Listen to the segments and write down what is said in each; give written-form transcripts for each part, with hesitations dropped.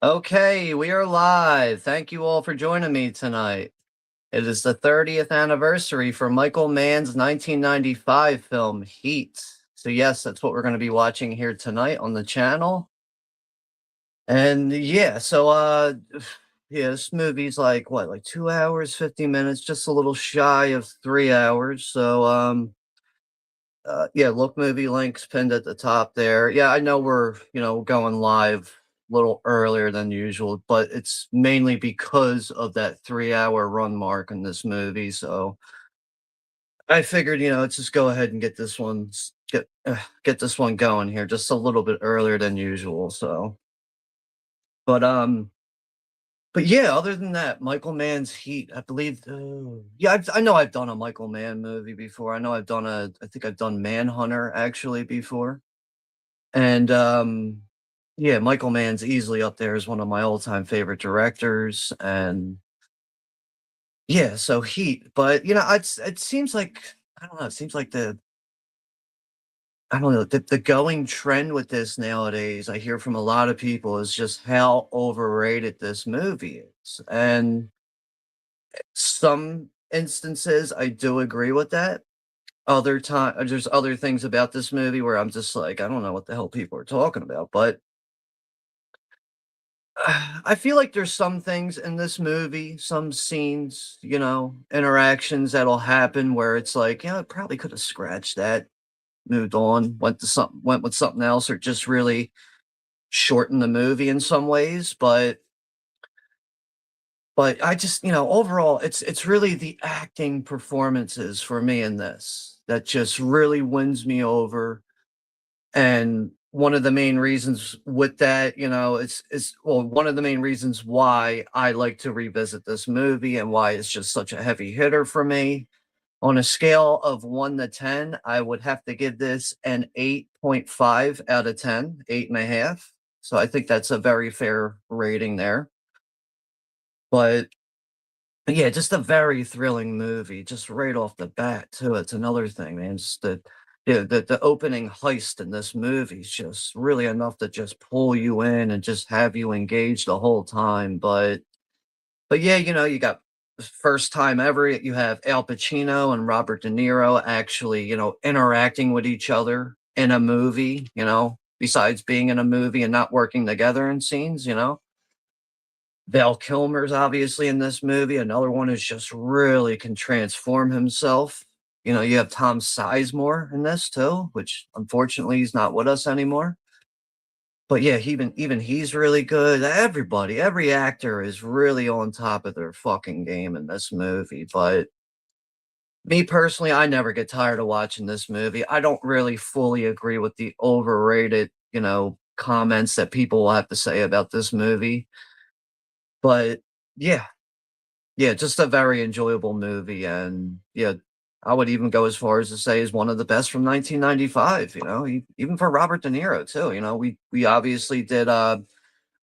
Okay, we are live. Thank you all for joining me tonight. It is the 30th anniversary for Michael Mann's 1995 film Heat. So yes, that's what we're going to be watching here tonight on the channel. And yeah, this movie's like what, like 2 hours, 50 minutes, just a little shy of 3 hours. Yeah, look, movie links pinned at the top there. Yeah, I know we're, going live a little earlier than usual, but it's mainly because of that 3-hour run mark in this movie. So I figured, let's just go ahead and get this one going here just a little bit earlier than usual. But um, but yeah, other than that, Michael Mann's Heat, I believe. Yeah, I know I've done a Michael Mann movie before. I think I've done Manhunter actually before. And yeah, Michael Mann's easily up there as one of my all-time favorite directors. And yeah, so Heat, but it seems like I don't know, it seems like the going trend with this nowadays, I hear from a lot of people, is just how overrated this movie is. And some instances I do agree with that. Other time there's other things about this movie where I'm just like, I don't know what the hell people are talking about, but I feel like there's some things in this movie, some scenes, interactions that'll happen where it's like, I probably could have scratched that, moved on, went with something else, or just really shortened the movie in some ways. But I just, overall, it's really the acting performances for me in this that just really wins me over. And one of the main reasons with that, one of the main reasons why I like to revisit this movie and why it's just such a heavy hitter for me. On a scale of 1 to 10, I would have to give this an 8.5 out of 10, 8.5. So I think that's a very fair rating there. But yeah, just a very thrilling movie, just right off the bat too. It's another thing, man. Just the opening heist in this movie is just really enough to just pull you in and just have you engaged the whole time. But yeah, you got the first time ever you have Al Pacino and Robert De Niro actually, interacting with each other in a movie, besides being in a movie and not working together in scenes. Val Kilmer's obviously in this movie. Another one who's just really can transform himself. You have Tom Sizemore in this too, which unfortunately he's not with us anymore. But yeah, even he's really good. Everybody, every actor is really on top of their fucking game in this movie. But me personally, I never get tired of watching this movie. I don't really fully agree with the overrated, comments that people will have to say about this movie. But yeah, yeah, just a very enjoyable movie, and yeah, I would even go as far as to say is one of the best from 1995. Even for Robert De Niro too. We obviously did a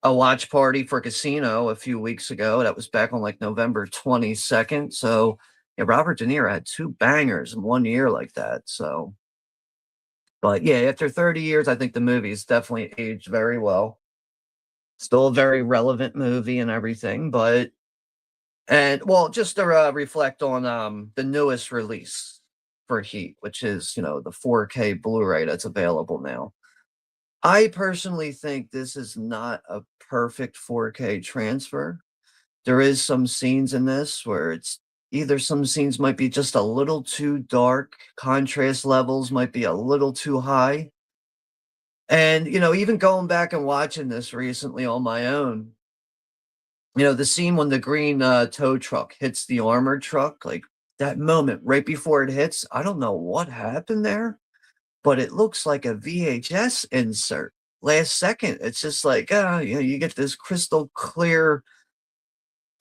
watch party for Casino a few weeks ago. That was back on like November 22nd. So yeah, Robert De Niro had two bangers in 1 year like that. So, but yeah, after 30 years, I think the movie has definitely aged very well. Still a very relevant movie and everything, but and well, just to reflect on the newest release for Heat, which is the 4K Blu-ray that's available now. I personally think this is not a perfect 4K transfer. There is some scenes in this where it's either some scenes might be just a little too dark, contrast levels might be a little too high. And even going back and watching this recently on my own, the scene when the green, tow truck hits the armored truck, like, that moment right before it hits, I don't know what happened there, but it looks like a VHS insert. Last second, it's just like, you get this crystal clear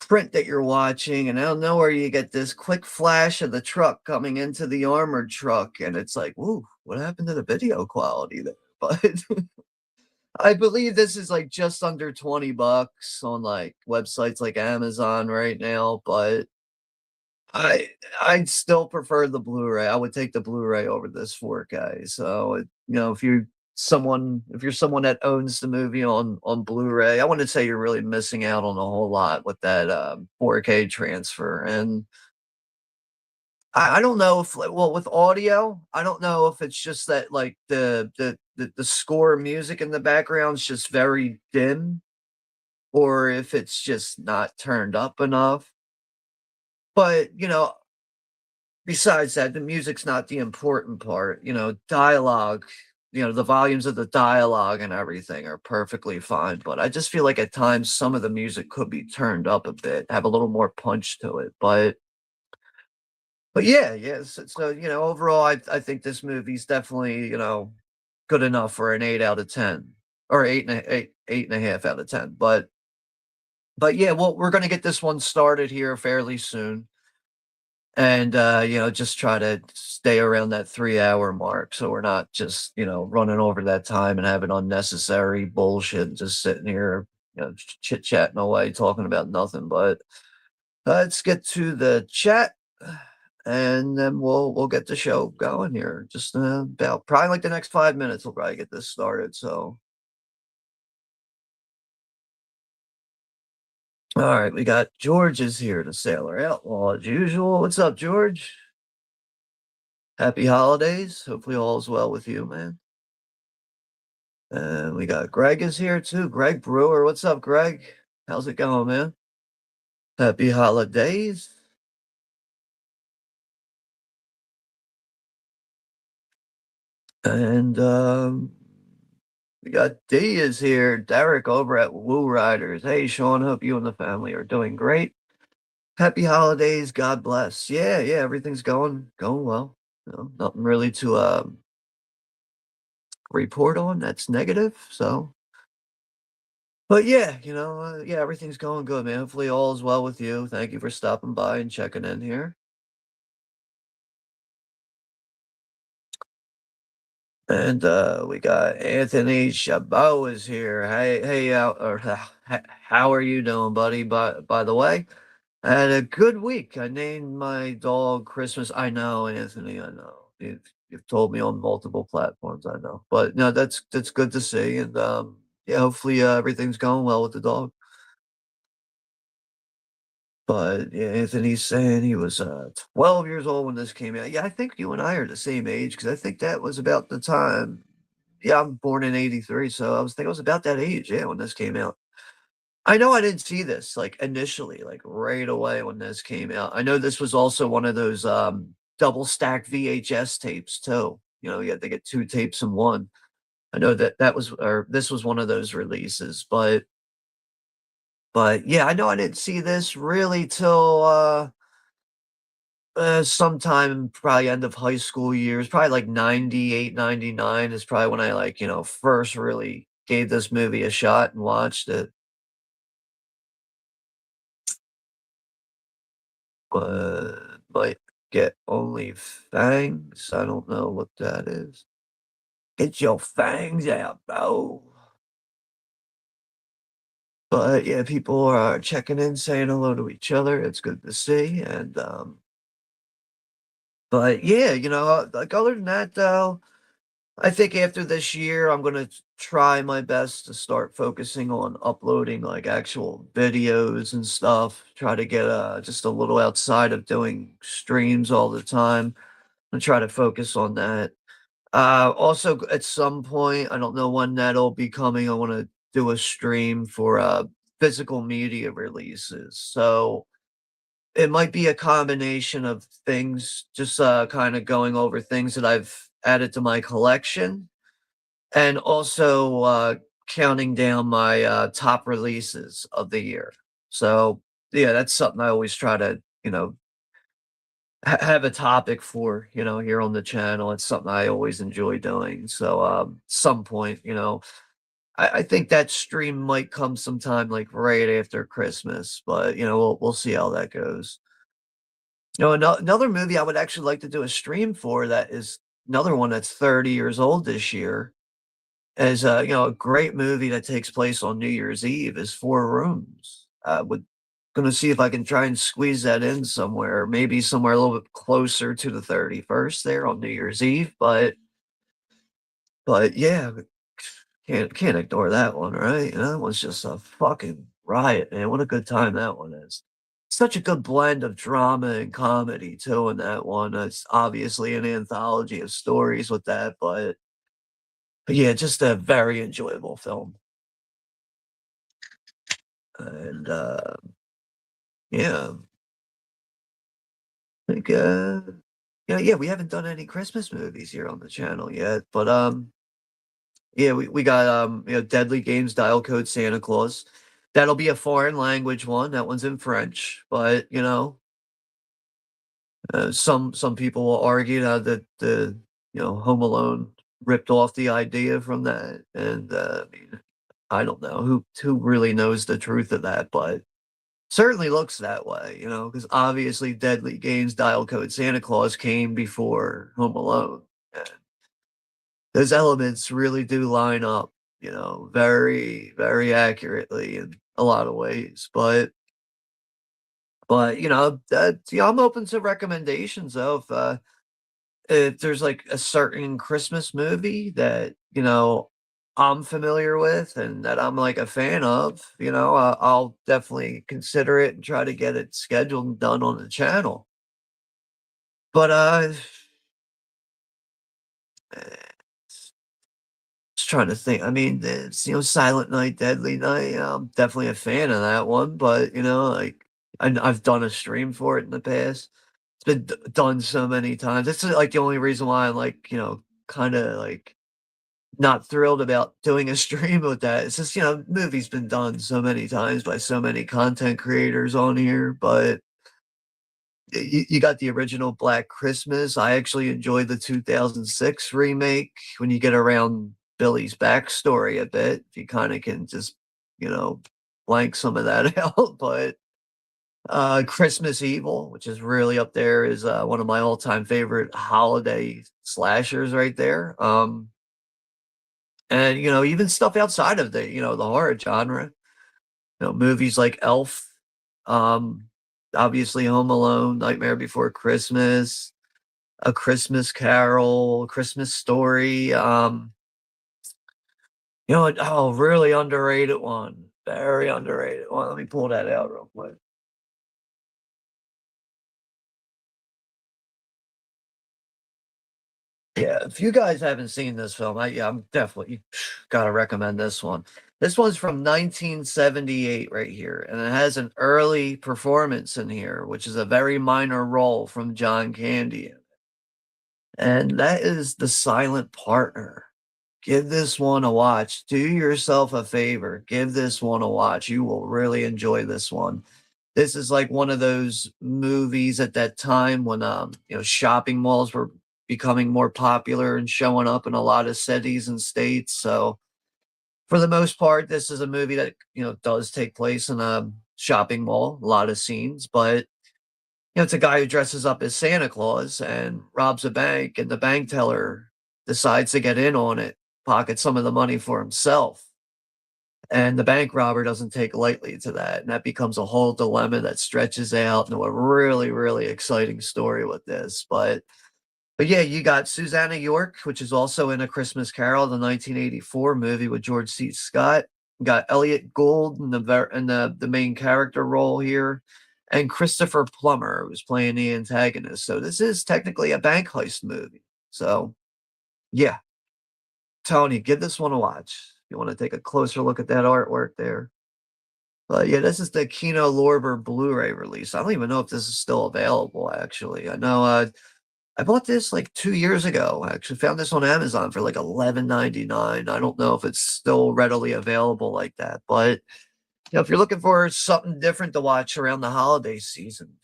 print that you're watching, and out of nowhere, you get this quick flash of the truck coming into the armored truck, and it's like, "Ooh, what happened to the video quality there?" But I believe this is like just under 20 bucks on like websites like Amazon right now, but I I'd still prefer the Blu-ray. I would take the Blu-ray over this 4K. So, if you if you're someone that owns the movie on Blu-ray, I wouldn't say you're really missing out on a whole lot with that, 4K transfer, and I don't know if, like, well, with audio, I don't know if it's just that, like, the score music in the background's just very dim, or if it's just not turned up enough, but, besides that, the music's not the important part, dialogue, the volumes of the dialogue and everything are perfectly fine, but I just feel like at times some of the music could be turned up a bit, have a little more punch to it, but yeah, yes, so, overall, I think this movie's definitely, good enough for an 8 out of 10, or 8.5 out of 10, but yeah, well, we're gonna get this one started here fairly soon. And, just try to stay around that 3-hour mark so we're not just, running over that time and having unnecessary bullshit, just sitting here, chit-chatting away, talking about nothing, but let's get to the chat, and then we'll get the show going here. Just, about probably like the next 5 minutes, we'll probably get this started, so alright, we got George is here, the Sailor Outlaw, as usual. What's up, George? Happy holidays. Hopefully all is well with you, man. And we got Greg is here too. Greg Brewer. What's up, Greg? How's it going, man? Happy holidays. And we got D is here. Derek over at Woo Riders. Hey Sean, hope you and the family are doing great. Happy holidays. God bless. Yeah, yeah, everything's going well. Nothing really to report on that's negative. So but yeah, yeah, everything's going good, man. Hopefully all is well with you. Thank you for stopping by and checking in here. And we got Anthony Chabot is here. Hey, how are you doing, buddy? By the way, I had a good week. I named my dog Christmas. I know, Anthony. I know. You've told me on multiple platforms. I know, but no, that's good to see. And yeah, hopefully everything's going well with the dog. But yeah, Anthony's saying he was 12 years old when this came out. Yeah, I think you and I are the same age because I think that was about the time. Yeah, I'm born in '83, so I was thinking I was about that age. Yeah, when this came out. I know I didn't see this like initially, like right away when this came out. I know this was also one of those double stacked VHS tapes too. You had to get two tapes in one. I know that was or this was one of those releases, but yeah, I know I didn't see this really till sometime probably end of high school years, probably like 98, 99 is probably when I like, first really gave this movie a shot and watched it. Might get only fangs. I don't know what that is. Get your fangs out, bro. But yeah, people are checking in, saying hello to each other. It's good to see. And but yeah, like other than that though, I think after this year, I'm gonna try my best to start focusing on uploading like actual videos and stuff. Try to get just a little outside of doing streams all the time and try to focus on that. Also at some point, I don't know when that'll be coming. I want to do a stream for physical media releases. So it might be a combination of things, just kind of going over things that I've added to my collection and also counting down my top releases of the year. So yeah, that's something I always try to have a topic for here on the channel. It's something I always enjoy doing. So some point, I think that stream might come sometime like right after Christmas, but we'll see how that goes. Another movie I would actually like to do a stream for that is another one that's 30 years old this year as a great movie that takes place on New Year's Eve is Four Rooms. Would gonna see if I can try and squeeze that in somewhere, maybe somewhere a little bit closer to the 31st there on New Year's Eve. But yeah, Can't ignore that one, right? That one's just a fucking riot, man. What a good time that one is. Such a good blend of drama and comedy too in that one. It's obviously an anthology of stories with that, but yeah, just a very enjoyable film. And yeah, I think yeah, we haven't done any Christmas movies here on the channel yet, but yeah, we got Deadly Games Dial Code Santa Claus. That'll be a foreign language one. That one's in French, but some people will argue that the Home Alone ripped off the idea from that, and I mean, I don't know who really knows the truth of that, but certainly looks that way, because obviously Deadly Games Dial Code Santa Claus came before Home Alone. And those elements really do line up, very, very accurately in a lot of ways. But yeah, I'm open to recommendations though. If there's like a certain Christmas movie that I'm familiar with and that I'm like a fan of, I'll definitely consider it and try to get it scheduled and done on the channel. But just trying to think. I mean, it's Silent Night, Deadly Night. I'm definitely a fan of that one, but like I've done a stream for it in the past. It's been done so many times. It's like the only reason why I'm like kind of like not thrilled about doing a stream with that. It's just movie's been done so many times by so many content creators on here, but you got the original Black Christmas. I actually enjoyed the 2006 remake when you get around Billy's backstory a bit. You kind of can just, you know, blank some of that out. But Christmas Evil, which is really up there, is one of my all-time favorite holiday slashers right there. And even stuff outside of the horror genre, movies like Elf, um, obviously Home Alone, Nightmare Before Christmas, A Christmas Carol, Christmas Story. Really underrated one, very underrated one. Let me pull that out real quick. Yeah, if you guys haven't seen this film, I'm definitely gotta recommend this one. This one's from 1978 right here, and it has an early performance in here, which is a very minor role from John Candy, and that is The Silent Partner. Give this one a watch. Do yourself a favor. Give this one a watch. You will really enjoy this one. This is like one of those movies at that time when shopping malls were becoming more popular and showing up in a lot of cities and states. So for the most part, this is a movie that does take place in a shopping mall, a lot of scenes, but it's a guy who dresses up as Santa Claus and robs a bank, and the bank teller decides to get in on it, pocket some of the money for himself. And the bank robber doesn't take lightly to that. And that becomes a whole dilemma that stretches out into a really, really exciting story with this. But yeah, you got Susanna York, which is also in A Christmas Carol, the 1984 movie with George C. Scott. You got Elliot Gould in the main character role here, and Christopher Plummer, who's playing the antagonist. So this is technically a bank heist movie. So yeah, Tony, give this one a watch. You want to take a closer look at that artwork there. But yeah, this is the Kino Lorber Blu-ray release. I don't even know if this is still available, actually. I know I bought this like 2 years ago. I actually found this on Amazon for like 11.99. I don't know if it's still readily available like that. But if you're looking for something different to watch around the holiday season,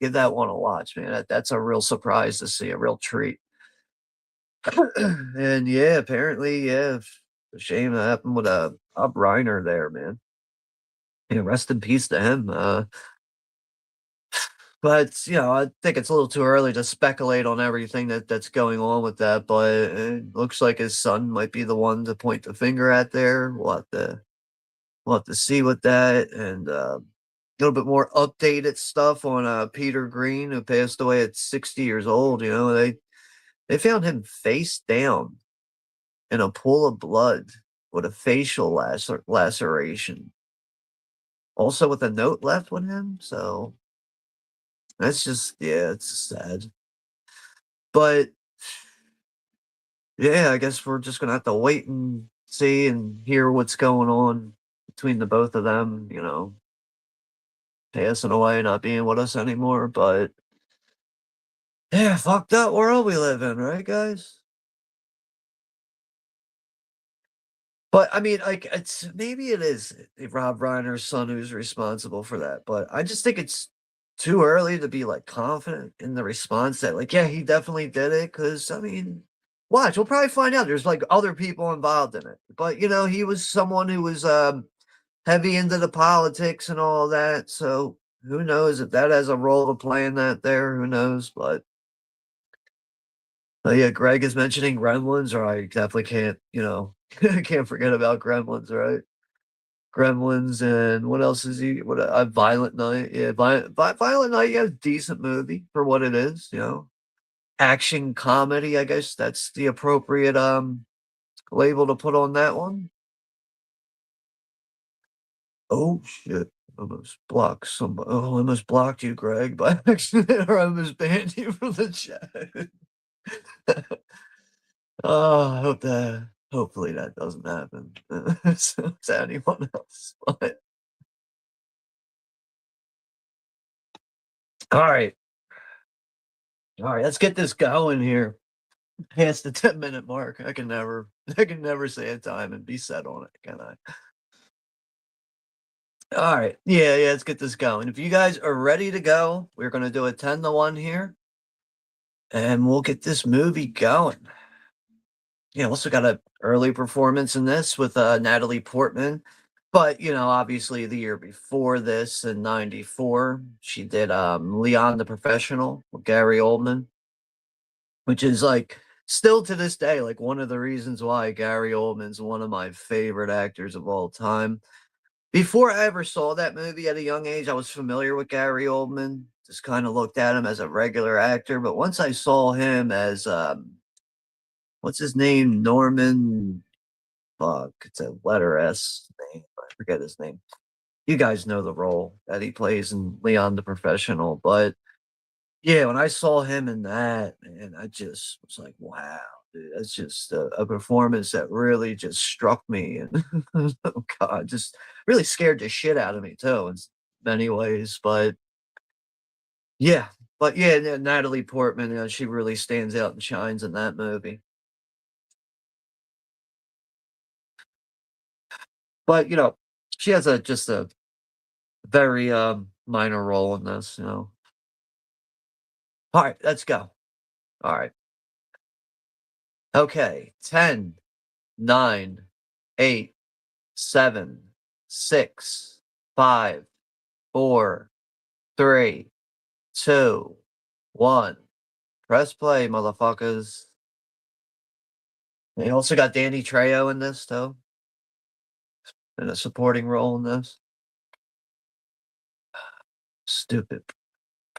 give that one a watch, man. That's a real surprise to see, a real treat. And yeah, apparently, yeah, a shame that happened with Bob Reiner there, man. Yeah, rest in peace to him. But I think it's a little too early to speculate on everything that's going on with that. But it looks like his son might be the one to point the finger at there. We'll have to see with that, and a little bit more updated stuff on Peter Green, who passed away at 60 years old. They found him face down in a pool of blood with a facial laceration, also with a note left with him. So that's just, yeah, it's sad. But yeah, I guess we're just gonna have to wait and see and hear what's going on between the both of them, passing away, not being with us anymore. But yeah, fucked up world we live in, right, guys? But I mean, like, it's maybe it is Rob Reiner's son who's responsible for that. But I just think it's too early to be like confident in the response that, like, yeah, he definitely did it. Cause I mean, watch, we'll probably find out there's like other people involved in it. But he was someone who was heavy into the politics and all that. So who knows if that has a role to play in that there? Who knows? But yeah, Greg is mentioning Gremlins, or I definitely can't, can't forget about Gremlins, right? Gremlins, and what else is he? What Violent Night? Yeah, Violent Night. Yeah, decent movie for what it is. Action comedy. I guess that's the appropriate label to put on that one. Oh shit! Oh, I almost blocked you, Greg, by accident, or I almost banned you from the chat. Oh, I hope that. Hopefully that doesn't happen to anyone else. But all right, all right, let's get this going here. Past the 10-minute mark. I can never say a time and be set on it, can I? All right. Yeah, yeah, let's get this going. If you guys are ready to go, we're gonna do a 10-1 here, and we'll get this movie going. Yeah, also got a early performance in this with Natalie Portman. But obviously the year before this in '94, she did Leon the Professional with Gary Oldman, which is like still to this day, like one of the reasons why Gary Oldman's one of my favorite actors of all time. Before I ever saw that movie at a young age, I was familiar with Gary Oldman, just kind of looked at him as a regular actor. But once I saw him as, what's his name? Norman, fuck, it's a letter S name. I forget his name. You guys know the role that he plays in Leon the Professional. But yeah, when I saw him in that, man, I just was like, wow, dude, that's just a performance that really just struck me. And oh God, just really scared the shit out of me too in many ways. Yeah, but yeah, Natalie Portman, she really stands out and shines in that movie. But she has a just a very minor role in this. All right, let's go. All right. Okay. 10, 9, 8, 7, 6, 5, 4, 3, 2, 1. Press play, motherfuckers. They also got Danny Trejo in this, though, in a supporting role in this. Stupid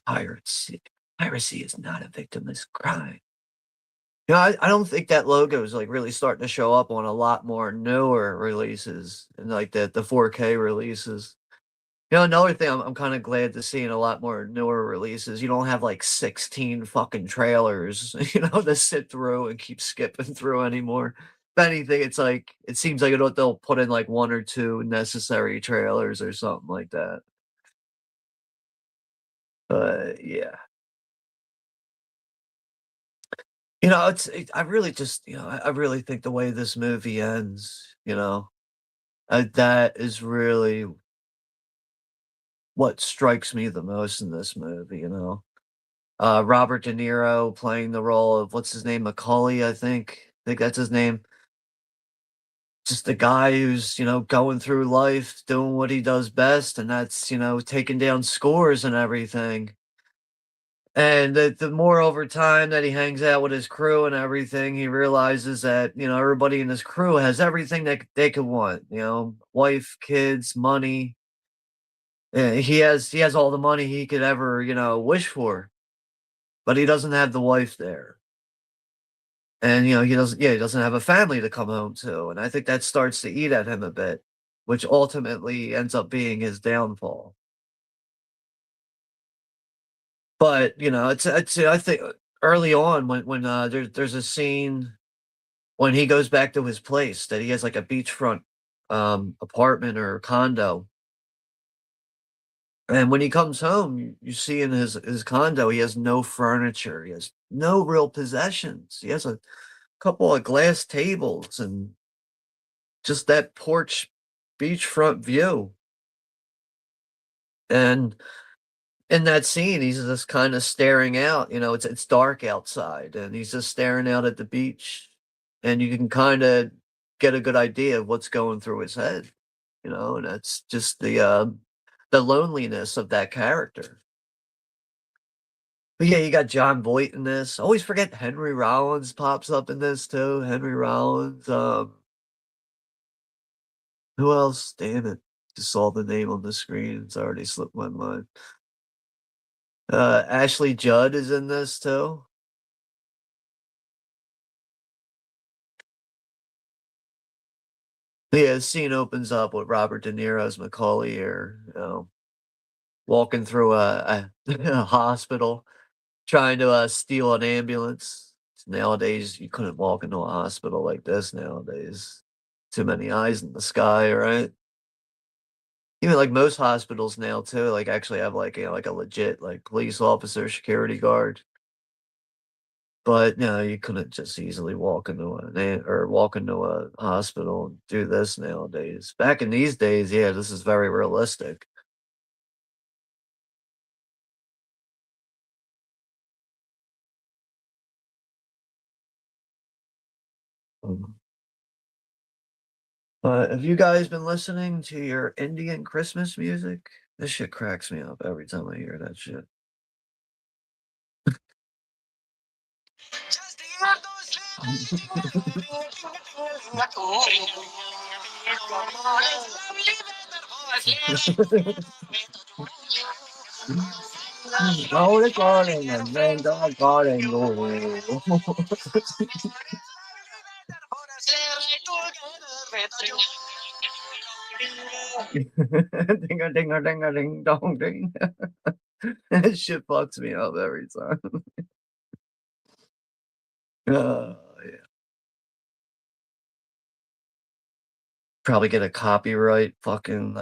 piracy. Piracy is not a victimless crime. I don't think that logo is like really starting to show up on a lot more newer releases and like the 4K releases. Another thing I'm kind of glad to see in a lot more newer releases, you don't have like 16 fucking trailers, to sit through and keep skipping through anymore. If anything, it's like it seems like they'll put in like one or two necessary trailers or something like that. But yeah, I really just I really think the way this movie ends, that is really what strikes me the most in this movie. Robert De Niro playing the role of what's his name? Macaulay, I think. I think that's his name. Just a guy who's, going through life, doing what he does best, and that's, taking down scores and everything. And the more over time that he hangs out with his crew and everything, he realizes that, everybody in his crew has everything that they could want, wife, kids, money. He has all the money he could ever, wish for, but he doesn't have the wife there. And, he doesn't have a family to come home to, and I think that starts to eat at him a bit, which ultimately ends up being his downfall. But, it's I think early on when there's a scene when he goes back to his place that he has, like, a beachfront, apartment or condo, and when he comes home, you see in his condo, he has no furniture, he has no real possessions. He has a couple of glass tables and just that porch beachfront view, and in that scene, he's just kinda staring out, it's dark outside, and he's just staring out at the beach, and you can kinda get a good idea of what's going through his head, and that's just the loneliness of that character. But yeah, you got John Voight in this. I always forget Henry Rollins pops up in this too. Henry Rollins, who else? Damn it. Just saw the name on the screen. It's already slipped my mind. Ashley Judd is in this too. Yeah, the scene opens up with Robert De Niro's Macaulay here, walking through a hospital, trying to steal an ambulance. Nowadays, you couldn't walk into a hospital like this nowadays. Too many eyes in the sky, right? Even like most hospitals now too, like actually have like like a legit like police officer, security guard. But no, you couldn't just easily walk into or walk into a hospital and do this nowadays. Back in these days, yeah, this is very realistic. Mhm. Have you guys been listening to your Indian Christmas music? This shit cracks me up every time I hear that shit. Oh, the garden and then the garden. Ding a ding a ding a ding dong ding. That shit fucks me up every time. Yeah. Probably get a copyright fucking,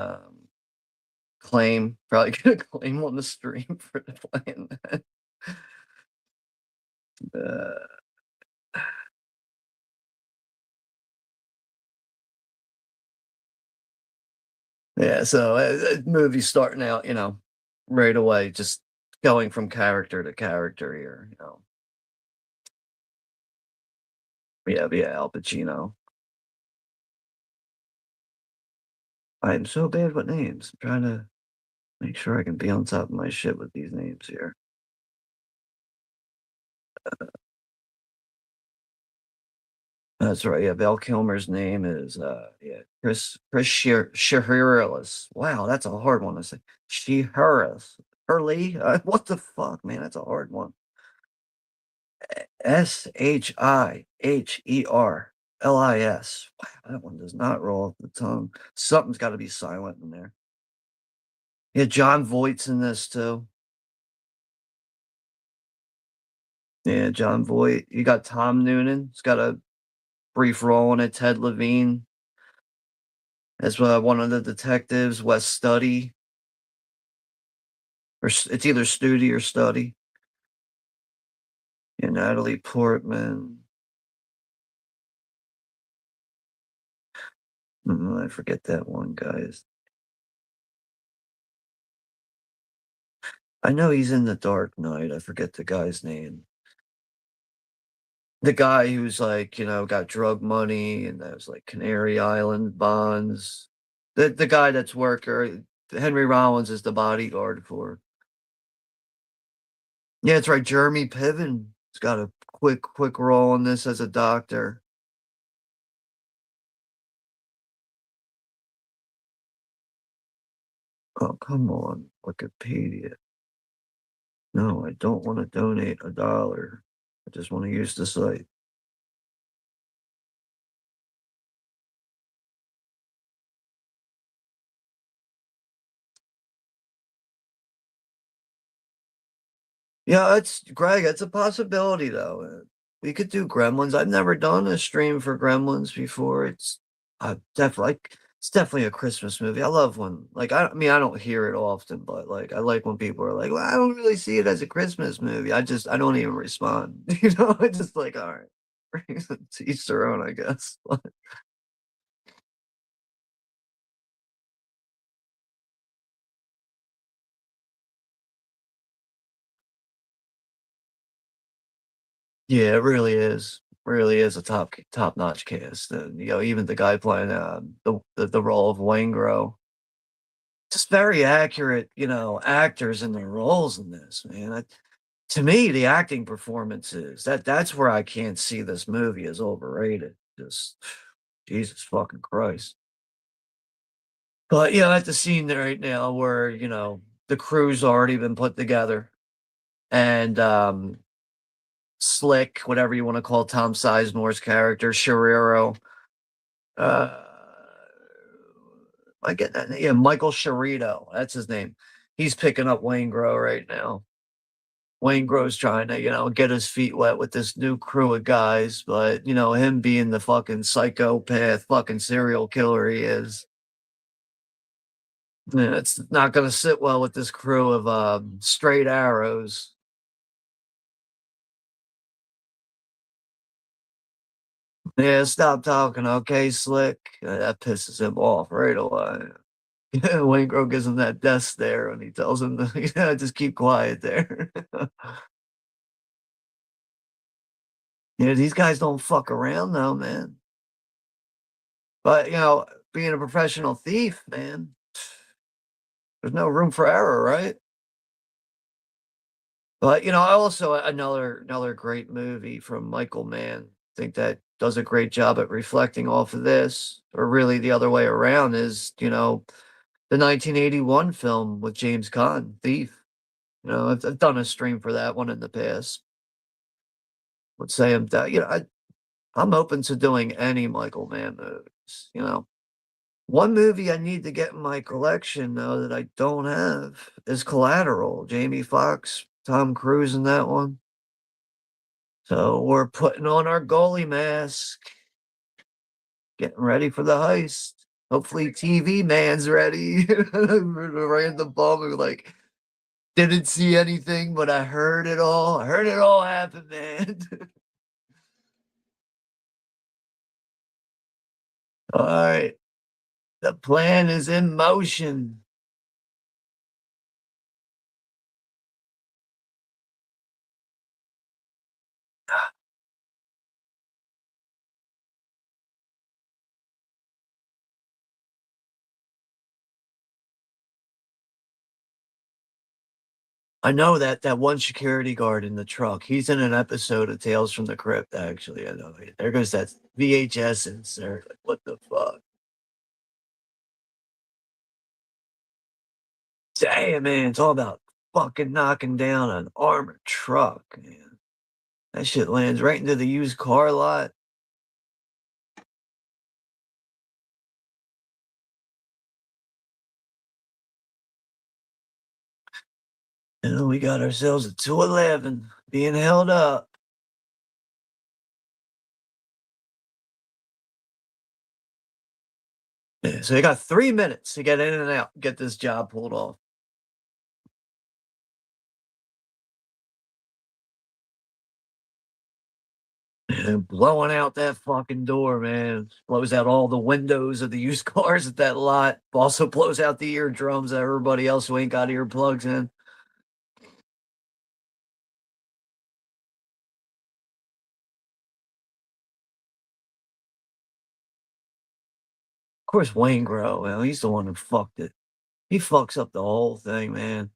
claim. Probably get a claim on the stream for playing that. Uh, yeah, so, movie starting out, right away, just going from character to character here. Yeah, yeah, Al Pacino. I am so bad with names. I'm trying to make sure I can be on top of my shit with these names here. That's right, yeah, Val Kilmer's name is, yeah, Chris Shiherlis. Wow, that's a hard one to say. Shiherlis. Hurley? What the fuck, man? That's a hard one. Shiherlis. Wow, that one does not roll off the tongue. Something's gotta be silent in there. Yeah, John Voight's in this too. Yeah, John Voight. You got Tom Noonan. He's got a brief role in it. Ted Levine as, one of the detectives. Wes Studi, it's either Studi or Study. Yeah, Natalie Portman. I forget that one, guys. I know he's in The Dark Knight. I forget the guy's name. The guy who's like, got drug money and those like Canary Island bonds. The guy that's worker. Henry Rollins is the bodyguard for. Yeah, it's right. Jeremy Piven. He's got a quick role in this as a doctor. Oh, come on, Wikipedia. No, I don't want to donate $1. I just want to use the site. Yeah, it's Greg, it's a possibility though. We could do Gremlins. I've never done a stream for Gremlins before. Definitely like it's definitely a Christmas movie. I love when like I mean I don't hear it often, but like I like when people are like, "Well, I don't really see it as a Christmas movie." I don't even respond. You know, I just like, all right. To each their own, I guess. Yeah, it really is. Really is a top-notch cast. And you know, even the guy playing the role of Wangro, just very accurate, you know, actors in their roles in this, man. To me, the acting performances, that's where I can't see this movie as overrated. Just Jesus fucking Christ. But yeah, at the scene there right now where, you know, the crew's already been put together and Slick, whatever you want to call Tom Sizemore's character, Shariro, uh I get that. Yeah, Michael Sharito, that's his name. He's picking up Wayne Grow right now. Wayne Grow's trying to, you know, get his feet wet with this new crew of guys, but you know, him being the fucking psychopath, fucking serial killer he is, yeah, it's not gonna sit well with this crew of straight arrows. Yeah, stop talking, okay, Slick. That pisses him off right away. Yeah, Wayne Grow gives him that death stare and he tells him to yeah, just keep quiet there. Yeah, these guys don't fuck around though, man. But, you know, being a professional thief, man, there's no room for error, right? But, you know, I also another great movie from Michael Mann, think that does a great job at reflecting off of this, or really the other way around is, you know, the 1981 film with James Caan, Thief. You know, I've done a stream for that one in the past. Would say I'm that, you know, I'm open to doing any Michael Mann movies, you know. One movie I need to get in my collection, though, that I don't have is Collateral. Jamie Foxx, Tom Cruise in that one. So we're putting on our goalie mask, getting ready for the heist. Hopefully, TV man's ready. Random bum who like didn't see anything, but I heard it all. I heard it all happen, man. All right, the plan is in motion. I know that one security guard in the truck. He's in an episode of Tales from the Crypt, actually. I know. There goes that VHS insert. Like, what the fuck? Damn, man. It's all about fucking knocking down an armored truck, man. That shit lands right into the used car lot. And then we got ourselves a 211 being held up. Yeah, so you got 3 minutes to get in and out, get this job pulled off. And blowing out that fucking door, man. Blows out all the windows of the used cars at that lot. Also blows out the eardrums of everybody else who ain't got earplugs in. Of course, Wayne Grow, well, he's the one who fucked it. He fucks up the whole thing, man.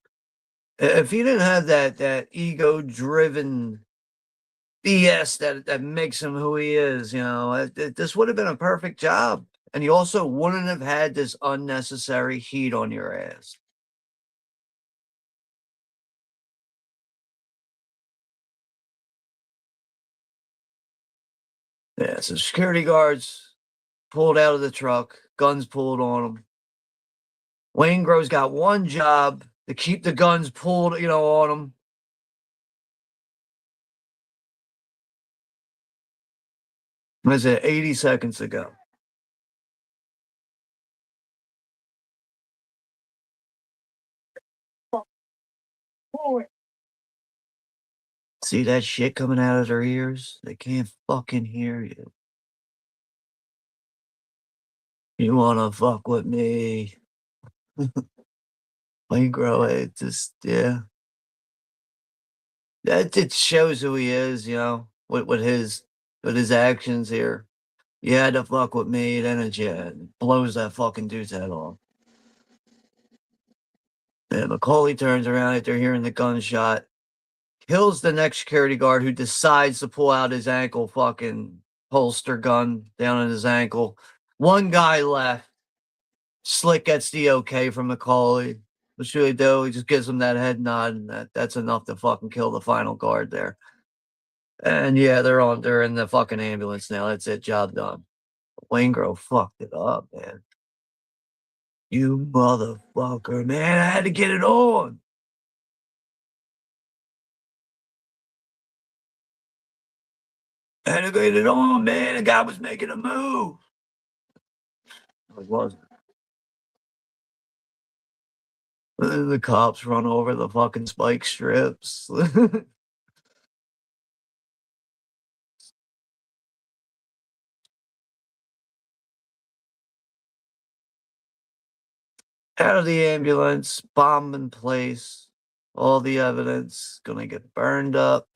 If he didn't have that ego-driven BS that makes him who he is, you know, this would have been a perfect job. And you also wouldn't have had this unnecessary heat on your ass. Yeah, so security guards pulled out of the truck, guns pulled on them. Wayne Grow's got one job to keep the guns pulled, you know, on him. Was it 80 seconds ago? See that shit coming out of their ears? They can't fucking hear you. You wanna fuck with me? Micro, it just yeah. That it shows who he is, you know, with his actions here. You had to fuck with me, then it yeah, blows that fucking dude's head off. And Macaulay turns around after hearing the gunshot, kills the next security guard who decides to pull out his ankle fucking holster gun down on his ankle. One guy left. Slick gets the okay from Macaulay. What should he do? He just gives him that head nod, and that's enough to fucking kill the final guard there. And yeah, they're in the fucking ambulance now. That's it, job done. Waingro fucked it up, man. You motherfucker, man. I had to get it on. I had to get it on, man. The guy was making a move. It wasn't. And then the cops run over the fucking spike strips. Out of the ambulance, bomb in place. All the evidence gonna get burned up.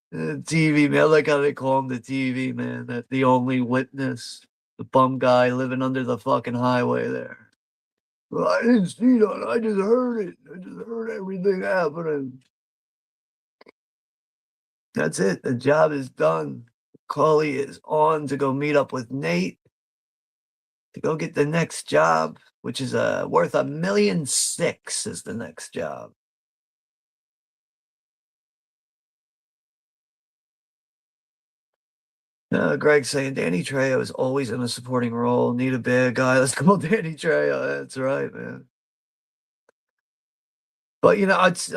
TV man, I like how they call him the TV man. That the only witness, the bum guy living under the fucking highway there. Well, I didn't see that. I just heard it. I just heard everything happening. That's it. The job is done. Cully is on to go meet up with Nate to go get the next job, which is worth $1,600,000 is the next job. Greg saying Danny Trejo is always in a supporting role. Need a bad guy. Let's call Danny Trejo. That's right, man. But you know, it's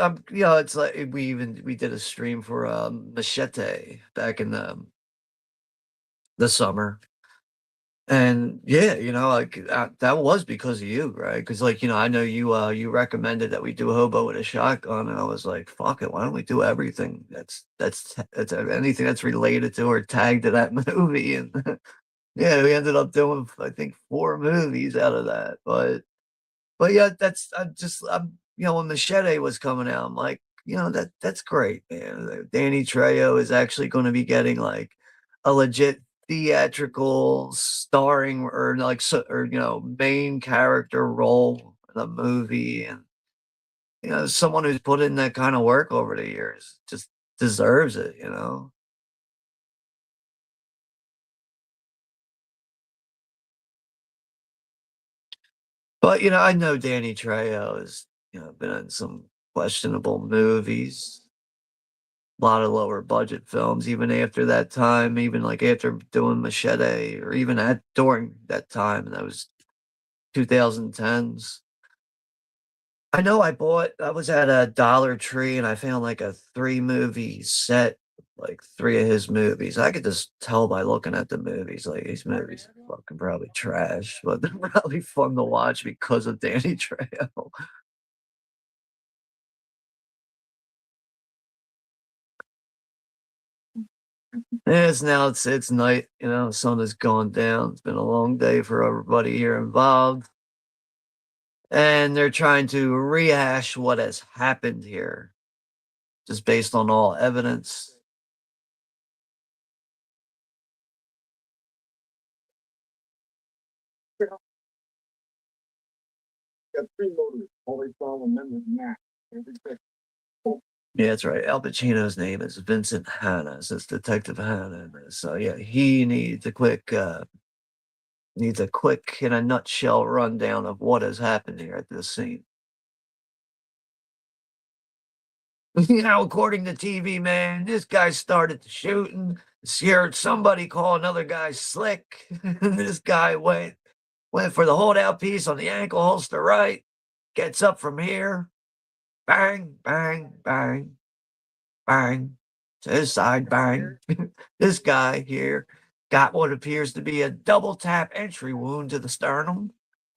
like we did a stream for Machete back in the summer. And yeah, you know, like that was because of you, right? Because like, you know, I know you recommended that we do Hobo with a Shotgun, and I was like, fuck it, why don't we do everything that's anything that's related to or tagged to that movie? And yeah, we ended up doing I think 4 movies out of that. But yeah, that's I'm you know, when Machete was coming out, I'm like, you know, that's great, man. Danny Trejo is actually going to be getting like a legit theatrical starring or like or you know main character role in a movie, and you know someone who's put in that kind of work over the years just deserves it, you know. But you know, I know Danny Trejo has you know been in some questionable movies, a lot of lower budget films, even after that time, even like after doing Machete, or even at during that time, and that was 2010s. I know I was at a Dollar Tree and I found like a 3 movie set, like 3 of his movies. I could just tell by looking at the movies, like these movies are fucking probably trash, but they're probably fun to watch because of Danny Trejo. Yes, now it's night, you know, sun has gone down. It's been a long day for everybody here involved. And they're trying to rehash what has happened here, just based on all evidence. Yeah, that's right. Al Pacino's name is Vincent Hanna. So it's Detective Hanna. So yeah, he needs a quick in a nutshell rundown of what has happened here at this scene. You know, according to TV, man, this guy started the shooting, scared somebody call another guy slick. This guy went for the holdout piece on the ankle holster right, gets up from here, bang, bang, bang, bang. Says side bang. This guy here got what appears to be a double tap entry wound to the sternum,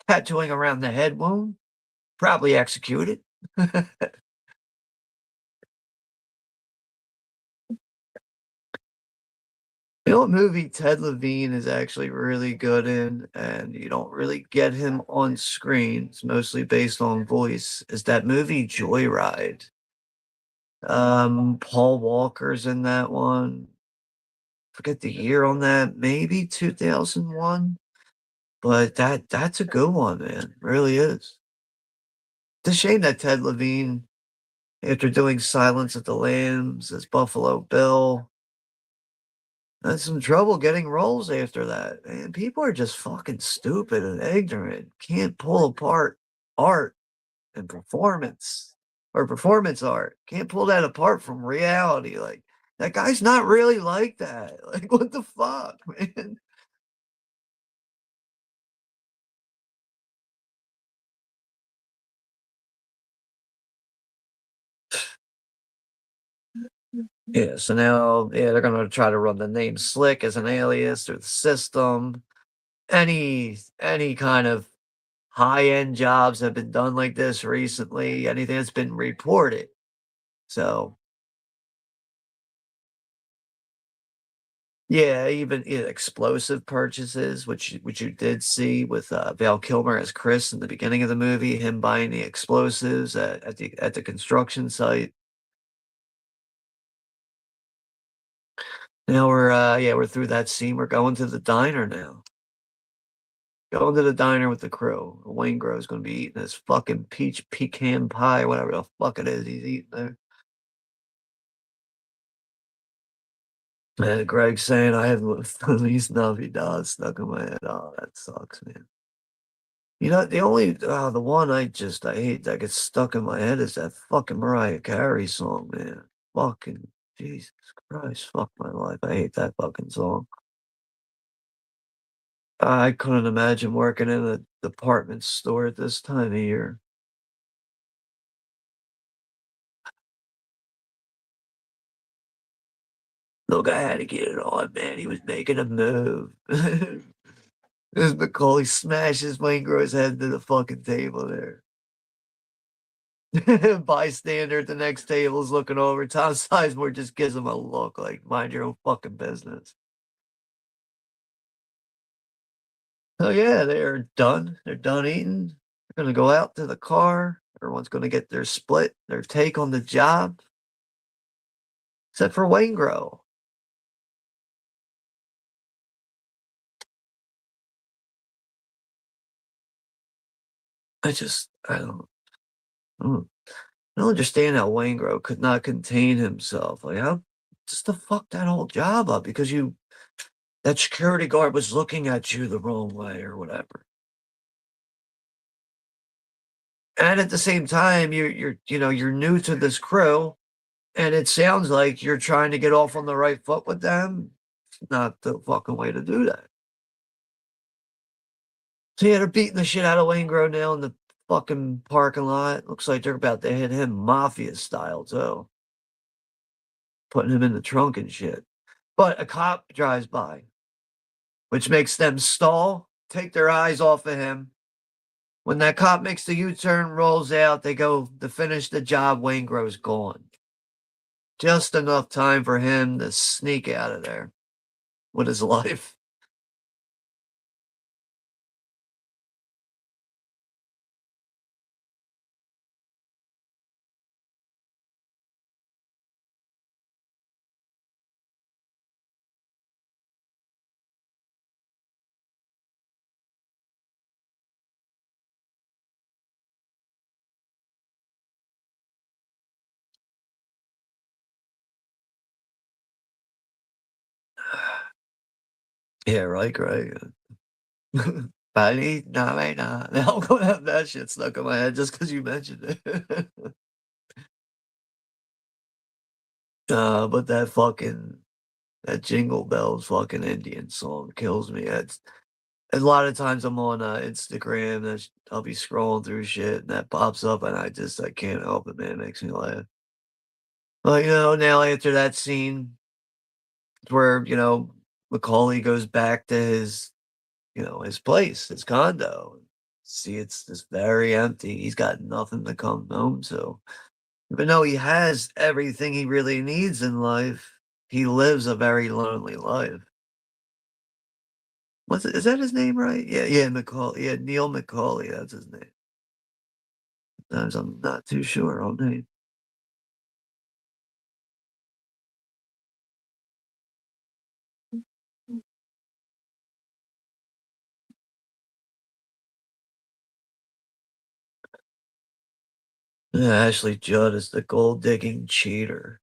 tattooing around the head wound, probably executed. You know what movie Ted Levine is actually really good in, and you don't really get him on screen. It's mostly based on voice. Is that movie Joyride? Paul Walker's in that one. Forget the year on that, maybe 2001. But that's a good one, man. Really is. It's a shame that Ted Levine, after doing Silence of the Lambs as Buffalo Bill, had some trouble getting roles after that. Man, people are just fucking stupid and ignorant. Can't pull apart art and performance or performance art. Can't pull that apart from reality. Like that guy's not really like that. Like what the fuck, man? Yeah, so now, yeah, they're gonna try to run the name Slick as an alias through the system. Any kind of high-end jobs have been done like this recently, anything that's been reported. So, yeah, even explosive purchases, which you did see with Val Kilmer as Chris in the beginning of the movie, him buying the explosives at the construction site. Now we're through that scene. We're going to the diner now. Going to the diner with the crew. Wayne Grove's gonna be eating his fucking peach pecan pie, whatever the fuck it is he's eating there. And Greg's saying, "I have Feliz Navidad stuck in my head." Oh, that sucks, man. You know, the one I hate that gets stuck in my head is that fucking Mariah Carey song, man. Fucking Jesus Christ, fuck my life. I hate that fucking song. I couldn't imagine working in a department store at this time of year. Look, I had to get it on, man. He was making a move. As Macaulay smashes Wayne Grove's head to the fucking table there. Bystander at the next table is looking over. Tom Sizemore just gives him a look like, mind your own fucking business. Oh, yeah, they're done. They're done eating. They're going to go out to the car. Everyone's going to get their split, their take on the job, except for Wayne Grove. Mm, I don't understand how Wayne Grove could not contain himself. Like, how just to fuck that whole job up because that security guard was looking at you the wrong way or whatever. And at the same time, you're new to this crew, and it sounds like you're trying to get off on the right foot with them. It's not the fucking way to do that. So yeah, they're beating the shit out of Wayne Grove now in the fucking parking lot. Looks like they're about to hit him mafia style too, putting him in the trunk and shit. But a cop drives by, which makes them stall, take their eyes off of him. When that cop makes the U-turn, rolls out, they go to finish the job. Wayne Grove's gone. Just enough time for him to sneak out of there with his life. Yeah, right. Bali, nah, man, nah. Now I'm gonna have that shit stuck in my head just because you mentioned it. But that Jingle Bells fucking Indian song kills me. It's a lot of times I'm on Instagram, I'll be scrolling through shit and that pops up and I can't help it, man. It makes me laugh. Well, now after that scene where, Macaulay goes back to his place, his condo. See, it's just very empty. He's got nothing to come home to. Even though he has everything he really needs in life, he lives a very lonely life. Is that his name, right? Yeah, yeah, Macaulay. Yeah, Neil Macaulay, that's his name. Sometimes I'm not too sure on name. Yeah, Ashley Judd is the gold digging cheater.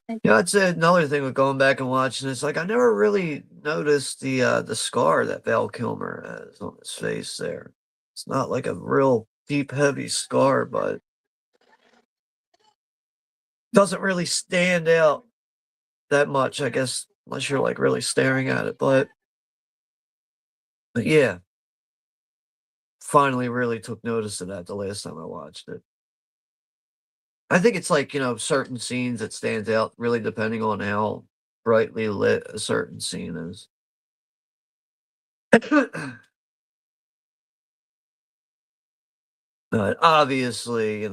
Yeah, that's another thing with going back and watching this. Like, I never really noticed the scar that Val Kilmer has on his face there. It's not like a real deep, heavy scar, but doesn't really stand out that much, I guess, unless you're like really staring at it. But yeah, finally really took notice of that the last time I watched it. I think it's like, certain scenes that stands out really depending on how brightly lit a certain scene is. But obviously,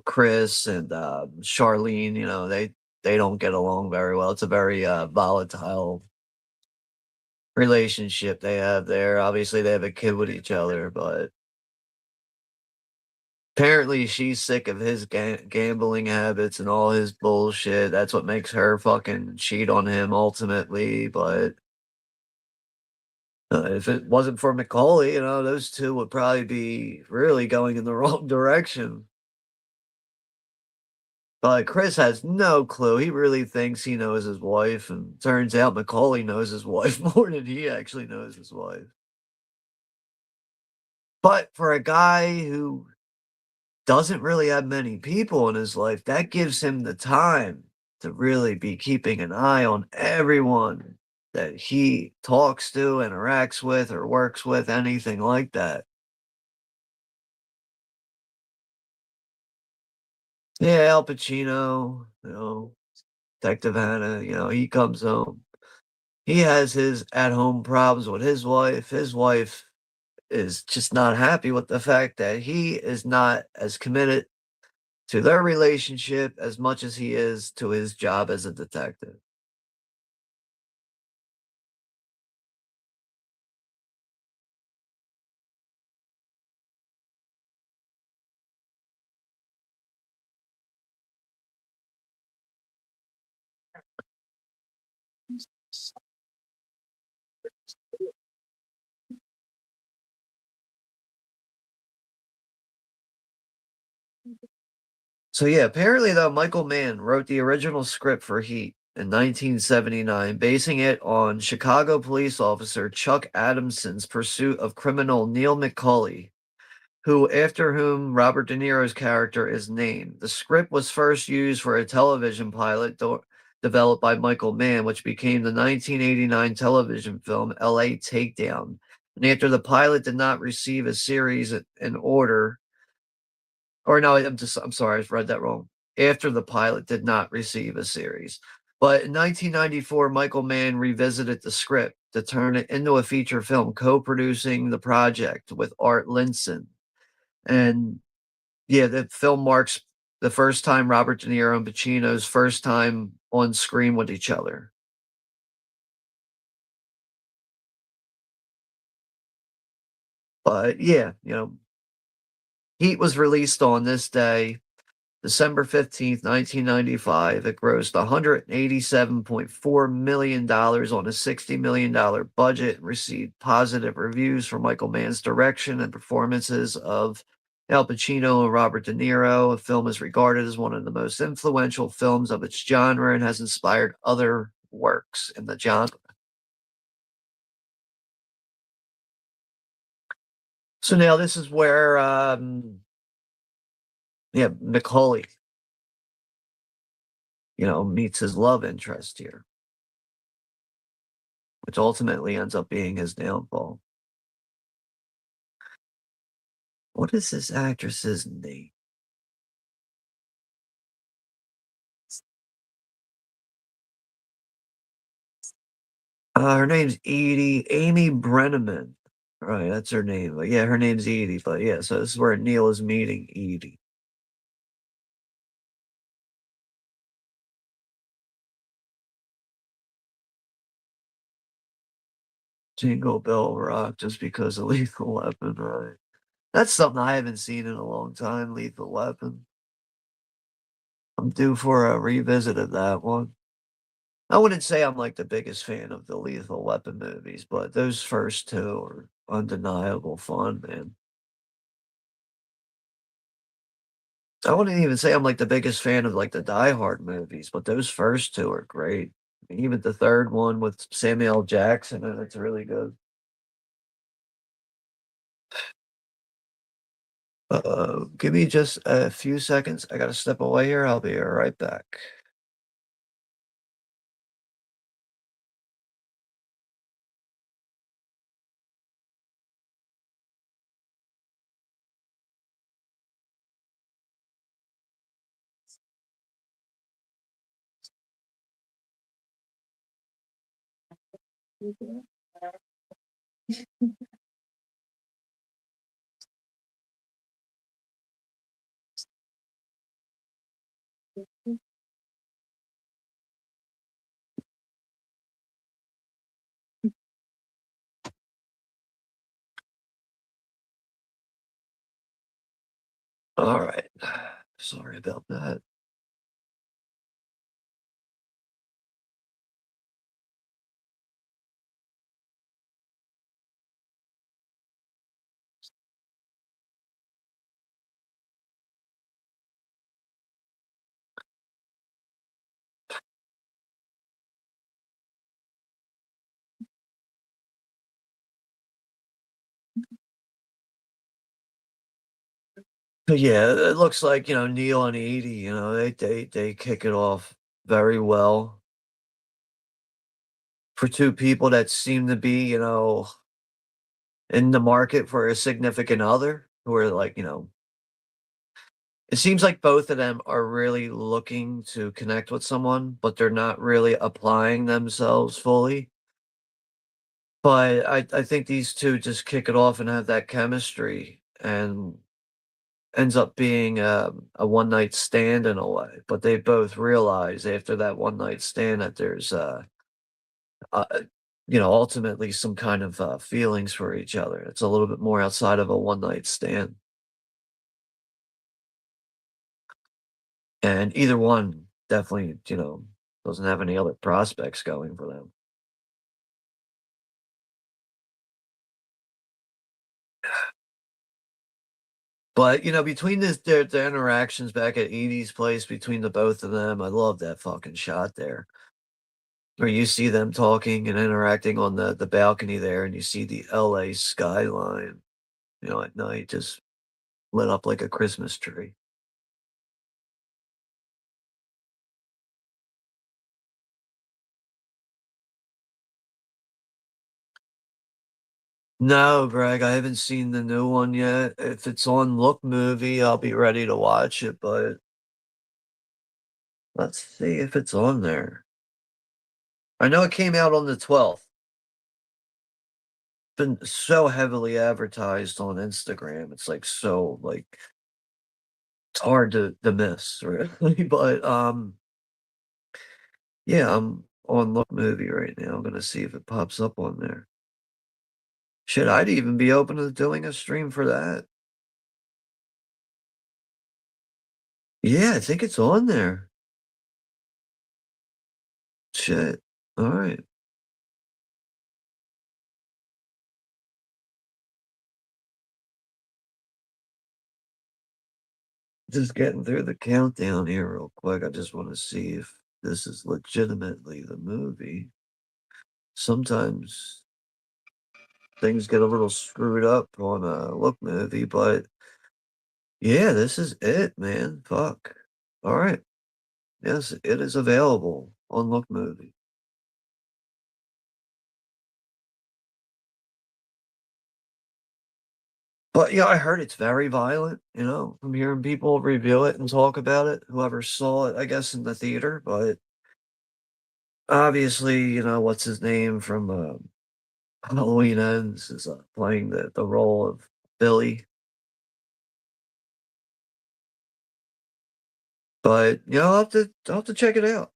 Chris and Charlene, they don't get along very well. It's a very volatile relationship they have there. Obviously, they have a kid with each other, but apparently she's sick of his gambling habits and all his bullshit. That's what makes her fucking cheat on him ultimately. But if it wasn't for Macaulay, those two would probably be really going in the wrong direction. But Chris has no clue. He really thinks he knows his wife, and turns out Macaulay knows his wife more than he actually knows his wife. But for a guy who doesn't really have many people in his life, that gives him the time to really be keeping an eye on everyone that he talks to, interacts with, or works with, anything like that. Yeah, Al Pacino, Detective Hannah, he comes home. He has his at-home problems with his wife. His wife is just not happy with the fact that he is not as committed to their relationship as much as he is to his job as a detective. So yeah, apparently though, Michael Mann wrote the original script for Heat in 1979, basing it on Chicago police officer Chuck Adamson's pursuit of criminal Neil McCauley, who after whom Robert De Niro's character is named. The script was first used for a television pilot developed by Michael Mann, which became the 1989 television film L.A. Takedown. And after the pilot did not receive a series in order, or no, I'm sorry, I read that wrong. After the pilot did not receive a series. But in 1994, Michael Mann revisited the script to turn it into a feature film, co-producing the project with Art Linson. And yeah, the film marks the first time Robert De Niro and Pacino's first time on screen with each other. But yeah, Heat was released on this day, December 15th, 1995. It grossed $187.4 million on a $60 million budget and received positive reviews for Michael Mann's direction and performances of Al Pacino and Robert De Niro. The film is regarded as one of the most influential films of its genre and has inspired other works in the genre. So now this is where, yeah, Macaulay meets his love interest here, which ultimately ends up being his downfall. What is this actress's name? Her name's Edie Amy Brenneman. Right, that's her name. But yeah, her name's Edie. But yeah, so this is where Neil is meeting Edie. Jingle Bell Rock just because of Lethal Weapon, right? That's something I haven't seen in a long time, Lethal Weapon. I'm due for a revisit of that one. I wouldn't say I'm like the biggest fan of the Lethal Weapon movies, but those first two are undeniable fun, man. I wouldn't even say I'm like the biggest fan of like the Die Hard movies, but those first two are great. I mean, even the third one with Samuel L. Jackson, and it's really good. Give me just a few seconds. I gotta step away here. I'll be right back. All right. Sorry about that. But yeah, it looks like, Neil and Edie, they kick it off very well for two people that seem to be, in the market for a significant other who are like, it seems like both of them are really looking to connect with someone, but they're not really applying themselves fully. But I think these two just kick it off and have that chemistry and ends up being a one night stand in a way. But they both realize after that one night stand that there's uh, ultimately some kind of feelings for each other. It's a little bit more outside of a one night stand. And either one definitely, doesn't have any other prospects going for them. But, between their interactions back at Edie's place between the both of them, I love that fucking shot there. Where you see them talking and interacting on the balcony there, and you see the LA skyline, at night just lit up like a Christmas tree. No, Greg, I haven't seen the new one yet. If it's on Look Movie, I'll be ready to watch it, but let's see if it's on there. I know it came out on the 12th. Been so heavily advertised on Instagram. It's like so like it's hard to miss, really. But yeah, I'm on Look Movie right now. I'm gonna see if it pops up on there. Should I'd even be open to doing a stream for that? Yeah, I think it's on there. Shit. All right. Just getting through the countdown here real quick. I just want to see if this is legitimately the movie. Sometimes things get a little screwed up on a Look Movie, but yeah, this is it, man. Fuck. All right. Yes, it is available on Look Movie. But, yeah, I heard it's very violent, from hearing people review it and talk about it, whoever saw it, I guess, in the theater, but obviously, what's his name from, Halloween Ends is, playing the role of Billy, but, I'll have to check it out.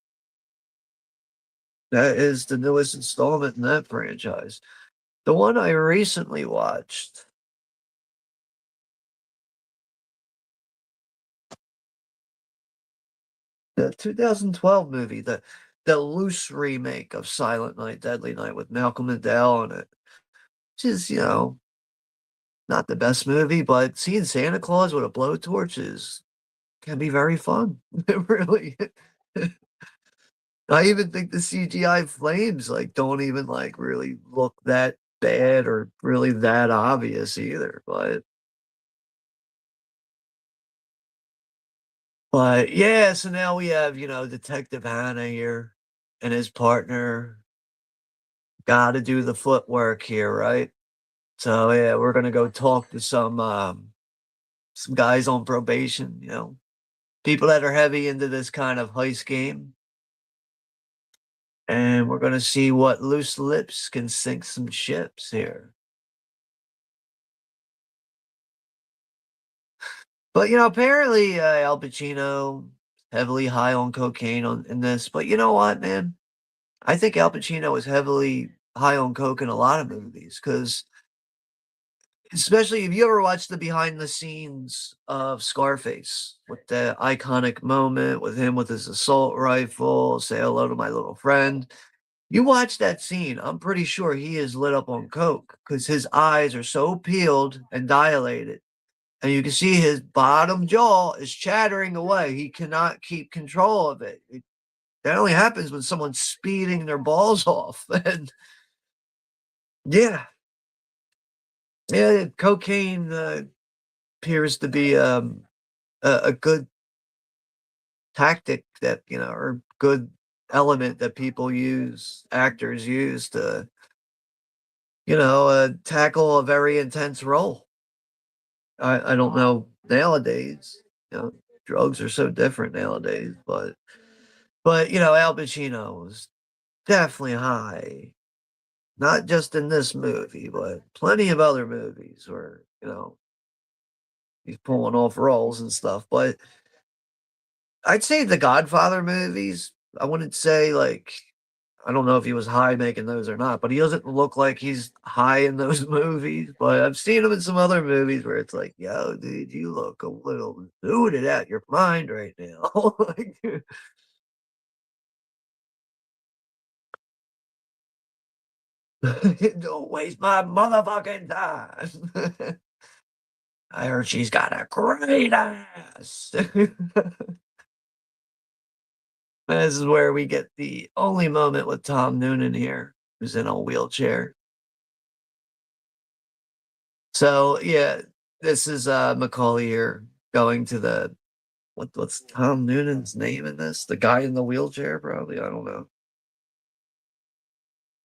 That is the newest installment in that franchise. The one I recently watched, the 2012 movie, the loose remake of Silent Night, Deadly Night with Malcolm McDowell in it, which is, not the best movie, but seeing Santa Claus with a blowtorch can be very fun. It really I even think the CGI flames, like, don't even, like, really look that bad or really that obvious either, but yeah, so now we have, Detective Hannah here and his partner gotta do the footwork here, right? So, yeah, we're gonna go talk to some guys on probation, people that are heavy into this kind of heist game, and we're gonna see what loose lips can sink some ships here. But, apparently, Al Pacino heavily high on cocaine in this, but you know what, man? I think Al Pacino is heavily high on coke in a lot of movies, because especially if you ever watched the behind the scenes of Scarface with the iconic moment with him with his assault rifle, "Say hello to my little friend." You watch that scene, I'm pretty sure he is lit up on coke because his eyes are so peeled and dilated, and you can see his bottom jaw is chattering away. He cannot keep control of it. That only happens when someone's speeding their balls off, and yeah, yeah, cocaine, appears to be, a good tactic that, or good element that people use, actors use to, tackle a very intense role. I don't know nowadays, drugs are so different nowadays, but, Al Pacino was definitely high, not just in this movie, but plenty of other movies where, he's pulling off roles and stuff, but I'd say the Godfather movies, I wouldn't say, like, I don't know if he was high making those or not, but he doesn't look like he's high in those movies, but I've seen him in some other movies where it's like, "Yo, dude, you look a little zooted out your mind right now." Like, "Don't waste my motherfucking time." I heard she's got a great ass. This is where we get the only moment with Tom Noonan here, who's in a wheelchair. So, yeah, this is, Macaulay here going to what's Tom Noonan's name in this? The guy in the wheelchair, probably, I don't know.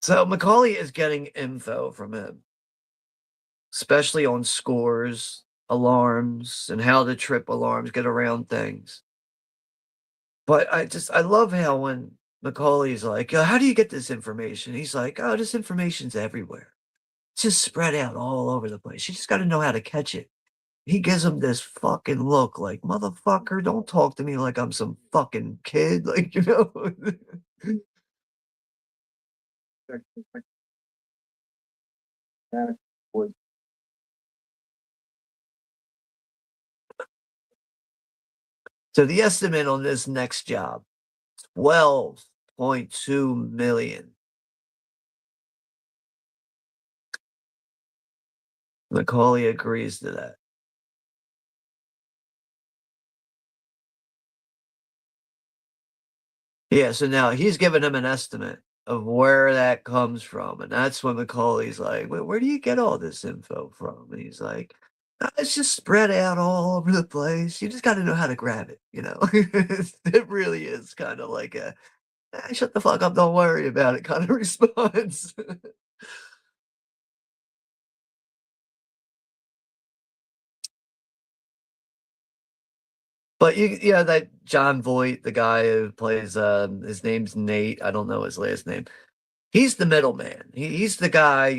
So, Macaulay is getting info from him, especially on scores, alarms, and how to trip alarms, get around things. But I love how when Macaulay's like, how do you get this information?" He's like, "Oh, this information's everywhere. It's just spread out all over the place. You just gotta know how to catch it." He gives him this fucking look like, "Motherfucker, don't talk to me like I'm some fucking kid," like, So the estimate on this next job, 12.2 million. Macaulay agrees to that. Yeah, so now he's giving him an estimate of where that comes from, and that's when Macaulay's like, "Where do you get all this info from?" And he's like, It's just spread out all over the place. You just gotta know how to grab it, you know? It really is kinda like a, "Ah, shut the fuck up, don't worry about it," kinda response. But yeah, that John Voight, the guy who plays, his name's Nate, I don't know his last name. He's the middleman. He's the guy,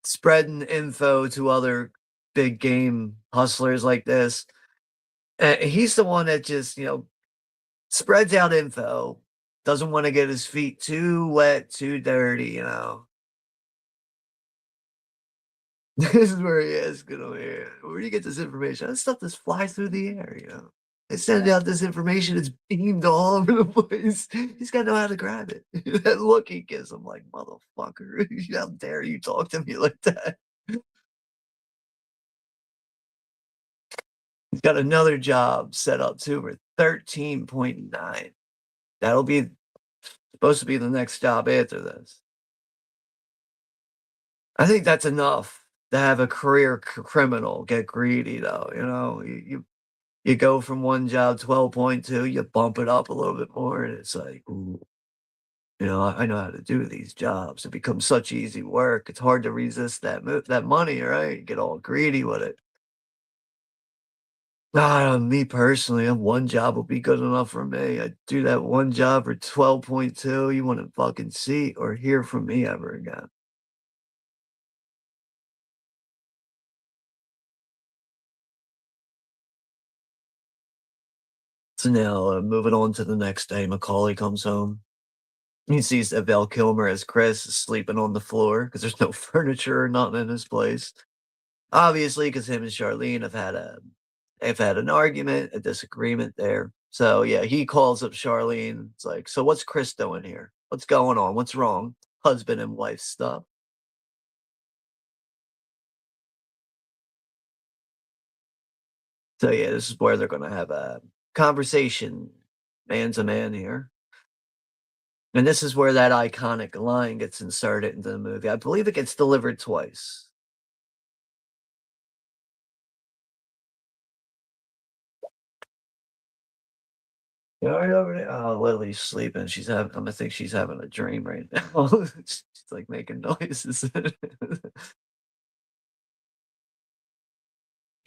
spreading info to other big game hustlers like this. He's the one that just, spreads out info, doesn't wanna get his feet too wet, too dirty. This is where he is gonna be. Where do you get this information? That stuff just flies through the air. They send out this information, it's beamed all over the place. He's gotta know how to grab it. That look he gives him like, "Motherfucker, how dare you talk to me like that?" He's got another job set up too for 13.9. That'll be supposed to be the next job after this. I think that's enough to have a career criminal get greedy though, you go from one job 12.2, you bump it up a little bit more, and it's like, "Ooh, I know how to do these jobs." It becomes such easy work. It's hard to resist that money, right? You get all greedy with it. Me personally, one job would be good enough for me. I'd do that one job for 12.2. You wouldn't fucking see or hear from me ever again. So now, moving on to the next day, Macaulay comes home. He sees that Val Kilmer as Chris is sleeping on the floor because there's no furniture or nothing in his place. Obviously, because him and Charlene have had an argument, a disagreement there. So yeah, he calls up Charlene. It's like, so what's Chris doing here? What's going on? What's wrong? Husband and wife stuff. So yeah, this is where they're gonna have a conversation, man to man here. And this is where that iconic line gets inserted into the movie. I believe it gets delivered twice. "You alright over there?" "Oh, Lily's sleeping. I think she's having a dream right now." She's, like, making noises.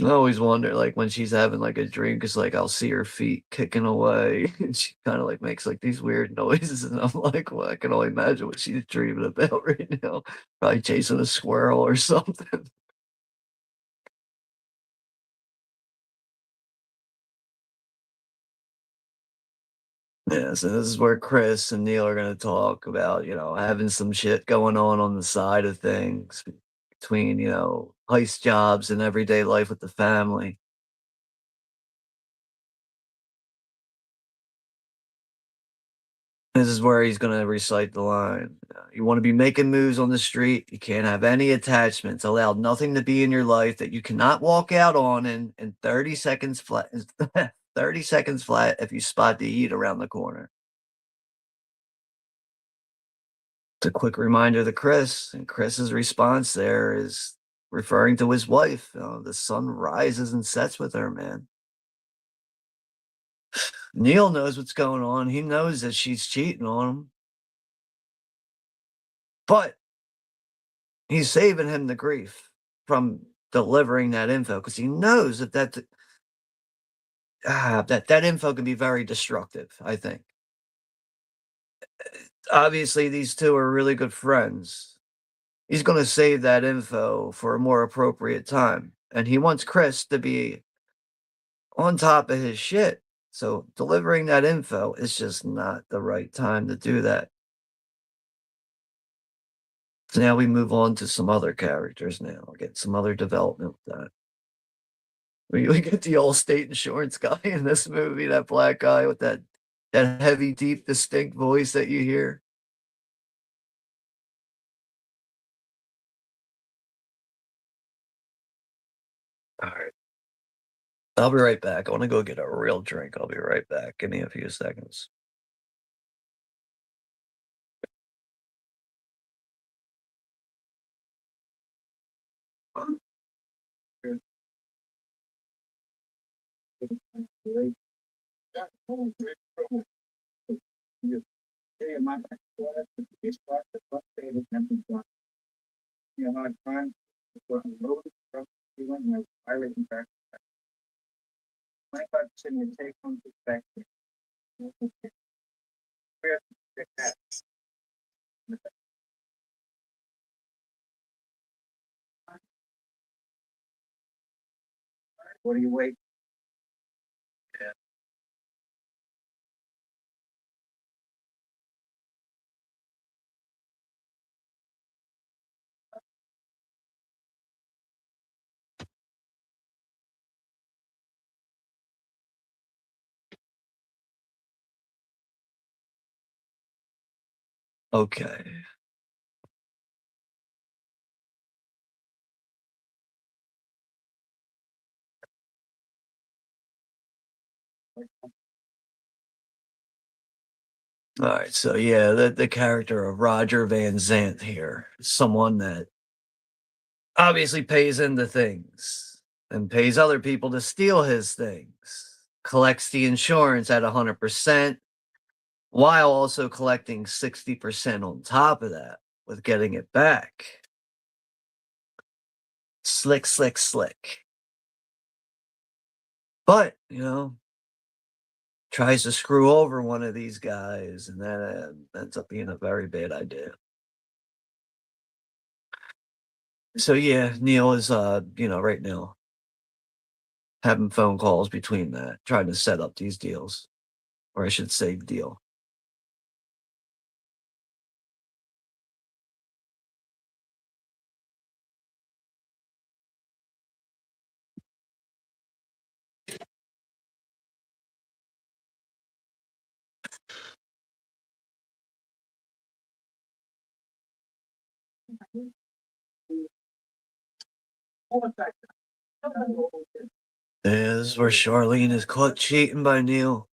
I always wonder, like, when she's having, like, a dream, because like, I'll see her feet kicking away, and she kinda, like, makes, like, these weird noises, and I'm like, "Well, I can only imagine what she's dreaming about right now." Probably chasing a squirrel or something. Yeah, so this is where Chris and Neil are gonna talk about, having some shit going on the side of things between, heist jobs and everyday life with the family. This is where he's gonna recite the line. You wanna be making moves on the street, you can't have any attachments, allow nothing to be in your life that you cannot walk out on in 30 seconds flat 30 seconds flat if you spot the heat around the corner. It's a quick reminder to Chris, and Chris's response there is referring to his wife. The sun rises and sets with her, man. Neil knows what's going on. He knows that she's cheating on him, but he's saving him the grief from delivering that info because he knows that info can be very destructive. I think. Obviously, these two are really good friends. He's going to save that info for a more appropriate time, and he wants Chris to be on top of his shit. So delivering that info is just not the right time to do that. So now we move on to some other characters now, get some other development with that. We get the Allstate insurance guy in this movie, that black guy with that heavy, deep, distinct voice that you hear. All right. I'll be right back. I want to go get a real drink. I'll be right back. Give me a few seconds. Okay. All right. So yeah, the character of Roger Van Zant here, someone that obviously pays into things and pays other people to steal his things, collects the insurance at 100%, while also collecting 60% on top of that with getting it back. Slick, slick, slick. But, tries to screw over one of these guys, and that ends up being a very bad idea. So yeah, Neil is right now having phone calls between that, trying to set up these deals, or I should say deal. Yeah, this is where Charlene is caught cheating by Neil.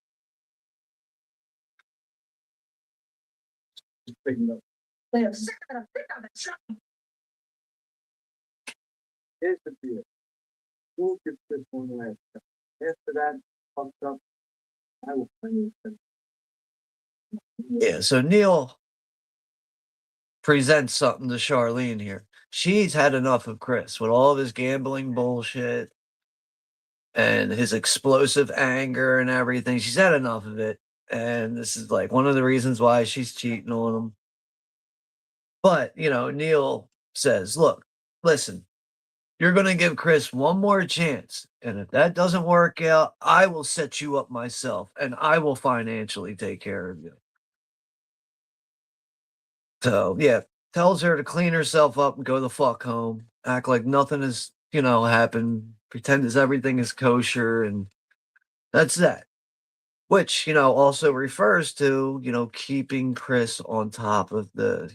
Yeah, so Neil presents something to Charlene here. She's had enough of Chris with all of his gambling bullshit and his explosive anger and everything. She's had enough of it. And this is like one of the reasons why she's cheating on him. But, Neil says, look, listen, you're going to give Chris one more chance. And if that doesn't work out, I will set you up myself and I will financially take care of you. So, yeah, tells her to clean herself up and go the fuck home, act like nothing has, happened, pretend as everything is kosher. And that's that. Which, also refers to, keeping Chris on top of the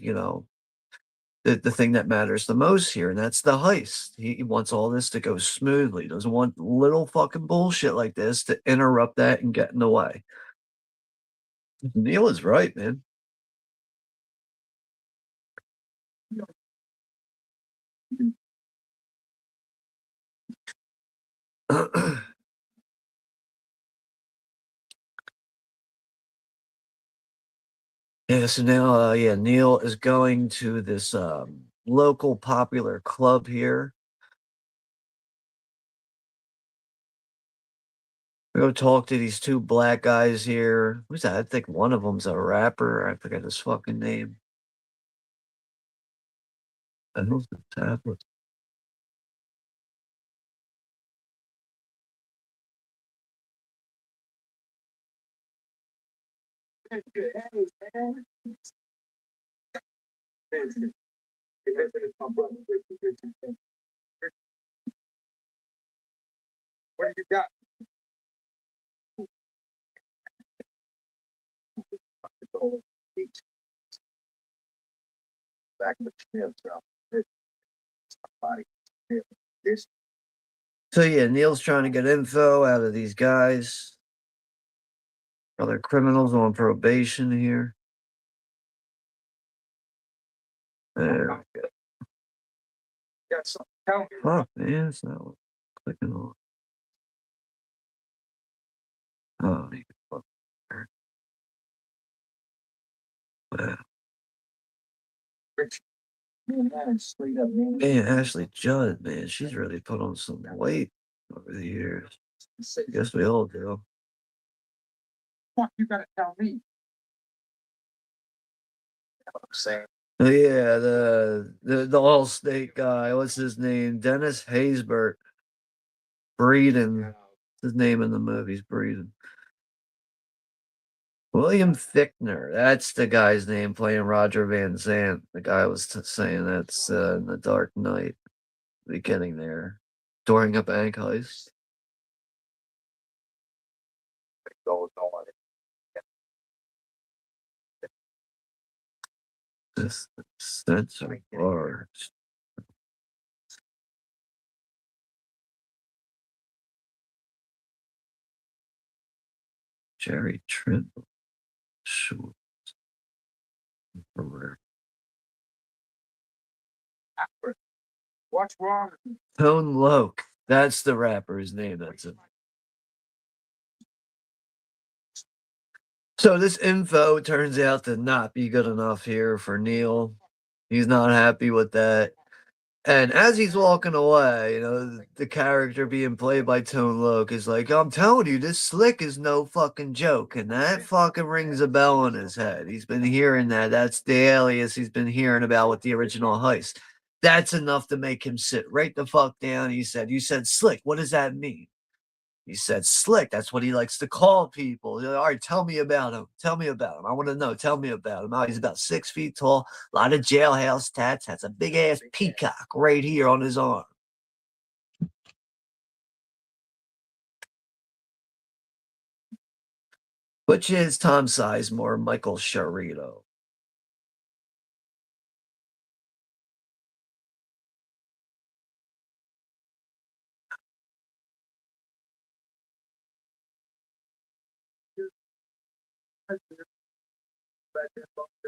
thing that matters the most here, and that's the heist. He wants all this to go smoothly. He doesn't want little fucking bullshit like this to interrupt that and get in the way. Neil is right, man. Yeah, so now, yeah, Neil is going to this local popular club here. We go talk to these two black guys here. Who's that? I think one of them's a rapper. I forget his fucking name. And who's the tablet? So yeah, Neil's trying to get info out of these guys. Other criminals on probation here. There we go. Fuck, man, it's not clicking on. Oh, wow. Man, Ashley Judd, man, she's really put on some weight over the years. Guess we all do. Oh, yeah, the all state guy. What's his name? Dennis Haysbert. Breeden. His name in the movies, Breeden. William Fichtner. That's the guy's name playing Roger Van Zant. The guy was saying that's in the Dark Knight, beginning there, during a bank heist. This Spencer Bars. Jerry Trimble. Sure. Tone Loc. That's the rapper's name. That's it. So this info turns out to not be good enough here for Neil. He's not happy with that. And as he's walking away, the character being played by Tone Loc is like, I'm telling you, this Slick is no fucking joke. And that fucking rings a bell in his head. He's been hearing that. That's the alias he's been hearing about with the original heist. That's enough to make him sit right the fuck down. He said, You said Slick. What does that mean? He said, Slick. That's what he likes to call people. All right, tell me about him. Tell me about him. I want to know. Tell me about him. Oh, he's about 6 feet tall, a lot of jailhouse tats, has a big ass peacock right here on his arm. Which is Tom Sizemore, Michael Sharito.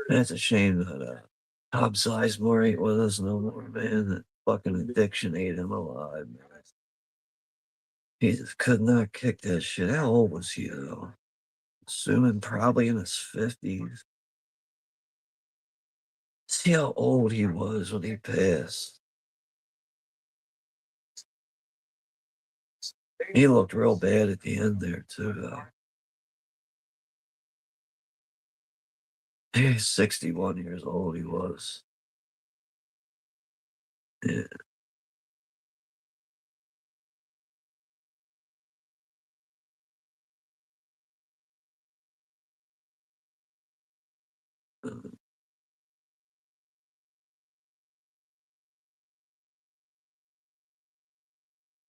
It's a shame that Tom Sizemore ain't with us no more, man. That fucking addiction ate him alive, man. He just could not kick that shit. How old was he, though? Assuming probably in his 50s. See how old he was when he passed. He looked real bad at the end there, too, though. He's 61 years old, he was. Yeah.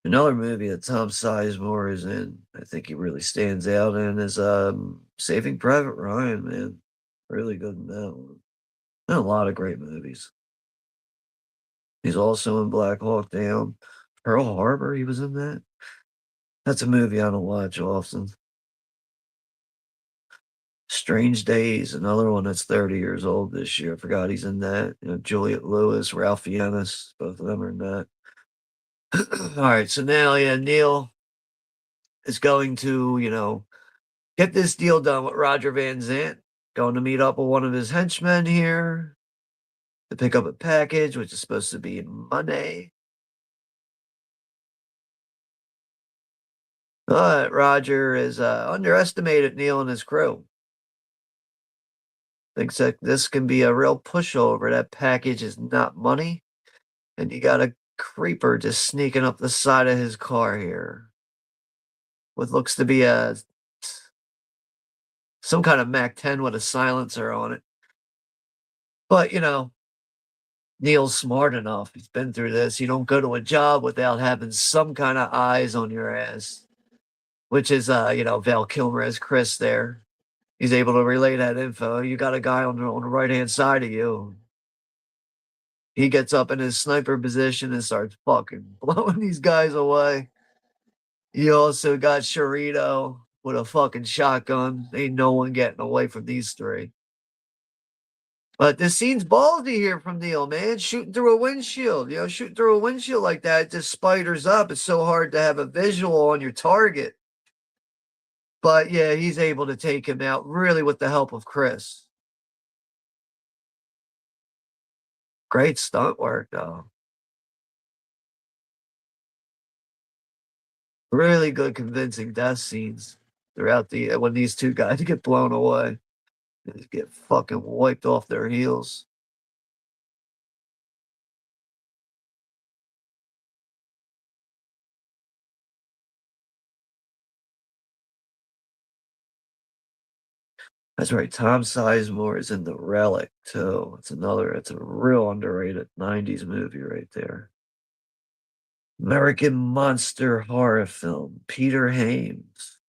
Another movie that Tom Sizemore is in, I think he really stands out in, is Saving Private Ryan, man. Really good in that one. And a lot of great movies. He's also in Black Hawk Down. Pearl Harbor, he was in that. That's a movie I don't watch often. Strange Days, another one that's 30 years old this year. I forgot he's in that. Juliette Lewis, Ralph Fiennes, both of them are in that. All right, so now, yeah, Neil is going to, get this deal done with Roger Van Zant. Going to meet up with one of his henchmen here to pick up a package, which is supposed to be money. But Roger is underestimated Neil and his crew. Thinks that this can be a real pushover. That package is not money. And you got a creeper just sneaking up the side of his car here. What looks to be some kind of Mac 10 with a silencer on it. But Neil's smart enough. He's been through this. You don't go to a job without having some kind of eyes on your ass, which is, Val Kilmer as Chris there. He's able to relay that info. You got a guy on the right hand side of you. He gets up in his sniper position and starts fucking blowing these guys away. You also got Sharito with a fucking shotgun. Ain't no one getting away from these three. But this scene's ballsy here from Neil, man. Shooting through a windshield. Shooting through a windshield like that, it just spiders up. It's so hard to have a visual on your target. But yeah, he's able to take him out really with the help of Chris. Great stunt work though. Really good convincing death scenes throughout the when these two guys get blown away. They just get fucking wiped off their heels. That's right. Tom Sizemore is in The Relic too. It's a real underrated 90s movie right there. American monster horror film. Peter Hames.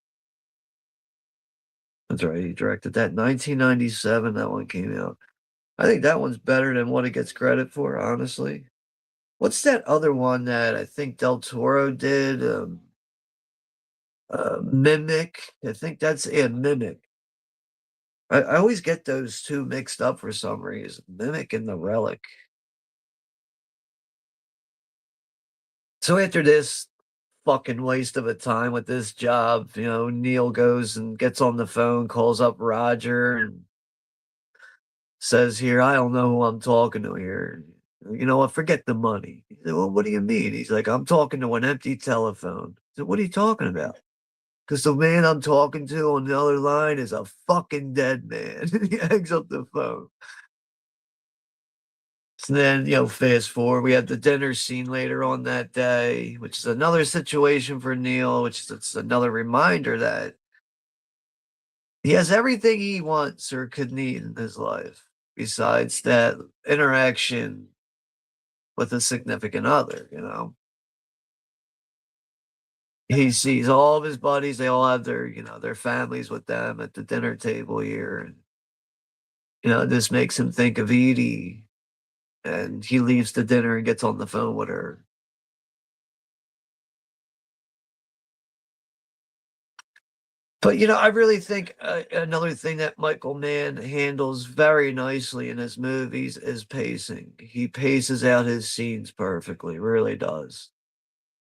That's right. He directed that 1997. That one came out. I think that one's better than what it gets credit for, honestly. What's that other one that I think Del Toro did? Mimic. I think that's Mimic. I always get those two mixed up for some reason. Mimic and The Relic. So after this fucking waste of a time with this job, Neil goes and gets on the phone, calls up Roger, and says, "Here, I don't know who I'm talking to here. You know what? Forget the money." He said, "Well, what do you mean?" He's like, "I'm talking to an empty telephone." I said, "What are you talking about?" Because the man I'm talking to on the other line is a fucking dead man. He hangs up the phone. So then, fast forward, we have the dinner scene later on that day, which is another situation for Neil, which is it's another reminder that he has everything he wants or could need in his life, besides that interaction with a significant other. He sees all of his buddies, they all have their families with them at the dinner table here. And, this makes him think of Edie, and he leaves the dinner and gets on the phone with her. But, I really think another thing that Michael Mann handles very nicely in his movies is pacing. He paces out his scenes perfectly, really does.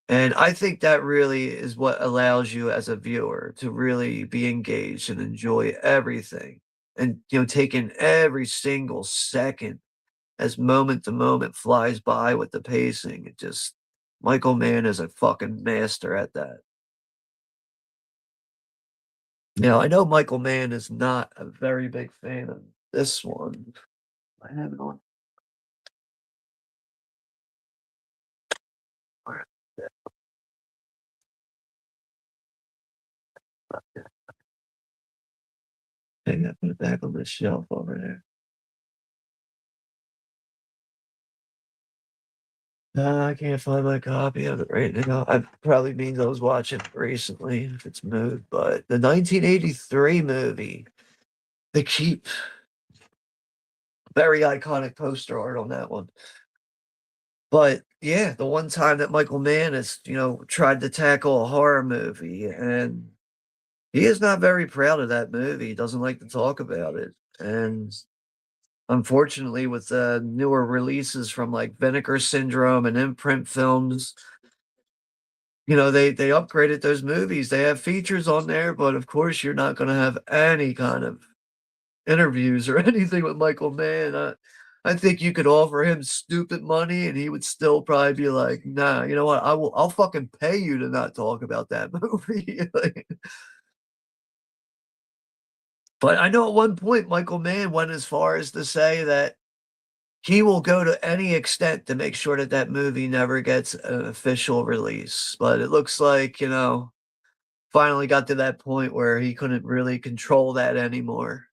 And I think that really is what allows you as a viewer to really be engaged and enjoy everything. And, taking every single second as moment to moment flies by with the pacing. Michael Mann is a fucking master at that. Now, I know Michael Mann is not a very big fan of this one. I have it on. Hang on, put it back on the shelf over there. I can't find my copy of it right now. I probably means I was watching it recently if it's moved, but the 1983 movie, The Keep, very iconic poster art on that one. But yeah, the one time that Michael Mann has, tried to tackle a horror movie, and he is not very proud of that movie. He doesn't like to talk about it. And unfortunately, with newer releases from like Vinegar Syndrome and Imprint Films, they upgraded those movies. They have features on there, but of course, you're not going to have any kind of interviews or anything with Michael Mann. I think you could offer him stupid money, and he would still probably be like, "Nah, you know what? I'll fucking pay you to not talk about that movie." But I know at one point Michael Mann went as far as to say that he will go to any extent to make sure that that movie never gets an official release. But it looks like, finally got to that point where he couldn't really control that anymore.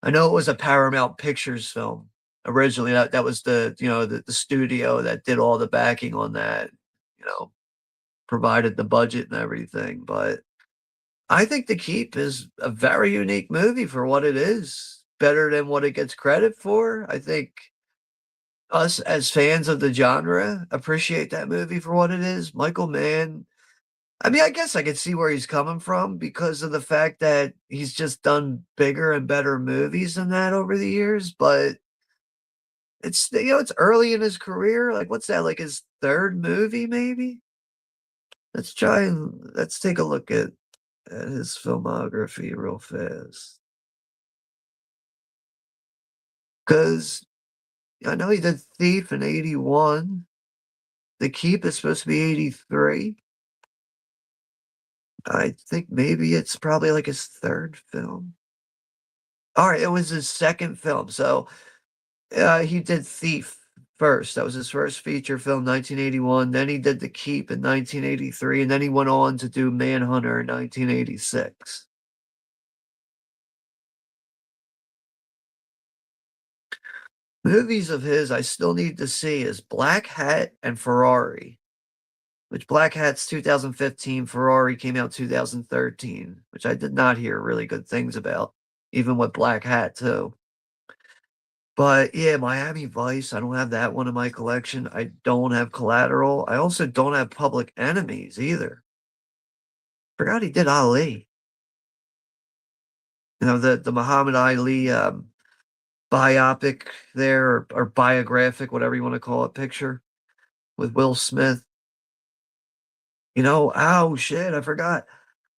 I know it was a Paramount Pictures film originally. That was the studio that did all the backing on that, you know, provided the budget and everything. But I think The Keep is a very unique movie for what it is. Better than what it gets credit for. I think us as fans of the genre appreciate that movie for what it is. Michael Mann, I mean, I guess I could see where he's coming from because of the fact that he's just done bigger and better movies than that over the years. But it's early in his career. Like, what's that? Like his third movie, maybe? Let's take a look at at his filmography real fast. Because I know he did Thief in '81. The Keep is supposed to be '83. I think maybe it's probably like his third film. All right, it was his second film. So he did Thief first. That was his first feature film, 1981. Then he did The Keep in 1983, and then he went on to do Manhunter in 1986. Movies of his I still need to see is Black Hat and Ferrari, which Black Hat's 2015, Ferrari came out 2013, which I did not hear really good things about, even with Black Hat too. But yeah, Miami Vice, I don't have that one in my collection. I don't have Collateral. I also don't have Public Enemies either. Forgot he did Ali. You know, the Muhammad Ali biopic there, or biographic, whatever you want to call it, picture with Will Smith. You know, oh shit, I forgot.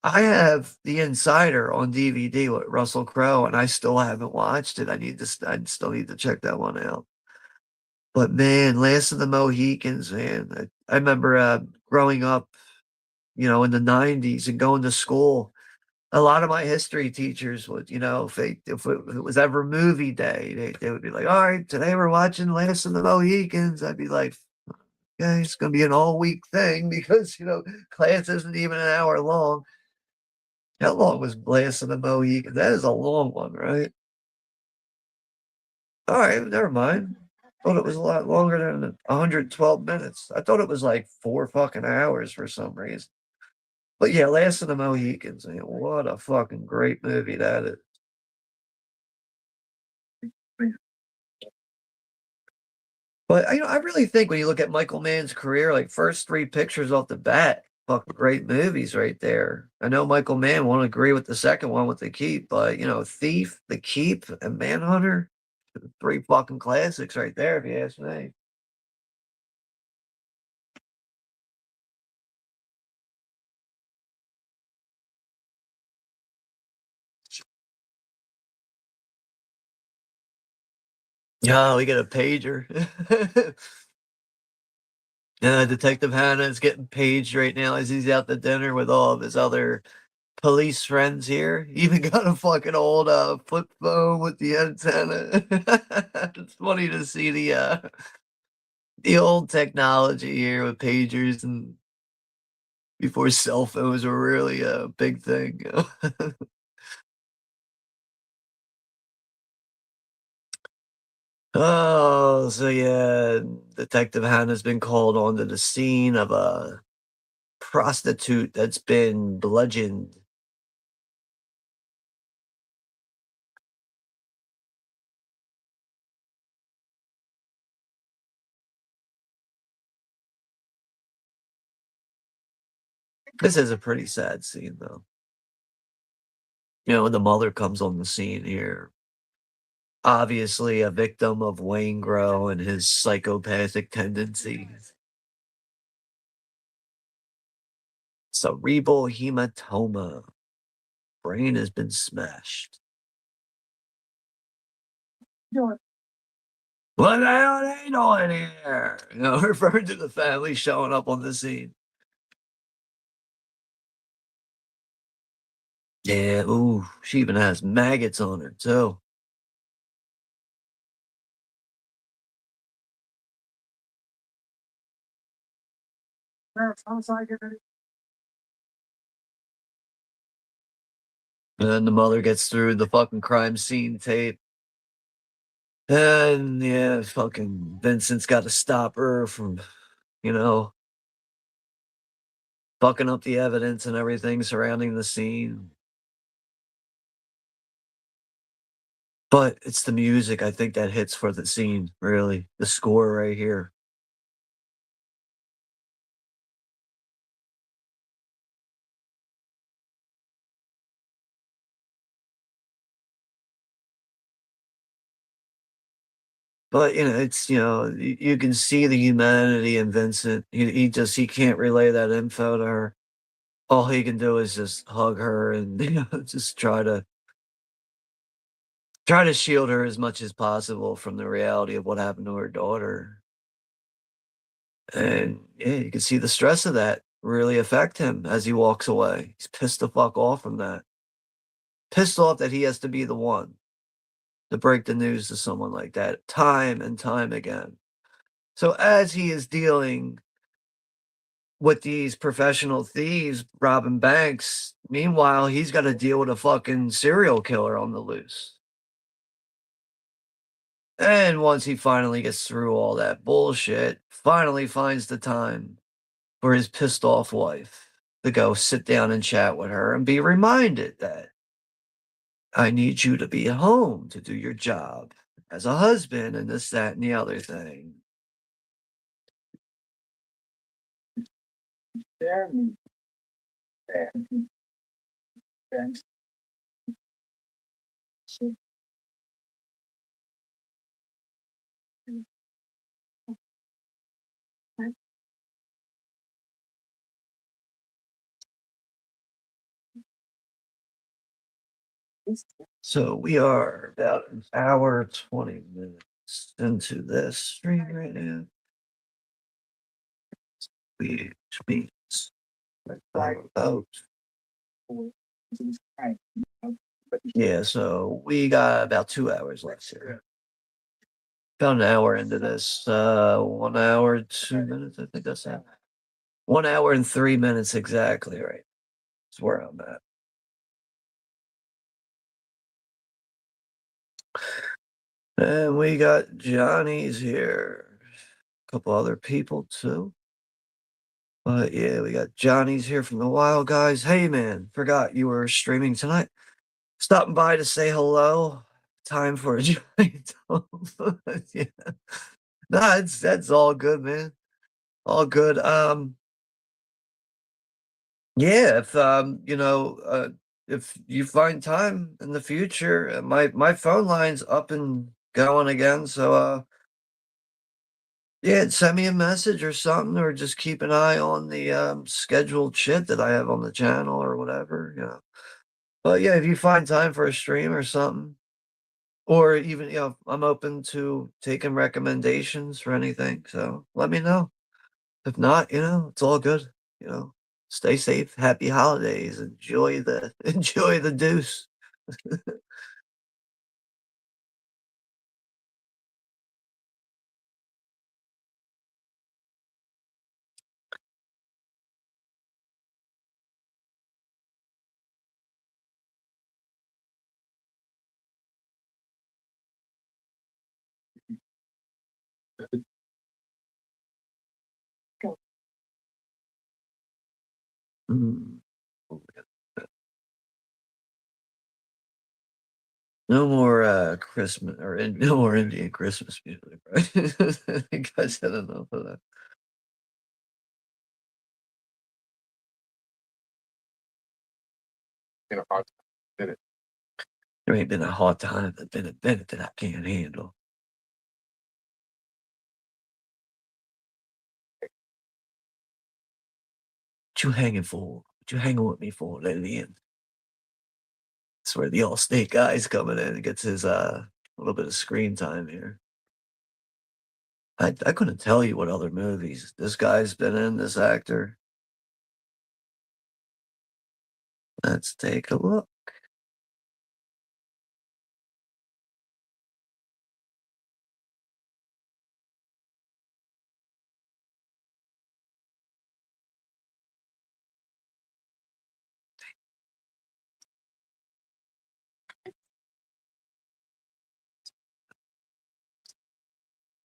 I have The Insider on DVD with Russell Crowe, and I still haven't watched it. I still need to check that one out. But man, Last of the Mohicans, man. I remember growing up, in the '90s and going to school. A lot of my history teachers would, if it was ever movie day, they would be like, "All right, today we're watching Last of the Mohicans." I'd be like, "Okay, it's gonna be an all week thing because class isn't even an hour long." How long was Last of the Mohicans? That is a long one, right? All right, never mind. Thought it was a lot longer than 112 minutes. I thought it was like 4 fucking hours for some reason. But yeah, Last of the Mohicans, man, what a fucking great movie that is. But I really think when you look at Michael Mann's career, like first three pictures off the bat, fucking great movies right there. I know Michael Mann won't agree with the second one with The Keep, but Thief, The Keep, and Manhunter, three fucking classics right there, if you ask me. Oh, we get a pager. Detective Hannah is getting paged right now as he's out to dinner with all of his other police friends here. Even got a fucking old flip phone with the antenna. It's funny to see the old technology here with pagers and before cell phones were really a big thing. Oh, so yeah, Detective Hannah's been called onto the scene of a prostitute that's been bludgeoned. This is a pretty sad scene, though. When the mother comes on the scene here, obviously a victim of Wayne Grow and his psychopathic tendencies. Cerebral hematoma. Brain has been smashed. What the hell are they doing here? Referring to the family showing up on the scene. Yeah, ooh, she even has maggots on her, too. And then the mother gets through the fucking crime scene tape. And yeah, fucking Vincent's got to stop her from, you know, fucking up the evidence and everything surrounding the scene. But it's the music, I think, that hits for the scene, really. The score right here. But, you can see the humanity in Vincent. He can't relay that info to her. all he can do is just hug her and, just try to shield her as much as possible from the reality of what happened to her daughter. And, yeah, you can see the stress of that really affect him as he walks away. He's pissed the fuck off from that. Pissed off that he has to be the one to break the news to someone like that time and time again. So as he is dealing with these professional thieves robbing banks, meanwhile, he's gotta deal with a fucking serial killer on the loose. And once he finally gets through all that bullshit, finally finds the time for his pissed off wife to go sit down and chat with her and be reminded that I need you to be at home to do your job as a husband and this, that, and the other thing. So we are about an hour, 20 minutes into this stream right now, which means about, yeah, so we got about 2 hours left here. About an hour into this, 1 hour, 2 minutes, I think that's it. 1 hour and 3 minutes exactly, right? That's where I'm at. And we got Johnny's here. A couple other people too. But yeah, we got Johnny's here from the Wild Guys. Hey man, forgot you were streaming tonight. Stopping by to say hello. Time for a Johnny Dome. Yeah. Nah, that's all good, man. All good. Yeah, if you find time in the future, my phone line's up and going again. So yeah, send me a message or something, or just keep an eye on the scheduled shit that I have on the channel or whatever, But yeah, if you find time for a stream or something, or even, I'm open to taking recommendations for anything. So let me know. If not, it's all good. You know, stay safe. Happy holidays. Enjoy the enjoy the deuce. Mm. No more Christmas no more Indian Christmas music, right? I think I said enough of that. There ain't been a hard time that been a minute that I can't handle. What you hanging for? What you hanging with me for, Lillian? That's where the all-state guy's coming in and gets his little bit of screen time here. I couldn't tell you what other movies this guy's been in, this actor. Let's take a look.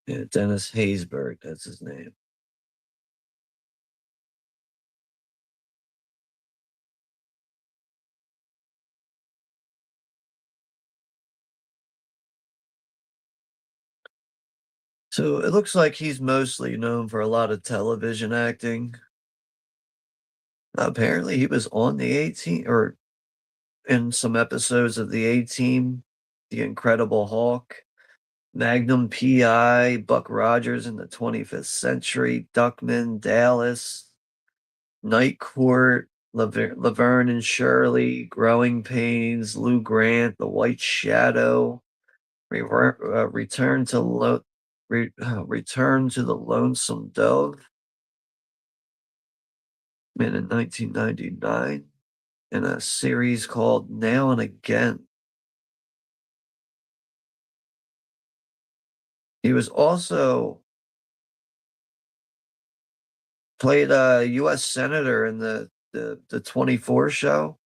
Yeah, Dennis Haysbert, that's his name. So it looks like he's mostly known for a lot of television acting. Apparently, he was on the 18 or in some episodes of the A-Team, The Incredible Hulk, Magnum PI, Buck Rogers in the 25th Century, Duckman, Dallas, Night Court, Laverne and Shirley, Growing Pains, Lou Grant, The White Shadow, Return to the Lonesome Dove, in 1999, in a series called Now and Again. He was also played a U.S. senator in the 24 show,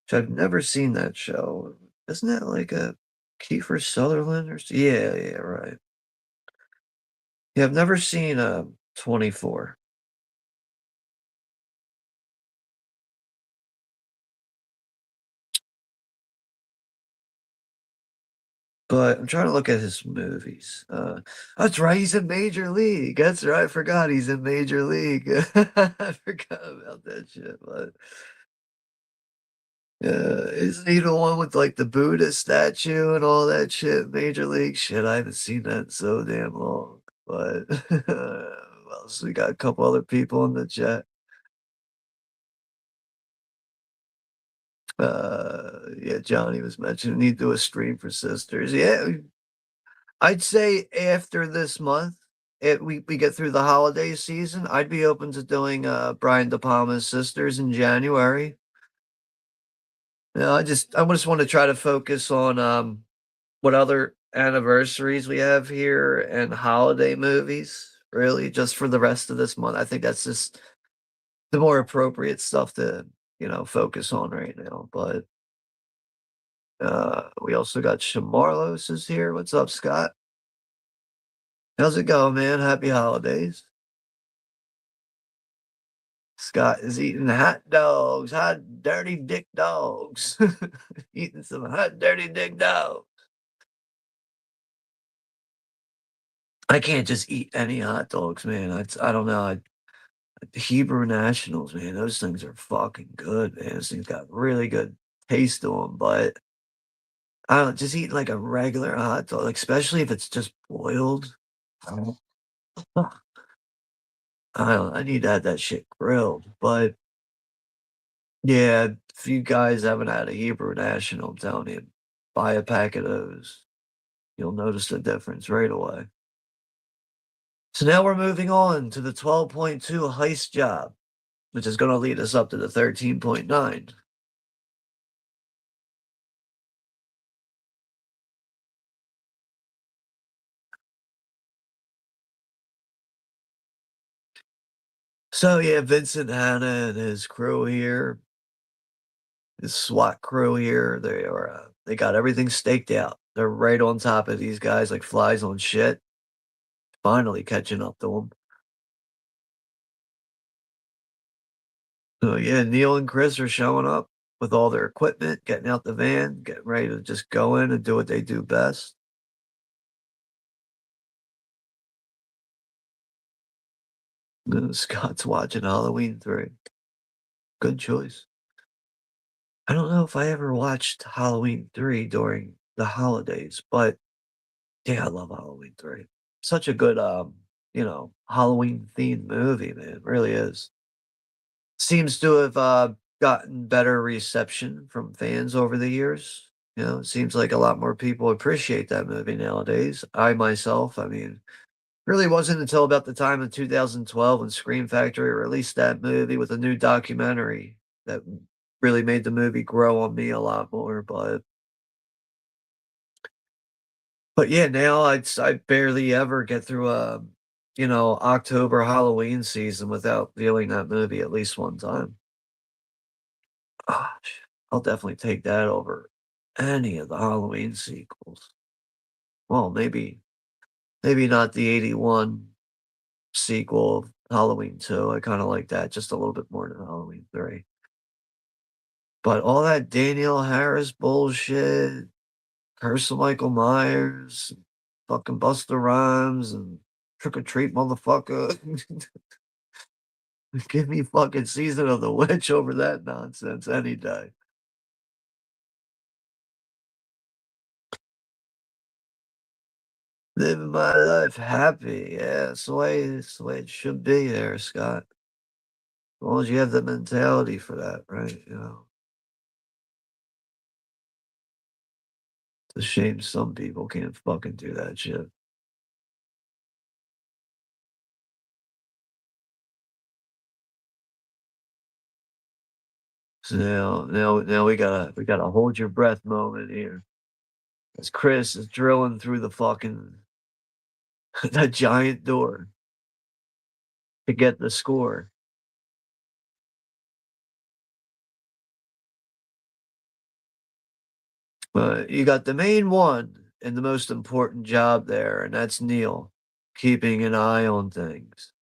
which I've never seen that show. Isn't that like a Kiefer Sutherland yeah, yeah, right. Yeah, I've never seen, 24, but I'm trying to look at his movies. That's right, he's in Major League. That's right, I forgot he's in Major League. I forgot about that shit, but yeah, isn't he the one with, like, the Buddha statue and all that shit, Major League? Shit, I haven't seen that in so damn long, but well, so we got a couple other people in the chat. Yeah, Johnny was mentioning he'd do a stream for Sisters. Yeah, I'd say after this month, we get through the holiday season, I'd be open to doing, Brian De Palma's Sisters in January. I just wanna try to focus on, what other anniversaries we have here and holiday movies, really, just for the rest of this month. I think that's just the more appropriate stuff to, focus on right now, but, we also got Shamarlos is here. What's up, Scott? How's it going, man? Happy holidays. Scott is eating hot dogs, hot dirty dick dogs. Eating some hot dirty dick dogs. I can't just eat any hot dogs, man. I don't know. Hebrew Nationals, man, those things are fucking good, man. Those things got really good taste to them, but I don't just eat like a regular hot dog, like, especially if it's just boiled. I don't I need to have that shit grilled, but yeah, if you guys haven't had a Hebrew National, I'm telling you, buy a pack of those. You'll notice the difference right away. So now we're moving on to the 12.2 heist job, which is gonna lead us up to the 13.9. So yeah, Vincent Hanna and his crew here, his SWAT crew here, they got everything staked out. They're right on top of these guys like flies on shit, finally catching up to them. So yeah, Neil and Chris are showing up with all their equipment, getting out the van, getting ready to just go in and do what they do best. Scott's watching Halloween 3. Good choice. I don't know if I ever watched Halloween 3 during the holidays, but yeah, I love Halloween 3. Such a good, Halloween themed movie, man. It really is. Seems to have gotten better reception from fans over the years. It seems like a lot more people appreciate that movie nowadays. I myself, I mean, really wasn't until about the time of 2012 when Scream Factory released that movie with a new documentary that really made the movie grow on me a lot more. But yeah, now I barely ever get through a October Halloween season without viewing that movie at least one time. Gosh, I'll definitely take that over any of the Halloween sequels. Well, maybe not the 81 sequel of Halloween 2. I kinda like that just a little bit more than Halloween 3. But all that Danielle Harris bullshit, Curse of Michael Myers, fucking Busta Rhymes, and Trick or Treat Motherfucker. Give me fucking Season of the Witch over that nonsense any day. Living my life happy. Yeah, it's the way it should be there, Scott. long as you have the mentality for that, right? You know, it's a shame some people can't fucking do that shit. So now we got a hold your breath moment here. As Chris is drilling through the fucking that giant door to get the score. But you got the main one and the most important job there, and that's Neil, keeping an eye on things.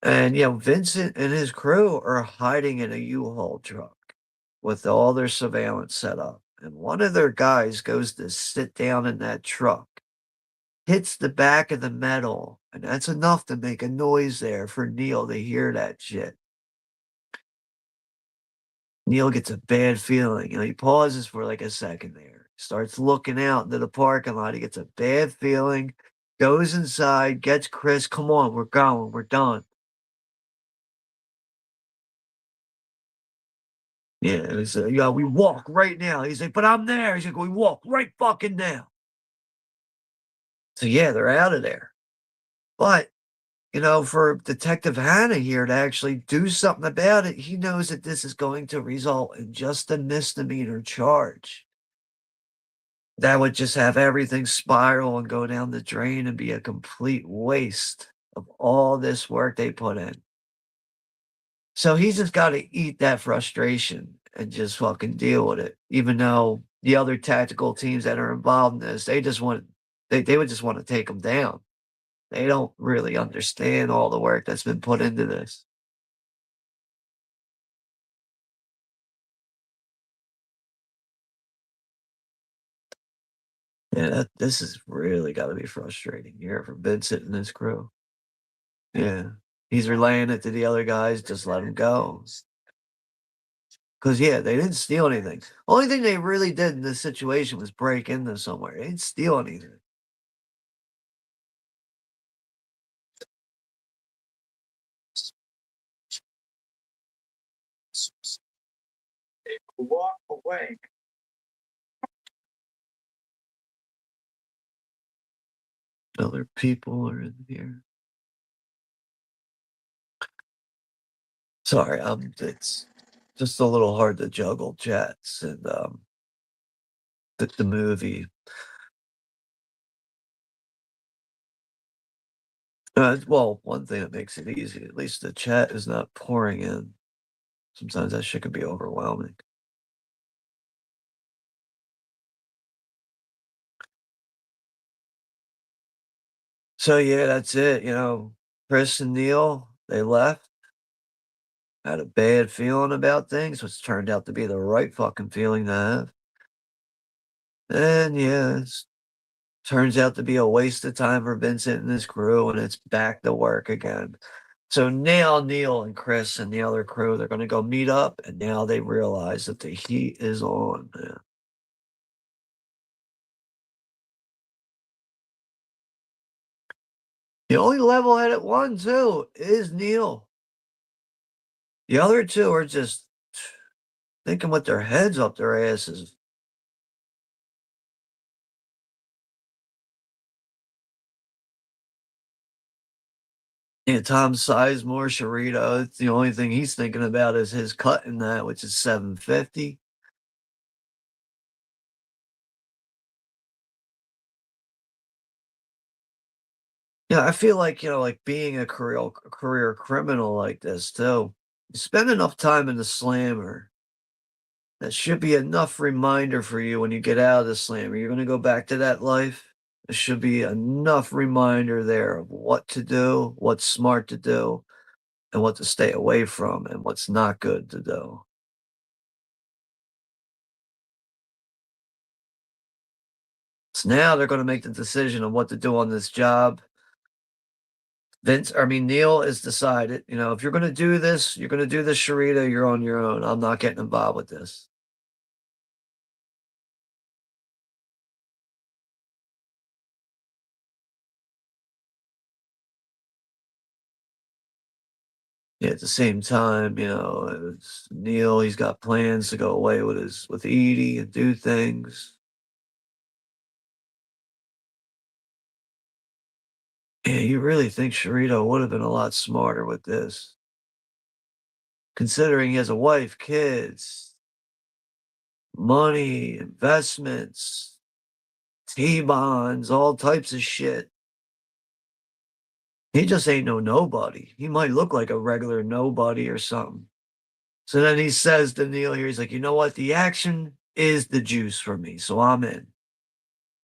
And, Vincent and his crew are hiding in a U-Haul truck with all their surveillance set up. And one of their guys goes to sit down in that truck, hits the back of the metal, and that's enough to make a noise there for Neil to hear that shit. Neil gets a bad feeling, he pauses for like a second there, starts looking out into the parking lot. He gets a bad feeling, goes inside, gets Chris, "Come on, we're going, we're done." Yeah, he's "Yeah, we walk right now." He's like, "But I'm there." He's like, "We walk right fucking now." So yeah, they're out of there. But, for Detective Hannah here to actually do something about it, he knows that this is going to result in just a misdemeanor charge. That would just have everything spiral and go down the drain and be a complete waste of all this work they put in. So he's just gotta eat that frustration and just fucking deal with it, even though the other tactical teams that are involved in this, they would just wanna take him down. They don't really understand all the work that's been put into this. Yeah, this is really gotta be frustrating here for Vincent and his crew. Yeah. He's relaying it to the other guys, "Just let him go." 'Cause, yeah, they didn't steal anything. Only thing they really did in this situation was break into somewhere. They didn't steal anything. Walk away. Other people are in here. Sorry, it's just a little hard to juggle chats and, the movie. Well, one thing that makes it easy, at least the chat is not pouring in. Sometimes that shit can be overwhelming. So, yeah, that's it, Chris and Neil, they left, had a bad feeling about things, which turned out to be the right fucking feeling to have. And, yeah, turns out to be a waste of time for Vincent and his crew, and it's back to work again. So now Neil and Chris and the other crew, they're gonna go meet up, and now they realize that the heat is on, man. The only level-headed one too is Neil. The other two are just thinking with their heads up their asses. Yeah, Tom Sizemore, Sharito, it's the only thing he's thinking about is his cut in that, which is 750. Yeah, I feel like, like being a career criminal like this too, you spend enough time in the slammer, that should be enough reminder for you when you get out of the slammer. You're gonna go back to that life. There should be enough reminder there of what to do, what's smart to do, and what to stay away from, and what's not good to do. So now they're gonna make the decision of what to do on this job. Neil is decided, if you're gonna do this, you're gonna do this, Sharita, you're on your own. I'm not getting involved with this. Yeah, at the same time, it's Neil, he's got plans to go away with Edie and do things. Yeah, you really think Sharito would have been a lot smarter with this, considering he has a wife, kids, money, investments, T-bonds, all types of shit. He just ain't no nobody. He might look like a regular nobody or something. So then he says to Neil here, he's like, "You know what? The action is the juice for me, so I'm in."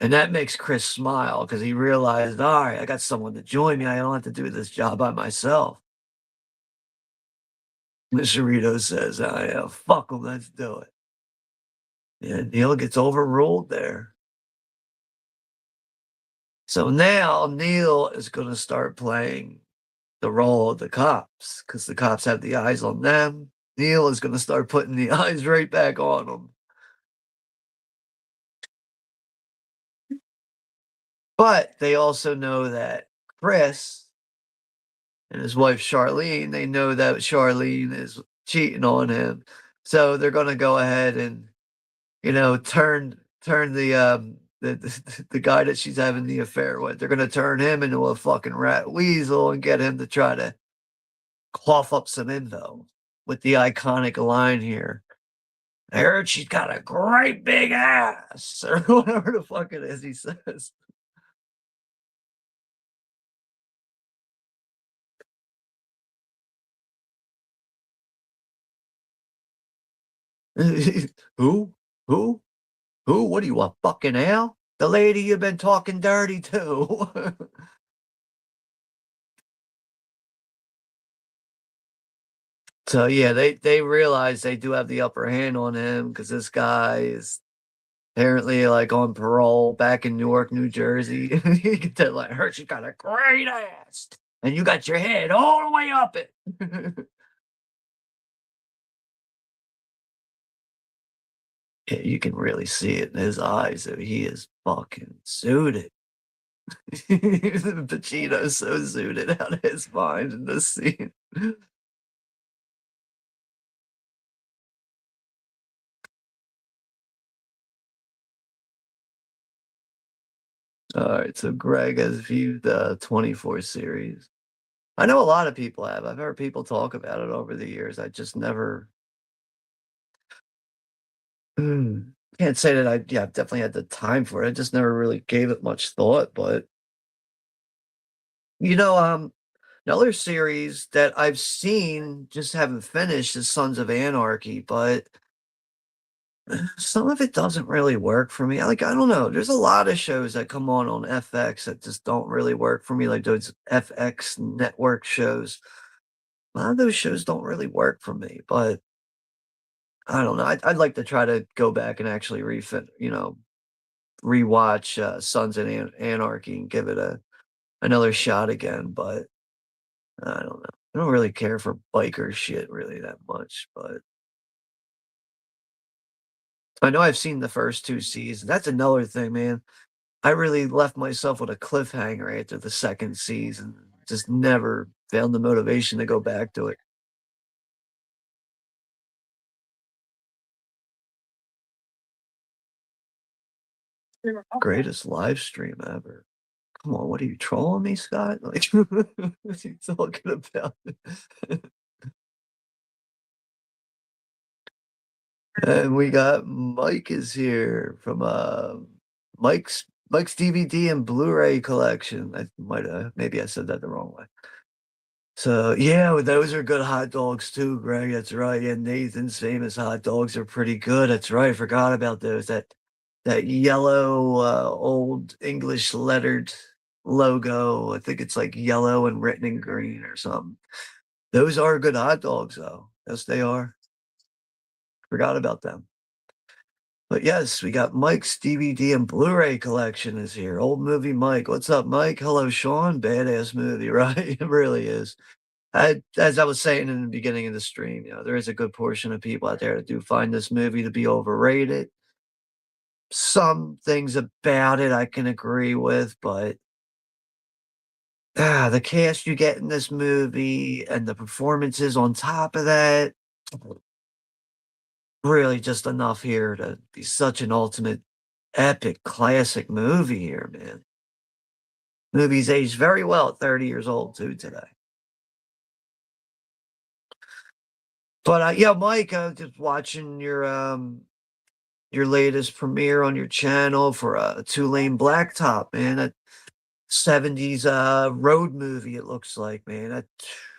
And that makes Chris smile because he realized, all right, I got someone to join me. I don't have to do this job by myself. And Cerrito says, oh, yeah, fuck him, let's do it. And Neil gets overruled there. So now Neil is going to start playing the role of the cops because the cops have the eyes on them. Neil is going to start putting the eyes right back on them. But they also know that Chris and his wife Charlene, they know that Charlene is cheating on him. So they're gonna go ahead and, turn the guy that she's having the affair with. They're gonna turn him into a fucking rat weasel and get him to try to cough up some info with the iconic line here. I heard she's got a great big ass, or whatever the fuck it is he says. Who? Who? Who? What are you, a fucking Al? The lady you've been talking dirty to. So yeah, they realize they do have the upper hand on him because this guy is apparently like on parole back in Newark, New Jersey. You can tell like her, she got a great ass, and you got your head all the way up it. Yeah, you can really see it in his eyes that he is fucking suited. Pacino's so zooted out of his mind in this scene. All right, so Greg has viewed the 24 series. I know a lot of people have. I've heard people talk about it over the years. I just never can't say that I've definitely had the time for it. I just never really gave it much thought. But you know, another series that I've seen, just haven't finished, is Sons of Anarchy, but some of it doesn't really work for me. Like, I don't know. There's a lot of shows that come on FX that just don't really work for me, like those FX network shows. A lot of those shows don't really work for me, but I don't know. I'd like to try to go back and actually rewatch Sons of Anarchy and give it another shot again. But I don't know. I don't really care for biker shit really that much, but I know I've seen the first 2 seasons. That's another thing, man. I really left myself with a cliffhanger after the 2nd season. Just never found the motivation to go back to it. Greatest live stream ever. Come on, what are you trolling me, Scott? Like, what are you talking about? And we got Mike is here from Mike's DVD and Blu-ray collection. I might have maybe I said that the wrong way. So yeah, well, those are good hot dogs too, Greg. That's right. Yeah, Nathan's famous hot dogs are pretty good. That's right. I forgot about those. That yellow old English lettered logo. I think it's like yellow and written in green or something. Those are good hot dogs though. Yes, they are. Forgot about them. But yes, we got Mike's DVD and Blu-ray collection is here. Old movie Mike. What's up, Mike? Hello, Sean. Badass movie, right? It really is. As I was saying in the beginning of the stream, there is a good portion of people out there that do find this movie to be overrated. Some things about it I can agree with, but The cast you get in this movie and the performances on top of that, really just enough here to be such an ultimate epic classic movie here, man. Movie's aged very well at 30 years old too today. But, yeah, Mike, just watching your latest premiere on your channel for, Two-Lane Blacktop, man, that 70s, road movie it looks like, man.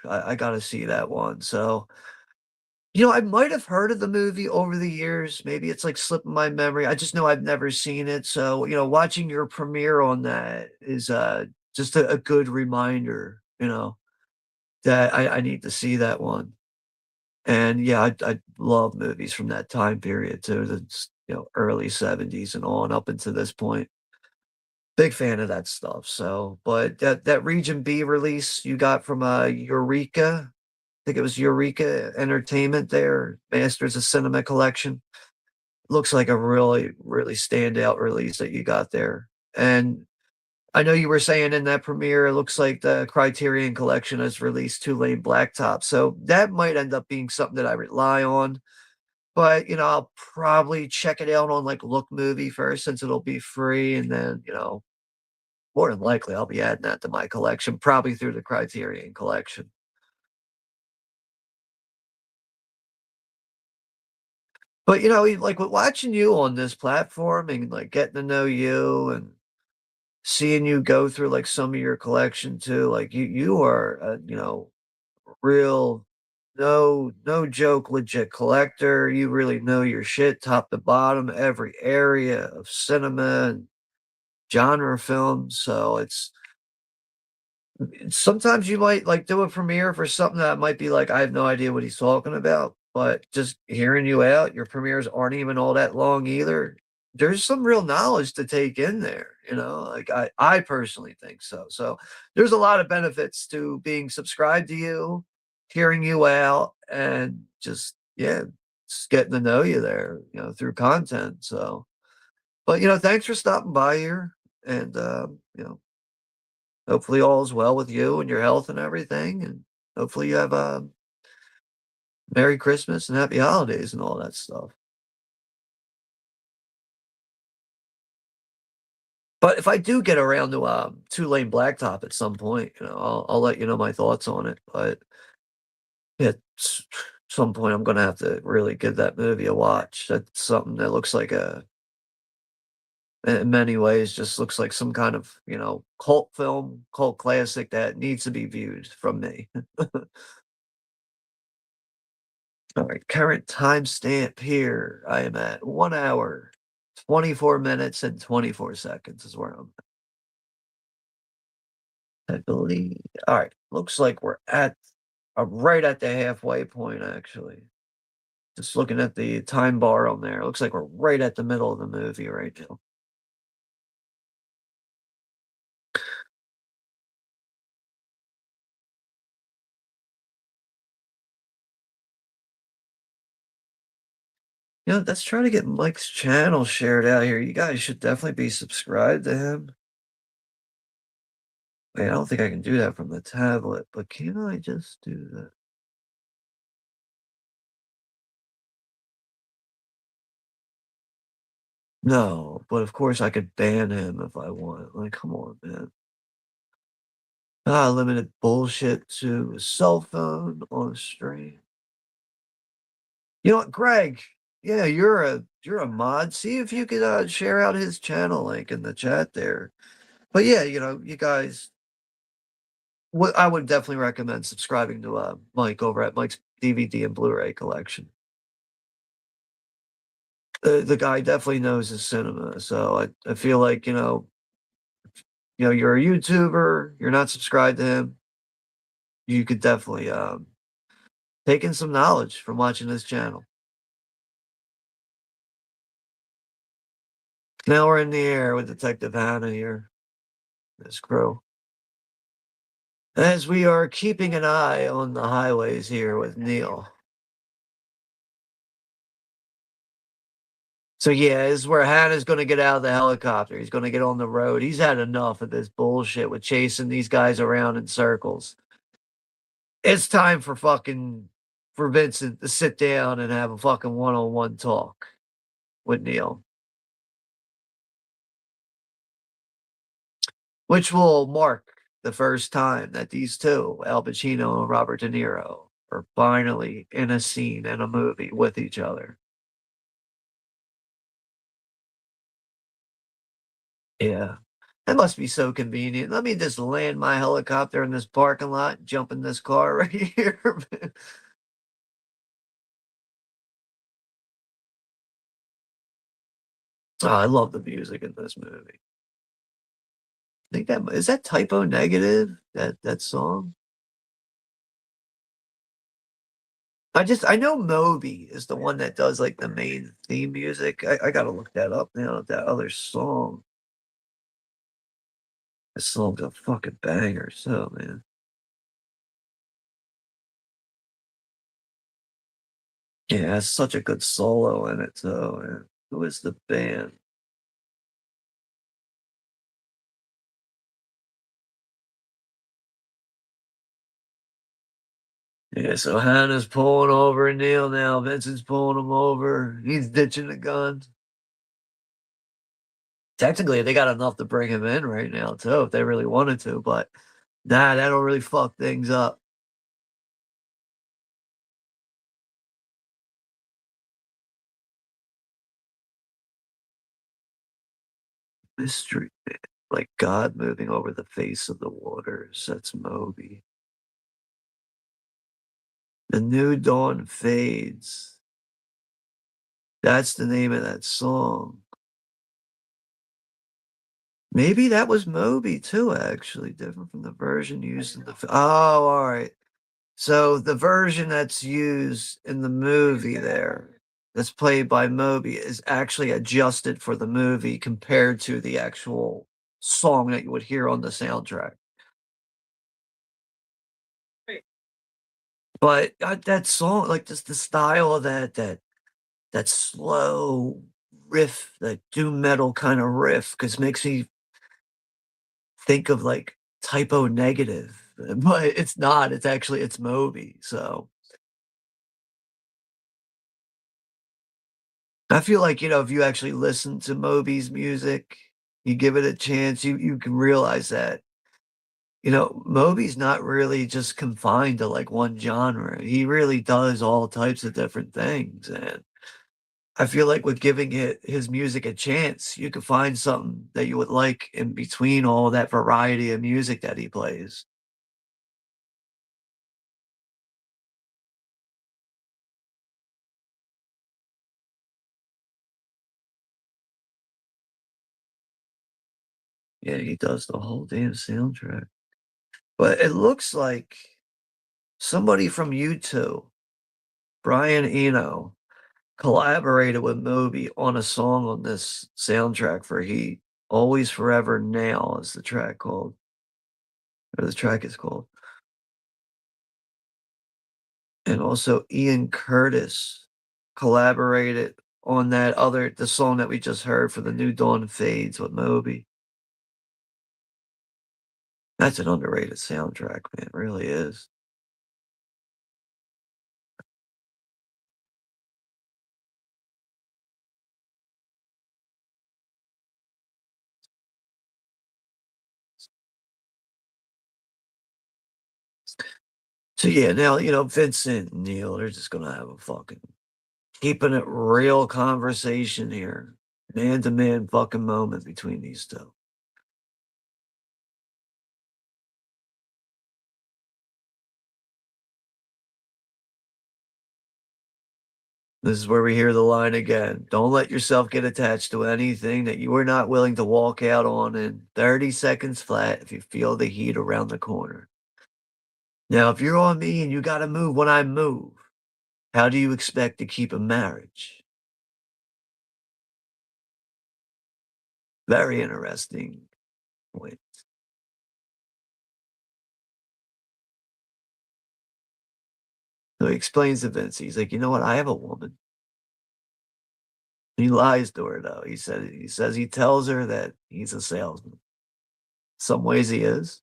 I gotta see that one, so I might have heard of the movie over the years, maybe it's, like, slipping my memory, I just know I've never seen it, so, watching your premiere on that is, just a good reminder, that I need to see that one. And yeah, I love movies from that time period too, that's, early '70s and on up until this point. Big fan of that stuff, so but that Region B release you got from, Eureka, I think it was Eureka Entertainment there, Masters of Cinema Collection. Looks like a really, really standout release that you got there. And I know you were saying in that premiere, it looks like the Criterion Collection has released Two-Lane Blacktop, so that might end up being something that I rely on. But, I'll probably check it out on, like, Look Movie first since it'll be free, and then, more than likely, I'll be adding that to my collection, probably through the Criterion Collection. But, like, with watching you on this platform and, like, getting to know you and seeing you go through, like, some of your collection too, like, you are a, real no joke legit collector. You really know your shit top to bottom, every area of cinema and genre films, so sometimes you might, like, do a premiere for something that might be like, I have no idea what he's talking about, but just hearing you out, your premieres aren't even all that long either. There's some real knowledge to take in there, like, I personally think so. So, there's a lot of benefits to being subscribed to you, hearing you out, and just yeah, just getting to know you there, through content, so but, thanks for stopping by here, and, hopefully all is well with you and your health and everything, and hopefully you have a Merry Christmas and Happy Holidays and all that stuff. But if I do get around to, Two-Lane Blacktop at some point, I'll let you know my thoughts on it, but at some point, I'm gonna have to really give that movie a watch. That's something that looks like in many ways, just looks like some kind of, cult film, cult classic that needs to be viewed from me. All right, current timestamp here. I am at 1 hour, 24 minutes, and 24 seconds is where I'm at, I believe. All right, looks like we're at right at the halfway point, actually. Just looking at the time bar on there, looks like we're right at the middle of the movie right now. Let's try to get Mike's channel shared out here. You guys should definitely be subscribed to him. Wait, I don't think I can do that from the tablet, but can I just do that? No, but of course I could ban him if I want. Like, come on, man. Limited bullshit to a cell phone on a stream. You know what, Greg? Yeah, you're a mod. See if you could share out his channel link in the chat there. But yeah, you guys, I would definitely recommend subscribing to Mike over at Mike's DVD and Blu-ray collection. The guy definitely knows his cinema, so I feel like you're a YouTuber, you're not subscribed to him, you could definitely take in some knowledge from watching this channel. Now we're in the air with Detective Hannah here, this crew. As we are keeping an eye on the highways here with Neil. So yeah, this is where Hannah's gonna get out of the helicopter. He's gonna get on the road. He's had enough of this bullshit with chasing these guys around in circles. It's time for fucking for Vincent to sit down and have a fucking one-on-one talk with Neil, which will mark the first time that these two, Al Pacino and Robert De Niro, are finally in a scene in a movie with each other. Yeah. That must be so convenient. Let me just land my helicopter in this parking lot, jump in this car right here. Oh, I love the music in this movie. I think that is that Typo Negative, that song? I know Moby is the one that does like the main theme music. I gotta look that up now. That other song. This song's a fucking banger, so man. Yeah, it's such a good solo in it, so man. Who is the band? Yeah, so Hannah's pulling over Neil now. Vincent's pulling him over. He's ditching the gun. Technically, they got enough to bring him in right now, too, if they really wanted to, but nah, that'll really fuck things up. Mystery, like God moving over the face of the waters. That's Moby. The new dawn fades. That's the name of that song. Maybe that was Moby too, actually, different from the version used in the. Oh, all right. So the version that's used in the movie there, that's played by Moby, is actually adjusted for the movie compared to the actual song that you would hear on the soundtrack. But that song, like just the style of that slow riff, that doom metal kind of riff, because makes me think of like Typo Negative, but it's not. It's actually it's Moby. So I feel like, if you actually listen to Moby's music, you give it a chance, you can realize that, Moby's not really just confined to like one genre. He really does all types of different things. And I feel like with giving his music a chance, you could find something that you would like in between all that variety of music that he plays. Yeah, he does the whole damn soundtrack. But it looks like somebody from U2, Brian Eno, collaborated with Moby on a song on this soundtrack for Heat. Always Forever Now is the track called, or the track is called. And also Ian Curtis collaborated on the song that we just heard for the New Dawn Fades with Moby. That's an underrated soundtrack, man. It really is. So yeah, now Vincent and Neil, they're just gonna have a fucking keeping it real conversation here. Man to man fucking moment between these two. This is where we hear the line again. Don't let yourself get attached to anything that you are not willing to walk out on in 30 seconds flat if you feel the heat around the corner. Now, if you're on me and you got to move when I move, how do you expect to keep a marriage? Very interesting point. So he explains to Vince, he's like, you know what? I have a woman. He lies to her though. He says he tells her that he's a salesman. Some ways he is.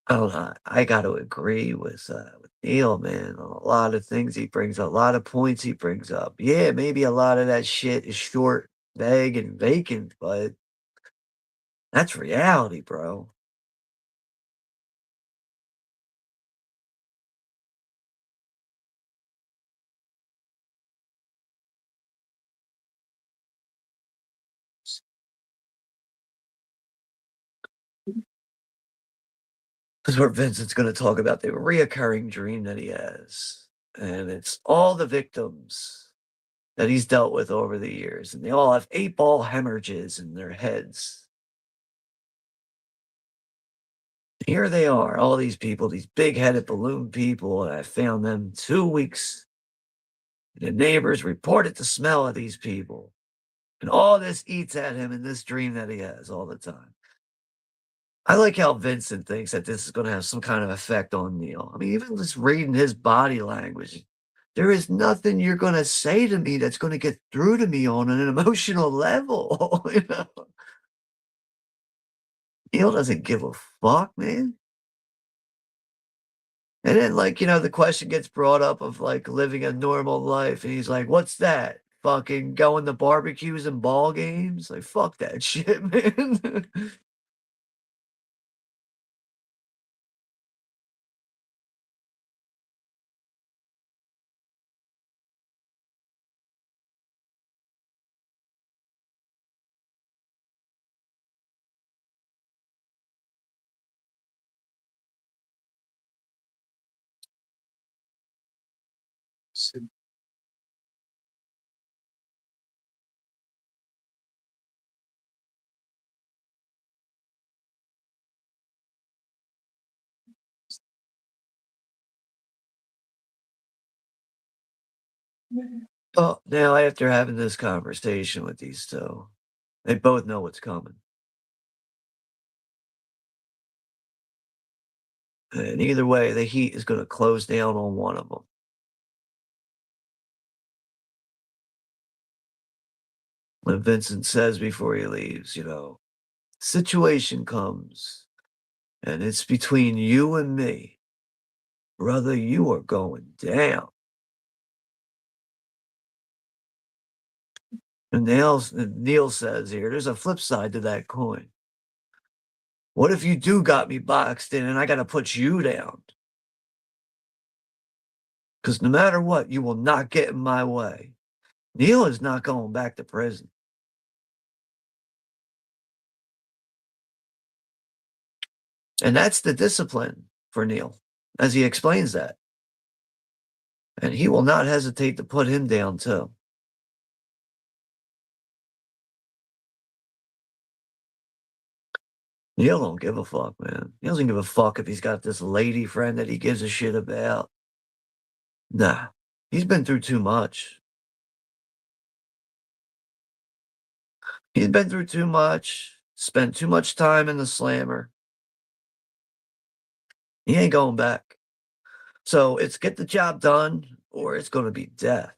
I don't know. I got to agree with Neil, man. On a lot of things he brings up, a lot of points he brings up. Yeah, maybe a lot of that shit is short, vague, and vacant, but that's reality, bro. 'Cause where Vincent's gonna talk about the reoccurring dream that he has, and it's all the victims that he's dealt with over the years, and they all have 8-ball hemorrhages in their heads. Here they are, all these people, these big-headed balloon people, and I found them 2 weeks. The neighbors reported the smell of these people, and all this eats at him in this dream that he has all the time. I like how Vincent thinks that this is gonna have some kind of effect on Neil. I mean, even just reading his body language, there is nothing you're gonna say to me that's gonna get through to me on an emotional level, you know? Neil doesn't give a fuck, man. And then, like, the question gets brought up of, like, living a normal life, and he's like, "What's that? Fucking going to barbecues and ball games?" Like, fuck that shit, man. Well, now after having this conversation with these 2, they both know what's coming. And either way, the heat is gonna close down on one of them. When Vincent says before he leaves, "Situation comes, and it's between you and me. Brother, you are going down." And Neil says here, "There's a flip side to that coin. What if you do got me boxed in and I gotta put you down? Because no matter what, you will not get in my way." Neil is not going back to prison. And that's the discipline for Neil, as he explains that. And he will not hesitate to put him down too. Neil don't give a fuck, man. He doesn't give a fuck if he's got this lady friend that he gives a shit about. Nah, he's been through too much. He's been through too much, spent too much time in the slammer. He ain't going back. So it's get the job done or it's gonna be death.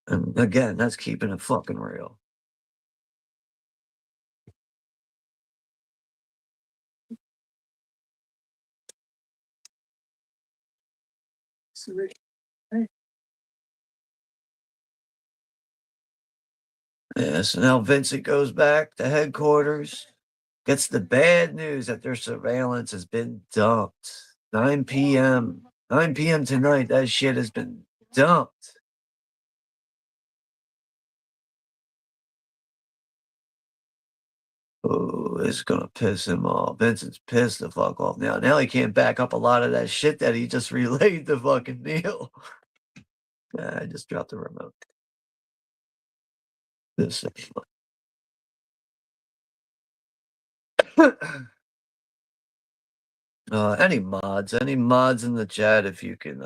And again, that's keeping it fucking real. Yeah, so now Vincent goes back to headquarters, gets the bad news that their surveillance has been dumped. 9 PM. 9 PM tonight, that shit has been dumped. Oh, it's gonna piss him off. Vincent's pissed the fuck off now. Now he can't back up a lot of that shit that he just relayed to fucking Neil. I just dropped the remote. This any mods in the chat if you can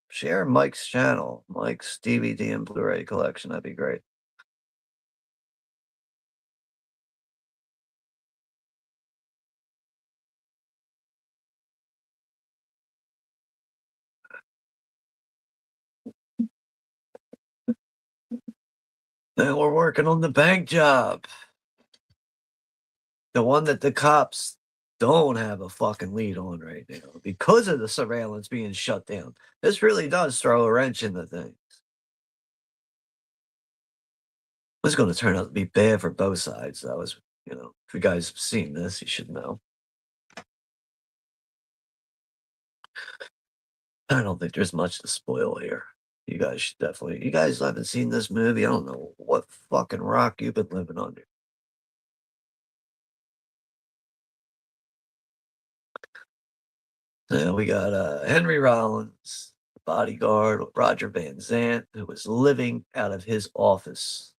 share Mike's channel, Mike's DVD and Blu-ray collection. That'd be great. And we're working on the bank job, the one that the cops don't have a fucking lead on right now because of the surveillance being shut down. This really does throw a wrench in the thing. It's going to turn out to be bad for both sides. That was, if you guys have seen this, you should know. I don't think there's much to spoil here. You guys should definitely. You guys haven't seen this movie. I don't know what fucking rock you've been living under. Yeah, we got Henry Rollins, bodyguard Roger Van Zant, who was living out of his office.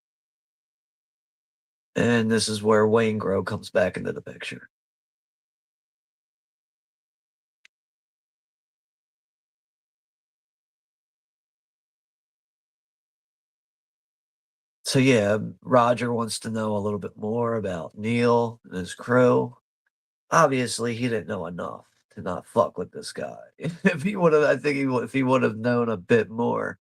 And this is where Wayne Grow comes back into the picture. So yeah, Roger wants to know a little bit more about Neil and his crew. Obviously, he didn't know enough to not fuck with this guy. If he would have, I think if he would have known a bit more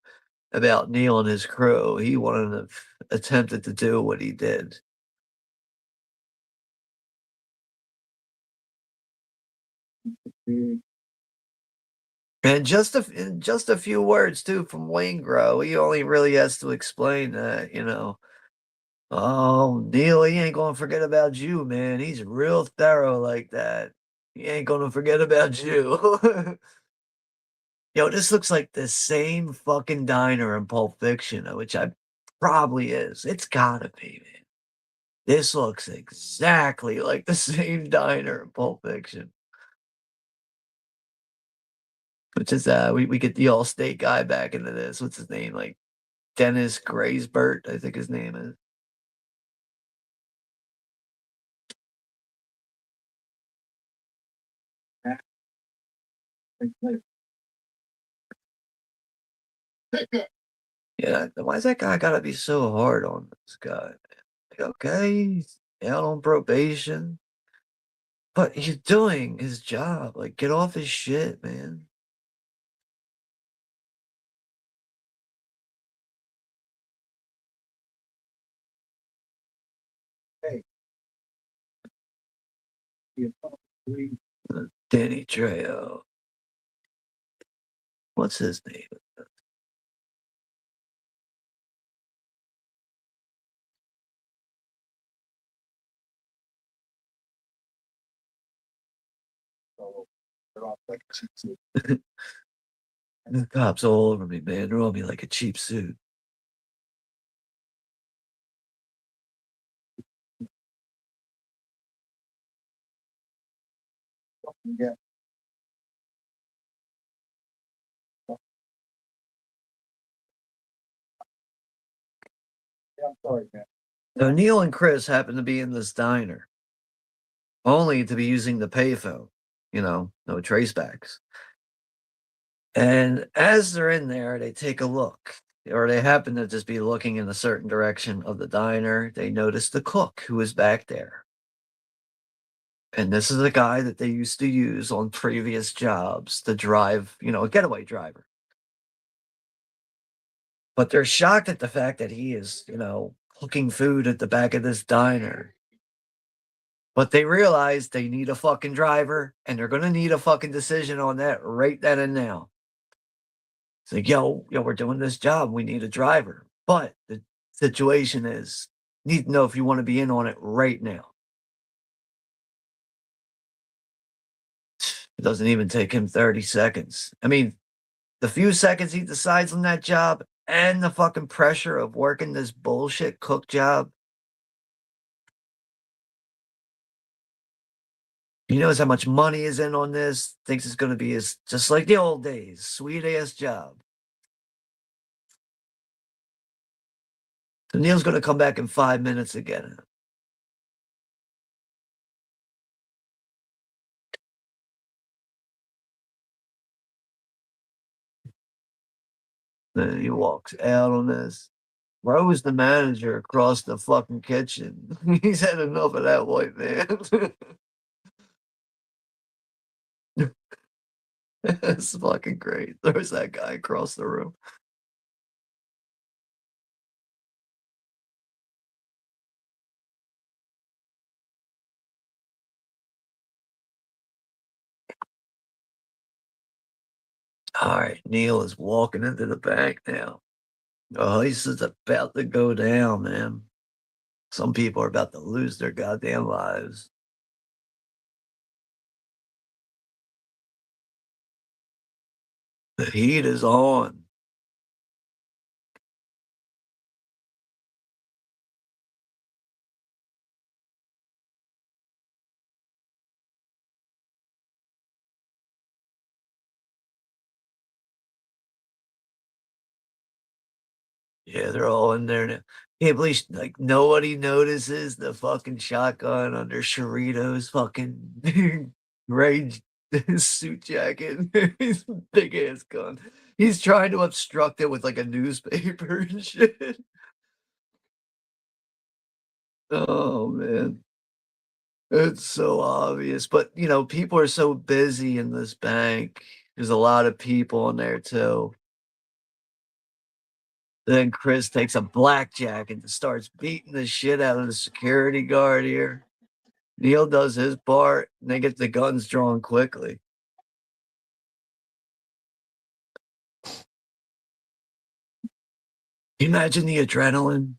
about Neil and his crew, he wouldn't have attempted to do what he did. And just a few words too from Wayne Grow. He only really has to explain that, oh, Neil, he ain't gonna forget about you, man. He's real thorough like that. He ain't gonna forget about you. Yo, this looks like the same fucking diner in Pulp Fiction, which I probably is. It's gotta be, man. This looks exactly like the same diner in Pulp Fiction. Which is we get the Allstate guy back into this. What's his name? Like Dennis Graysbert, I think his name is. Yeah, why's that guy gotta be so hard on this guy? Like, okay, he's out on probation, but he's doing his job. Like, get off his shit, man. Danny Trejo. What's his name? The cops all over me, man. They're on me like a cheap suit. So Neil and Chris happen to be in this diner, only to be using the payphone. No tracebacks. And as they're in there, they take a look, or they happen to just be looking in a certain direction of the diner. They notice the cook who is back there. And this is a guy that they used to use on previous jobs to drive, a getaway driver. But they're shocked at the fact that he is, cooking food at the back of this diner. But they realize they need a fucking driver and they're going to need a fucking decision on that right then and now. It's like, yo, we're doing this job. We need a driver. But the situation is, need to know if you want to be in on it right now. It doesn't even take him 30 seconds. I mean, the few seconds he decides on that job and the fucking pressure of working this bullshit cook job. He knows how much money is in on this, thinks it's going to be his, just like the old days, sweet ass job. So Neil's going to come back in 5 minutes again. Then he walks out on this. Rose, the manager across the fucking kitchen. He's had enough of that white man. It's fucking great. There's that guy across the room. All right, Neil is walking into the bank now. The heist is about to go down, man. Some people are about to lose their goddamn lives. The heat is on. Yeah, they're all in there now. Can't believe like nobody notices the fucking shotgun under Sharito's fucking gray suit jacket. His big ass gun. He's trying to obstruct it with like a newspaper and shit. Oh man. It's so obvious. But people are so busy in this bank. There's a lot of people in there too. Then Chris takes a blackjack and starts beating the shit out of the security guard here. Neil does his part, and they get the guns drawn quickly. Can you imagine the adrenaline?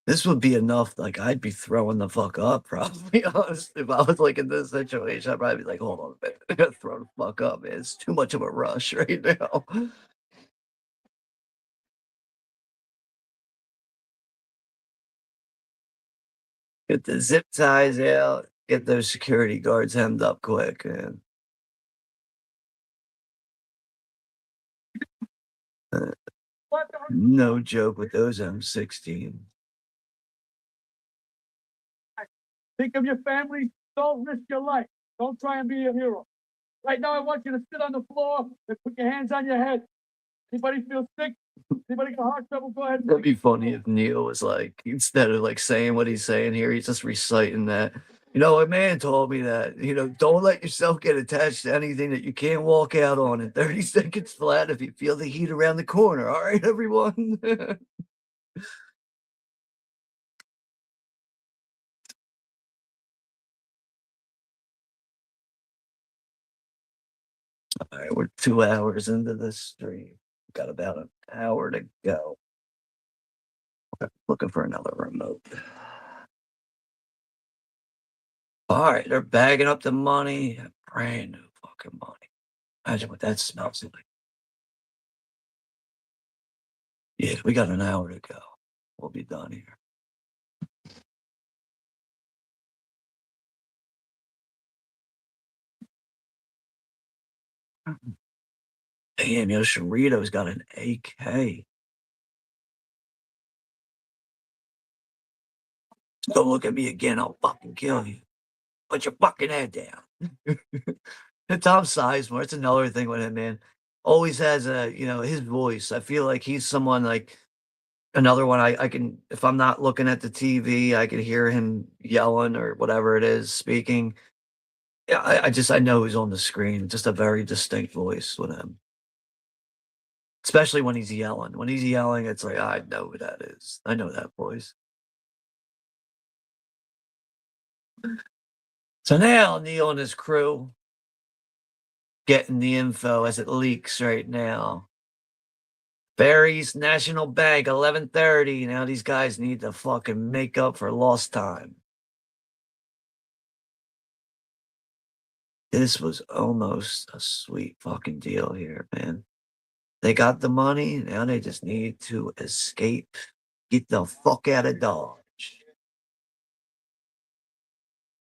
This would be enough. Like I'd be throwing the fuck up, probably. Honest, if I was like in this situation, I'd probably be like, "Hold on a minute, I gotta throw the fuck up, man. It's too much of a rush right now." Get the zip ties out. Get those security guards hemmed up quick, man. Uh, no joke with those M16. Think of your family. Don't risk your life. Don't try and be a hero. Right now, I want you to sit on the floor and put your hands on your head. Anybody feel sick? Anybody got heart trouble? Go ahead. That'd be funny if Neil was like, instead of like saying what he's saying here, he's just reciting that. A man told me that, don't let yourself get attached to anything that you can't walk out on in 30 seconds flat if you feel the heat around the corner. All right, everyone. All right, we're 2 hours into this stream. Got about an hour to go. Looking for another remote. All right, they're bagging up the money. Brand new fucking money. Imagine what that smells like. Yeah, we got an hour to go. We'll be done here. Damn, Sharito's got an AK. Don't look at me again, I'll fucking kill you. Put your fucking head down. And Tom Sizemore, it's another thing with him, man. Always has his voice. I feel like he's someone like another one I can, if I'm not looking at the TV, I can hear him yelling or whatever it is, speaking. Yeah, I know he's on the screen. Just a very distinct voice with him. Especially when he's yelling. When he's yelling, it's like, I know who that is. I know that voice. So now Neil and his crew getting the info as it leaks right now. Barry's National Bank, 11:30. Now these guys need to fucking make up for lost time. This was almost a sweet fucking deal here, man. They got the money. Now they just need to escape. Get the fuck out of Dodge.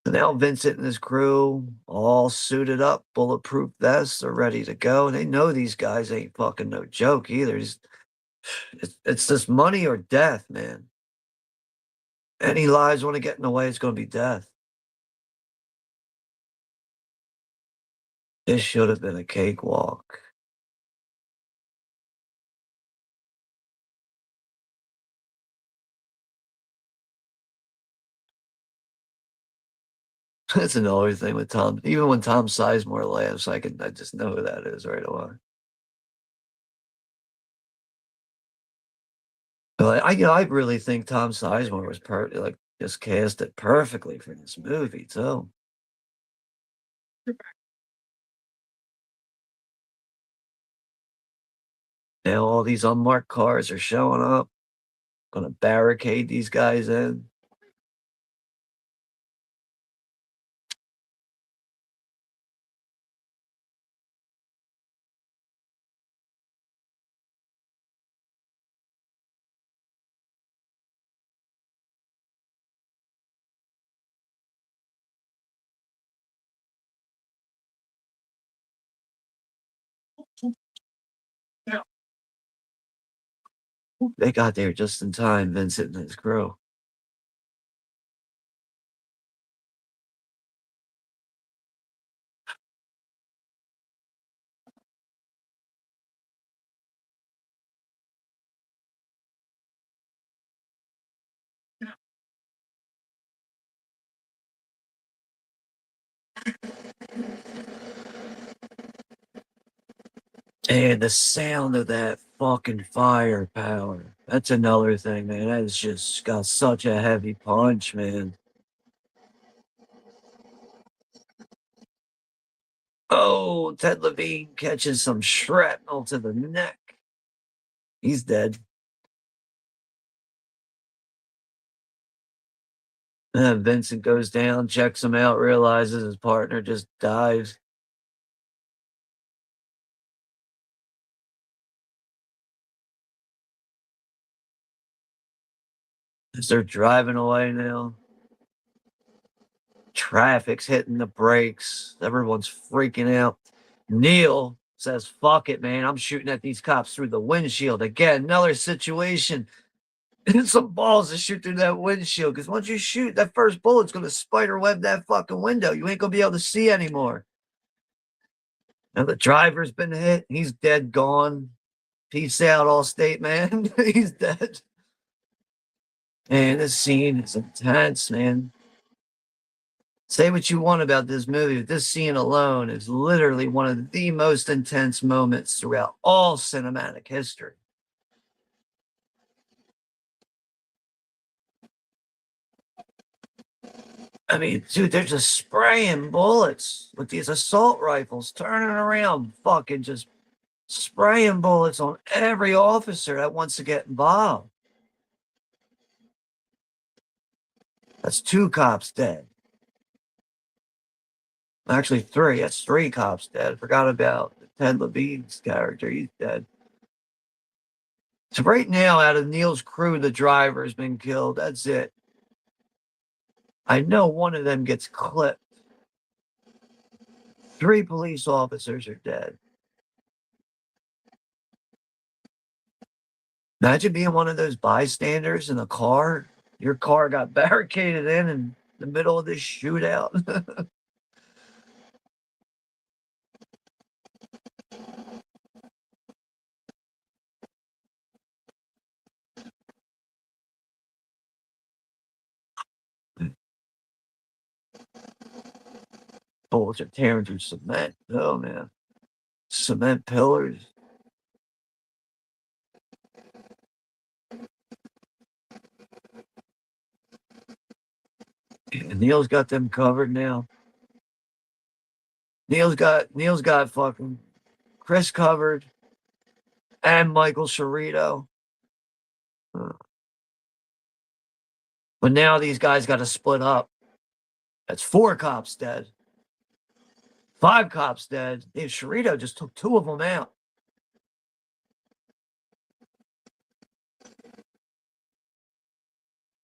So now Vincent and his crew, all suited up, bulletproof vests, are ready to go. They know these guys ain't fucking no joke either. It's just money or death, man. Any lives want to get in the way, it's going to be death. This should have been a cakewalk. That's another thing with Tom. Even when Tom Sizemore laughs, I just know who that is right away. But I really think Tom Sizemore was just cast it perfectly for this movie too. Now all these unmarked cars are showing up, gonna barricade these guys in. Yeah. They got there just in time, Vincent and his crew. And the sound of that fucking firepower. That's another thing, man. That has just got such a heavy punch, man. Oh, Ted Levine catches some shrapnel to the neck. He's dead. Vincent goes down, checks him out, realizes his partner just dies. As they're driving away now, traffic's hitting the brakes. Everyone's freaking out. Neil says, "Fuck it, man. I'm shooting at these cops through the windshield." Again, another situation. It's some balls to shoot through that windshield because once you shoot, that first bullet's going to spider web that fucking window. You ain't going to be able to see anymore. Now the driver's been hit. He's dead, gone. Peace out, Allstate, man. He's dead. And this scene is intense, man. Say what you want about this movie, but this scene alone is literally one of the most intense moments throughout all cinematic history. I mean, dude, they're just spraying bullets with these assault rifles, turning around, fucking just spraying bullets on every officer that wants to get involved. That's 2 cops dead. Actually, 3. That's 3 cops dead. I forgot about Ted Levine's character. He's dead. So right now, out of Neil's crew, the driver's been killed. That's it. I know one of them gets clipped. 3 police officers are dead. Imagine being one of those bystanders in a car. Your car got barricaded in the middle of this shootout. Bullets are tearing through cement. Oh, man. Cement pillars. And Neil's got them covered now. Neil's got fucking Chris covered and Michael Cerrito. But now these guys got to split up. That's 4 cops dead. 5 cops dead. Dave Cerrito just took 2 of them out.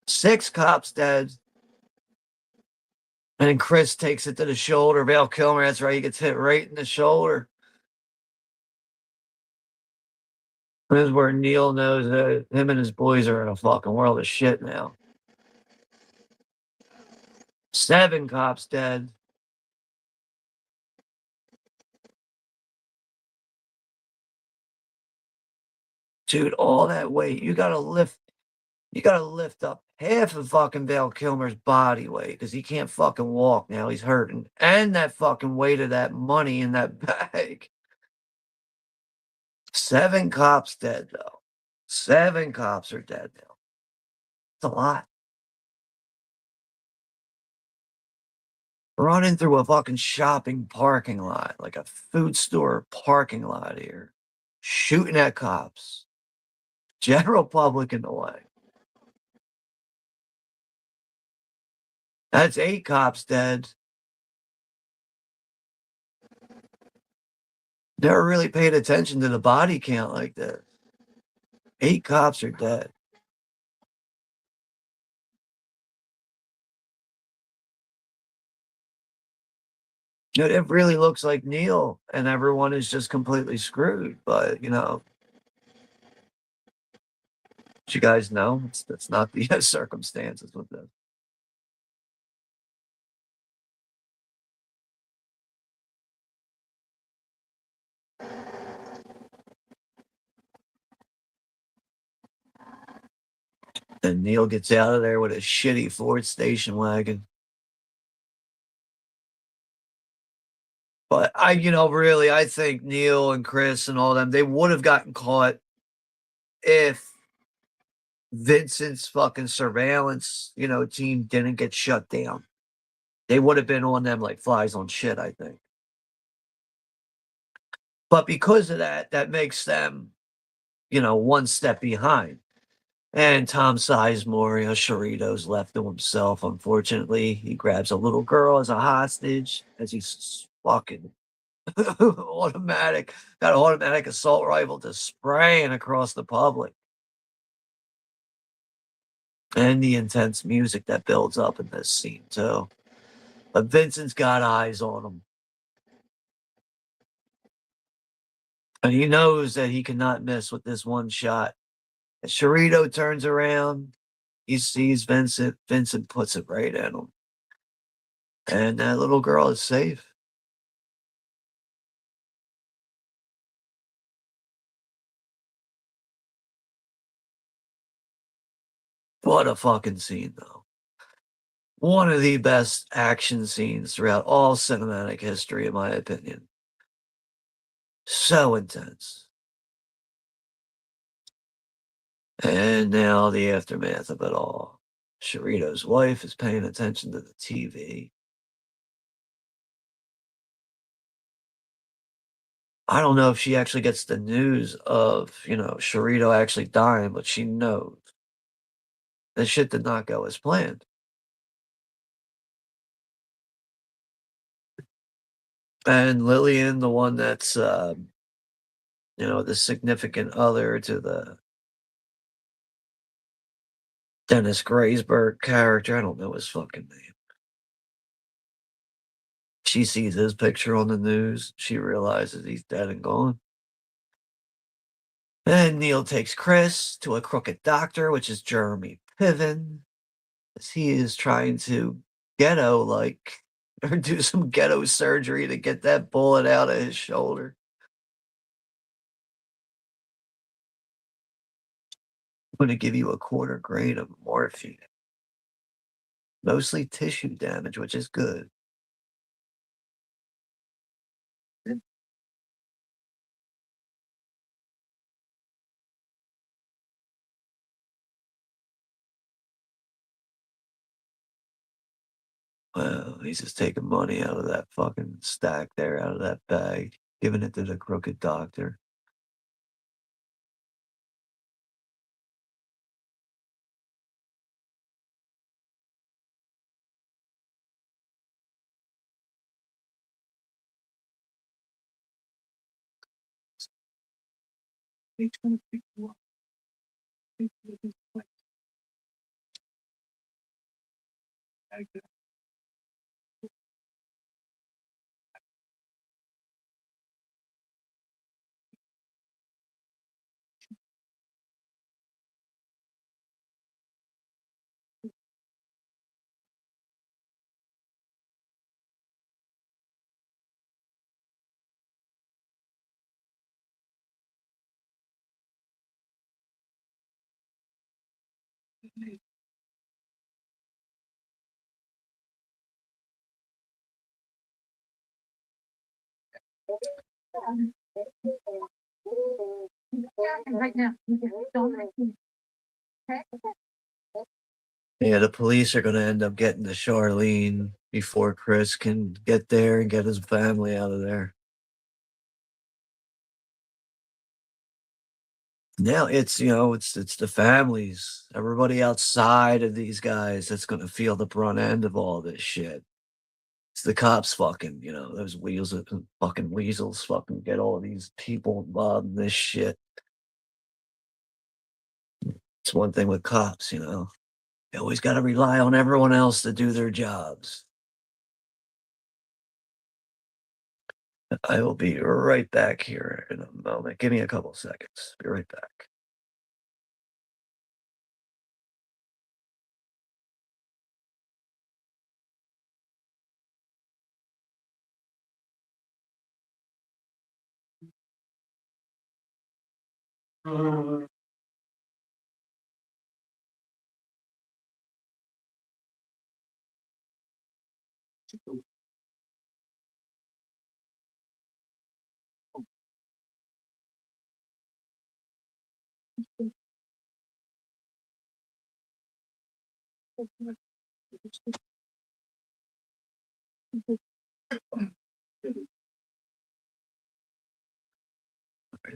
6 cops dead. And then Chris takes it to the shoulder. Val Kilmer, that's right. He gets hit right in the shoulder. This is where Neil knows that him and his boys are in a fucking world of shit now. 7 cops dead. Dude, all that weight. You gotta lift up half of fucking Val Kilmer's body weight because he can't fucking walk now. He's hurting. And that fucking weight of that money in that bag. 7 cops dead, though. 7 cops are dead now. It's a lot. Running through a fucking shopping parking lot, like a food store parking lot here, shooting at cops. General public in the way. That's 8 cops dead. Never really paid attention to the body count like this. 8 cops are dead. It really looks like Neil, and everyone is just completely screwed. But you guys know that's not the circumstances with this. And Neil gets out of there with a shitty Ford station wagon. But really, I think Neil and Chris and all them, they would have gotten caught if Vincent's fucking surveillance, team didn't get shut down. They would have been on them like flies on shit, I think. But because of that, that makes them, one step behind. And Tom Sizemore, Sharito's left to himself, unfortunately. He grabs a little girl as a hostage as he's fucking got an automatic assault rifle just spraying across the public. And the intense music that builds up in this scene, too. But Vincent's got eyes on him. And he knows that he cannot miss with this one shot. As Sharito turns around, he sees Vincent. Vincent puts it right at him. And that little girl is safe. What a fucking scene, though. One of the best action scenes throughout all cinematic history, in my opinion. So intense. And now the aftermath of it all. Sharito's wife is paying attention to the TV. I don't know if she actually gets the news of, Sharito actually dying, but she knows. This shit did not go as planned. And Lillian, the one that's, the significant other to the Dennis Graysberg character, I don't know his fucking name. She sees his picture on the news. She realizes he's dead and gone. And Neil takes Chris to a crooked doctor, which is Jeremy Piven, as he is trying to ghetto-like, or do some ghetto surgery to get that bullet out of his shoulder. I'm going to give you a quarter grain of morphine. Mostly tissue damage, which is good. Well, he's just taking money out of that fucking stack there, out of that bag, giving it to the crooked doctor. He's gonna pick you up. Take you to this place. Like that. Right now. Yeah, the police are going to end up getting to Charlene before Chris can get there and get his family out of there. Now it's it's the families, everybody outside of these guys that's going to feel the brunt end of all this shit. It's the cops fucking, those fucking weasels fucking get all of these people involved in this shit. It's one thing with cops, you always got to rely on everyone else to do their jobs. I will be right back here in a moment. Give me a couple seconds. Be right back. Alright,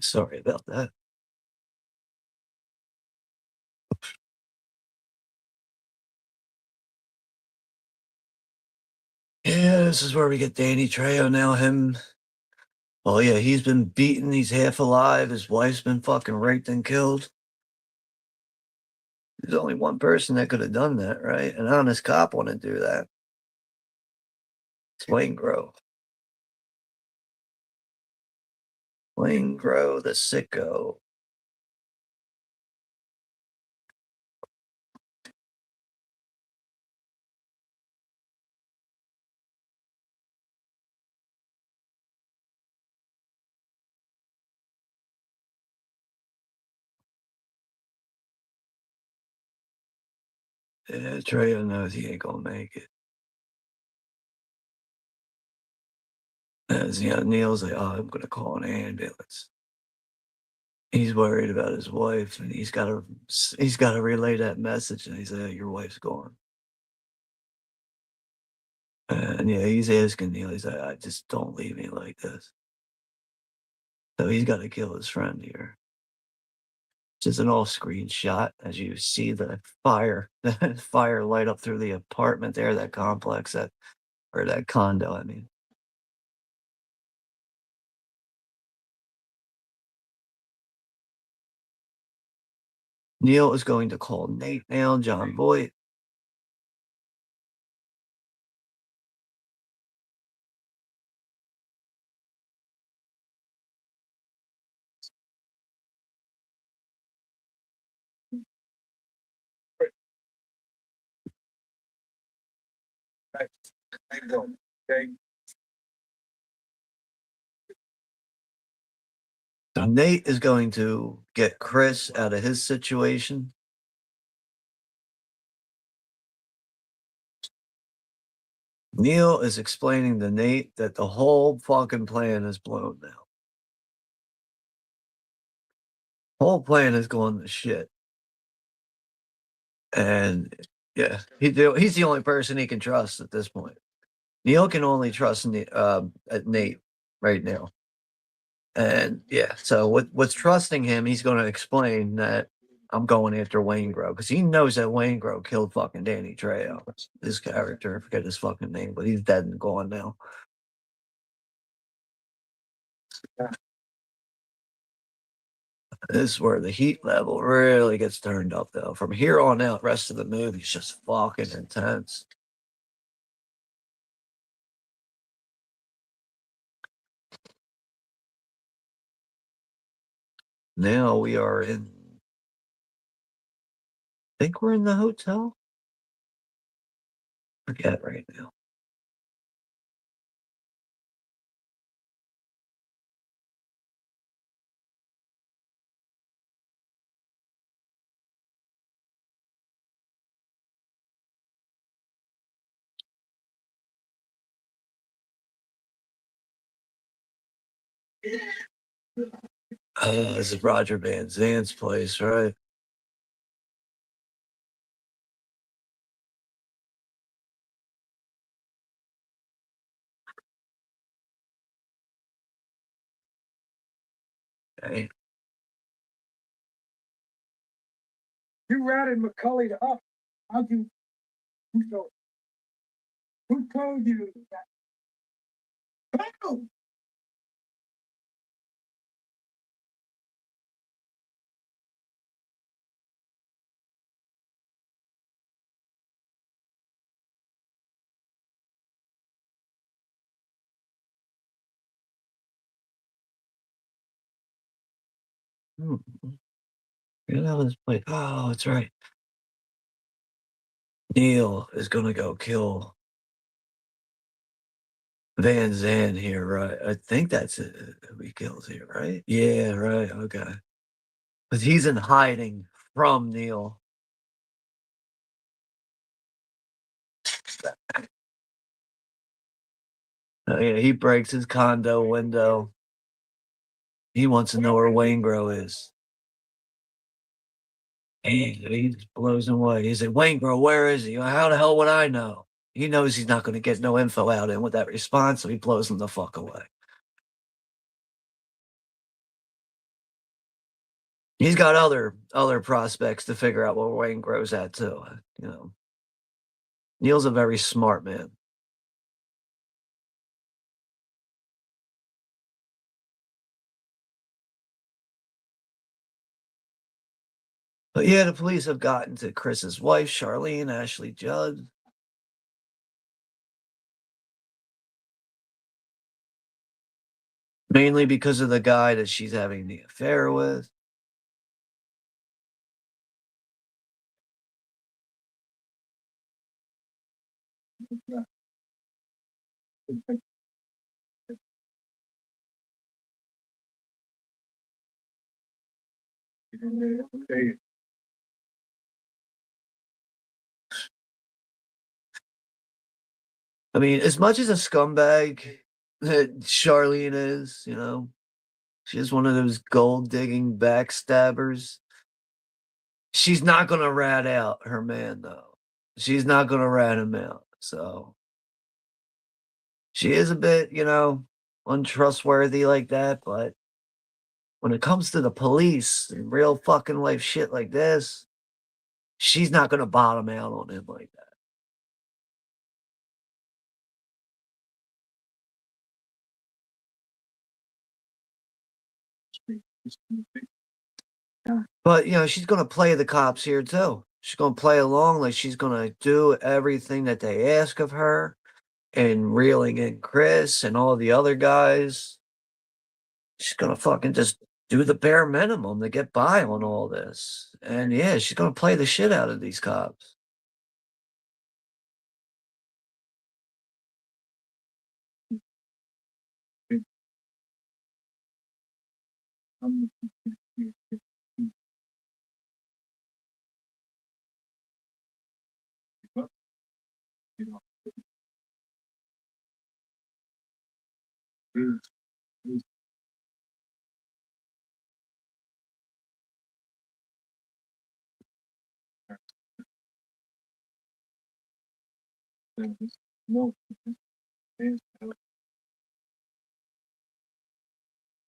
sorry about that. Yeah, this is where we get Danny Trejo now. Oh yeah, he's been beaten. He's half alive. His wife's been fucking raped and killed. There's only one person that could have done that, right? An honest cop wouldn't do that. It's Wayne Grove. Wayne Grove, the sicko. Yeah, Trejo knows he ain't gonna make it. As Neil's like, oh, I'm gonna call an ambulance. He's worried about his wife, and he's gotta relay that message. And he's like, your wife's gone. And yeah, he's asking Neil. He's like, I just don't leave me like this. So he's got to kill his friend here. Just an off-screen shot as you see the fire, the fire light up through the apartment there, that complex, or that condo. I mean, Neil is going to call Nate now, John Boyd. Okay. So Nate is going to get Chris out of his situation. Neil is explaining to Nate that the whole fucking plan is blown now. Whole plan is going to shit. And yeah, he's the only person he can trust at this point. Neil can only trust Nate right now. And yeah, so what's trusting him, he's going to explain that I'm going after Wayne Grove because he knows that Wayne Grove killed fucking Danny Trejo. His character, I forget his fucking name, but he's dead and gone now. This is where the heat level really gets turned up, though. From here on out, rest of the movie's just fucking intense. Now we are I think we're in the hotel. Forget right now. This is Roger Van Zant's place, right? Okay. You ratted McCully up. How'd you? Who told you that? Who? Hmm. You know this place. Oh, that's right. Neil is gonna go kill Van Zant here, right? I think that's it, who he kills here, right? Yeah, right. Okay. Because he's in hiding from Neil. Yeah, he breaks his condo window. He wants to know where Waingro is. And he just blows him away. He said, Waingro, where is he? How the hell would I know? He knows he's not going to get no info out in with that response, so he blows him the fuck away. He's got other prospects to figure out where Waingro's at too. You know, Neil's a very smart man. But yeah, the police have gotten to Chris's wife, Charlene Ashley Judd. Mainly because of the guy that she's having the affair with. I mean, as much as a scumbag that Charlene is, you know, she's one of those gold digging backstabbers. She's not gonna rat out her man though. She's not gonna rat him out. So she is a bit, you know, untrustworthy like that, but when it comes to the police and real fucking life shit like this, she's not gonna bottom out on him like that. But you know, she's gonna play the cops here too. She's gonna play along like she's gonna do everything that they ask of her and reeling in Chris and all the other guys. She's gonna fucking just do the bare minimum to get by on all this. And yeah, she's gonna play the shit out of these cops.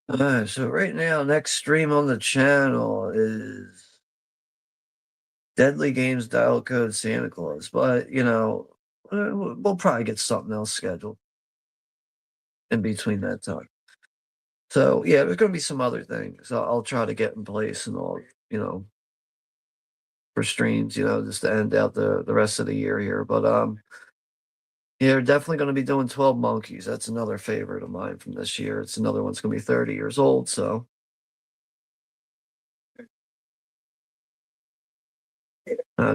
So right now, next stream on the channel is Deadly Games Dial Code Santa Claus. But you know, we'll probably get something else scheduled in between that time. So yeah, there's gonna be some other things I'll try to get in place and all, you know, for streams, you know, just to end out the rest of the year here. But yeah, we're definitely gonna be doing 12 Monkeys. That's another favorite of mine from this year. It's another one's gonna be 30 years old, so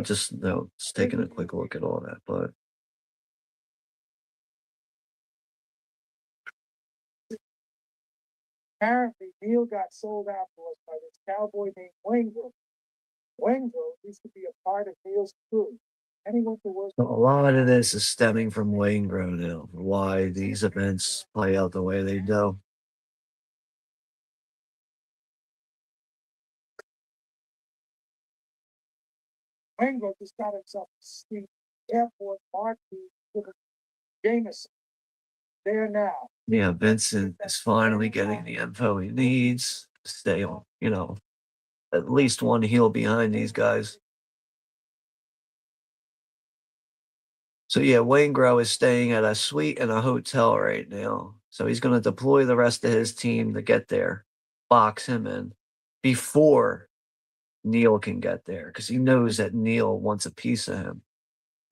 just you know, just taking a quick look at all that. But Apparently, Neil got sold out to us by this cowboy named Waingro. Waingro used to be a part of Neil's crew. And he went to work. a lot of this is stemming from Wayne Grow now, why these events play out the way they do. Wango just got himself a sweet airport marquee with a Jameson there now. Yeah, Vincent is finally getting the info he needs to stay on, at least one heel behind these guys. So yeah, Waingro is staying at a suite in a hotel right now. So he's going to deploy the rest of his team to get there, box him in before Neil can get there because he knows that Neil wants a piece of him,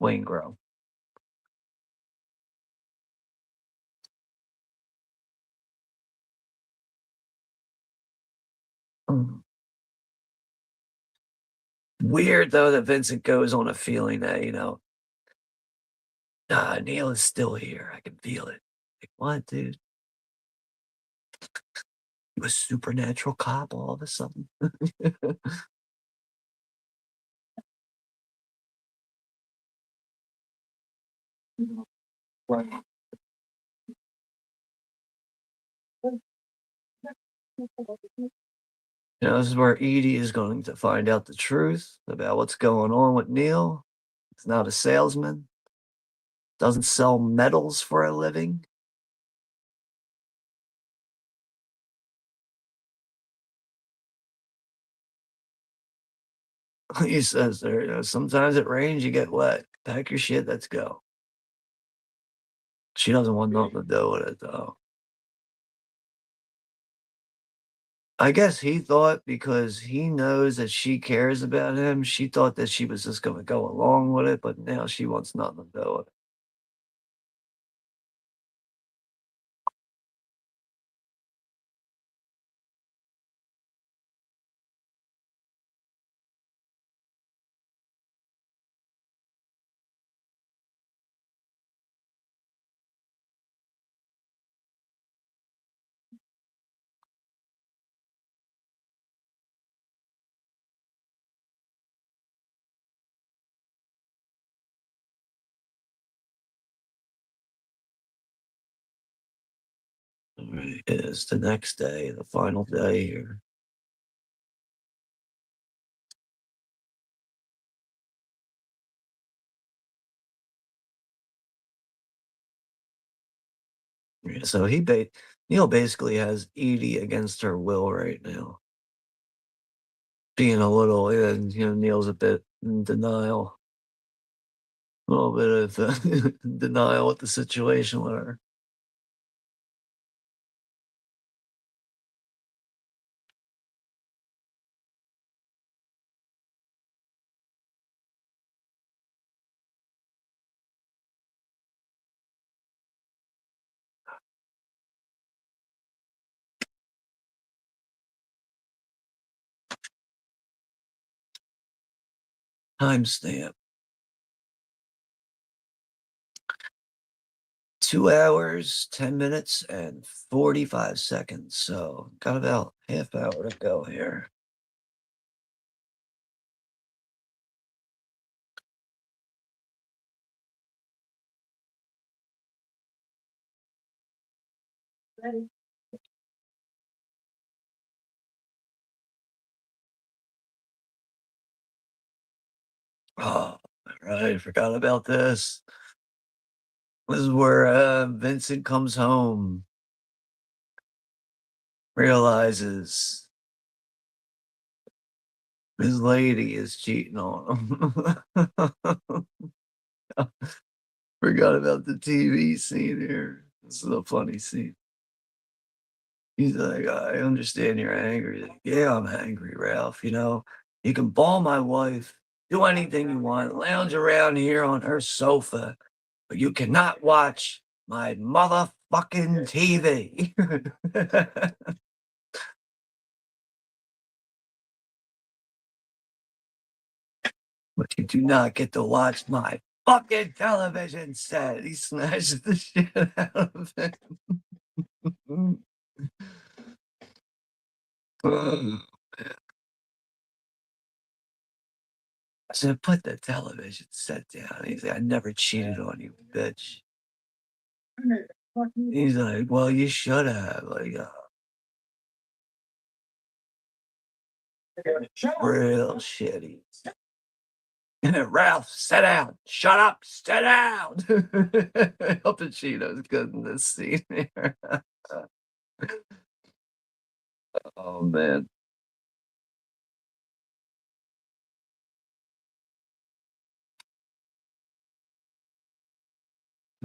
Waingro. Mm. Weird though that Vincent goes on a feeling that, nah, Neil is still here. I can feel it. Like, what, dude? You a supernatural cop all of a sudden? Right. This is where Edie is going to find out the truth about what's going on with Neil. He's not a salesman, doesn't sell metals for a living. He says there, sometimes it rains, you get wet. Pack your shit, let's go. She doesn't want nothing to do with it, though. I guess he thought because he knows that she cares about him, she thought that she was just going to go along with it, but now she wants nothing to do with it. It is the next day, the final day here. Yeah, so Neil basically has Edie against her will right now. Being a little, and Neil's a bit in denial, a little bit of denial with the situation with her. Timestamp 2 hours, 10 minutes, and 45 seconds. So got about half hour to go here. Ready? Oh, right. Forgot about this. This is where Vincent comes home, realizes his lady is cheating on him. Forgot about the TV scene here. This is a funny scene. He's like, I understand you're angry. Like, yeah, I'm angry, Ralph. You can ball my wife, do anything you want, lounge around here on her sofa, but you cannot watch my motherfucking TV. But you do not get to watch my fucking television set. He smashes the shit out of it. I said, put the television set down. He's like, I never cheated on you, bitch. He's like, well, you should have. Like, real shitty. And then Ralph, sit down. Shut up. Sit down. Al Pacino's good in this scene here. Oh man.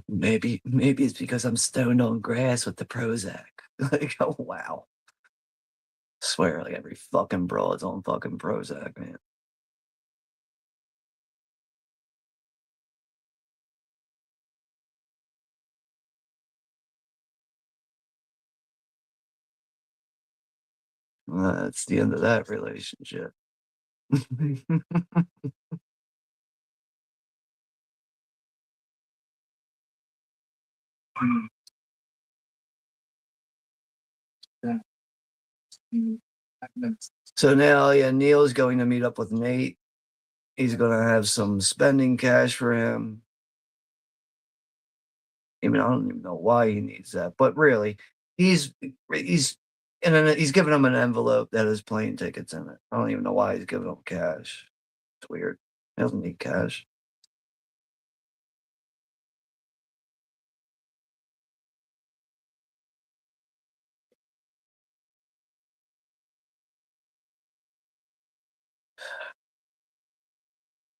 Maybe it's because I'm stoned on grass with the Prozac. Like, oh wow. Swear like every fucking broad's on fucking Prozac, man. That's the end of that relationship. Yeah. Mm. So now, yeah, Neil's going to meet up with Nate. He's gonna have some spending cash for him. I mean, I don't even know why he needs that, but really, he's he's he's giving him an envelope that has plane tickets in it. I don't even know why he's giving him cash. It's weird. He doesn't need cash.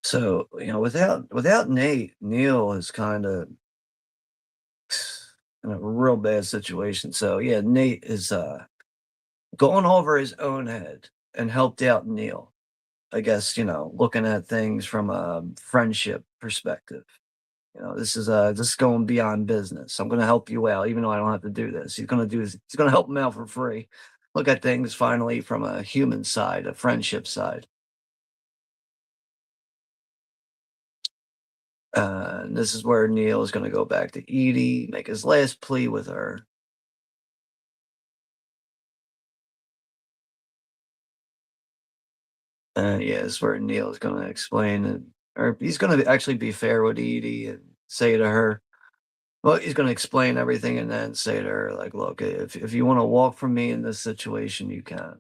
So, without Nate, Neil is kinda in a real bad situation. So, yeah, Nate is, going over his own head and helped out Neil. I guess, looking at things from a friendship perspective. This is going beyond business. I'm gonna help you out, even though I don't have to do this. He's gonna help him out for free. Look at things finally from a human side, a friendship side. And this is where Neil is gonna go back to Edie, make his last plea with her. Yeah, this is where Neil is gonna explain it, or he's gonna actually be fair with Edie and say to her, well, he's gonna explain everything and then say to her, like, look, if you want to walk from me in this situation, you can.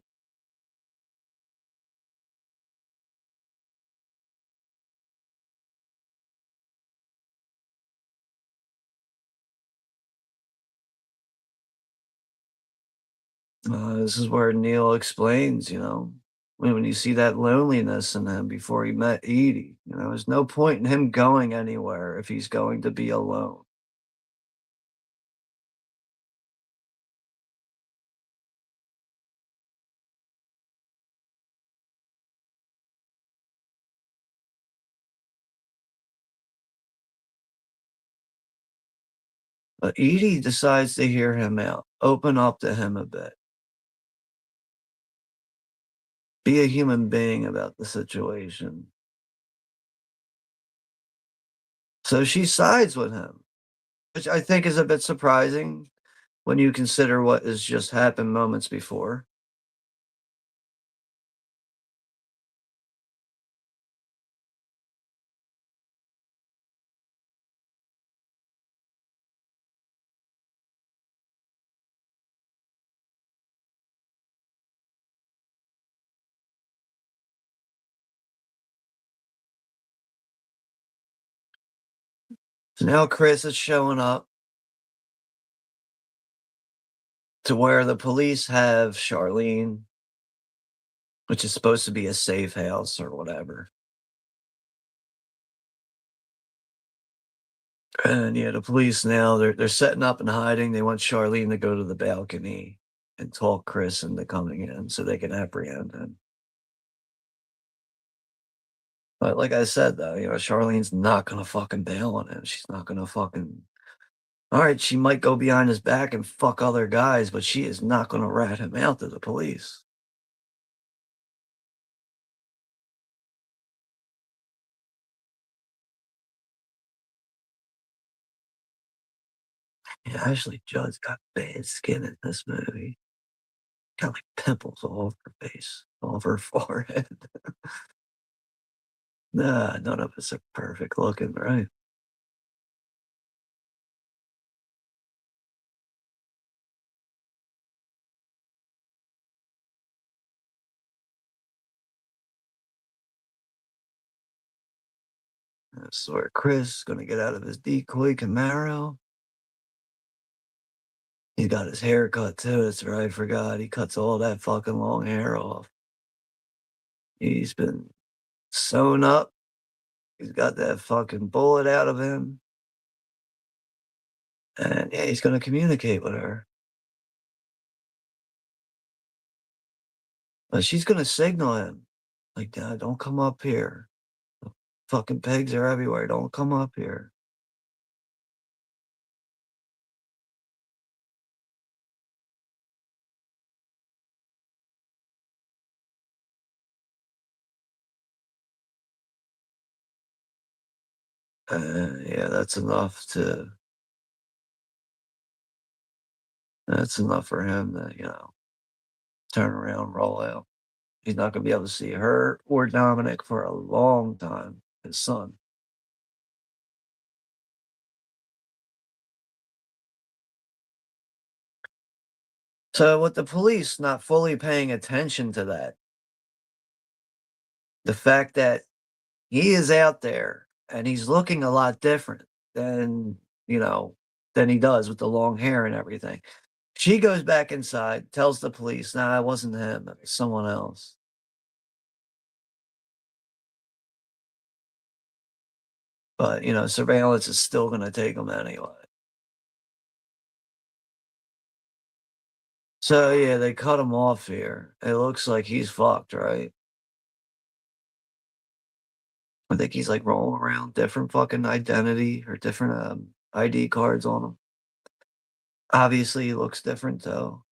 This is where Neil explains, when you see that loneliness in him before he met Edie, there's no point in him going anywhere if he's going to be alone. But Edie decides to hear him out, open up to him a bit, be a human being about the situation. So she sides with him, which I think is a bit surprising when you consider what has just happened moments before. So now Chris is showing up to where the police have Charlene, which is supposed to be a safe house or whatever. And yeah, the police now they're setting up and hiding. They want Charlene to go to the balcony and talk Chris into coming in so they can apprehend him. But like I said, though, Charlene's not gonna fucking bail on him. She's not gonna fucking. All right, she might go behind his back and fuck other guys, but she is not gonna rat him out to the police. Yeah, Ashley Judd's got bad skin in this movie. Got like pimples all over her face, all over her forehead. Nah, none of us are perfect looking, right? This is where Chris is gonna get out of his decoy Camaro. He got his hair cut too. That's right, I forgot. He cuts all that fucking long hair off. He's been sewn up. He's got that fucking bullet out of him. And yeah, he's gonna communicate with her. But she's gonna signal him. Like, don't come up here. The fucking pegs are everywhere. Don't come up here. Yeah, that's enough for him to, turn around, roll out. He's not gonna be able to see her or Dominic for a long time, his son. So with the police not fully paying attention to that, the fact that he is out there and he's looking a lot different than, you know, than he does with the long hair and everything. She goes back inside, tells the police, "Nah, it wasn't him, it was someone else." But, surveillance is still gonna take him anyway. So, yeah, they cut him off here. It looks like he's fucked, right? I think he's, like, rolling around different fucking identity or different, ID cards on him. Obviously, he looks different, though.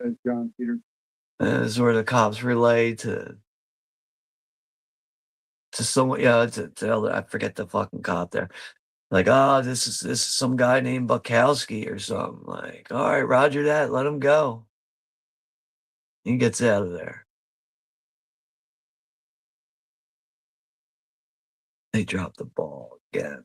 Says John Peter. This is where the cops relay to someone, yeah, to tell I forget the fucking cop there. Like, "Oh, this is some guy named Bukowski or something." Like, "Alright, roger that, let him go." He gets out of there. They drop the ball again.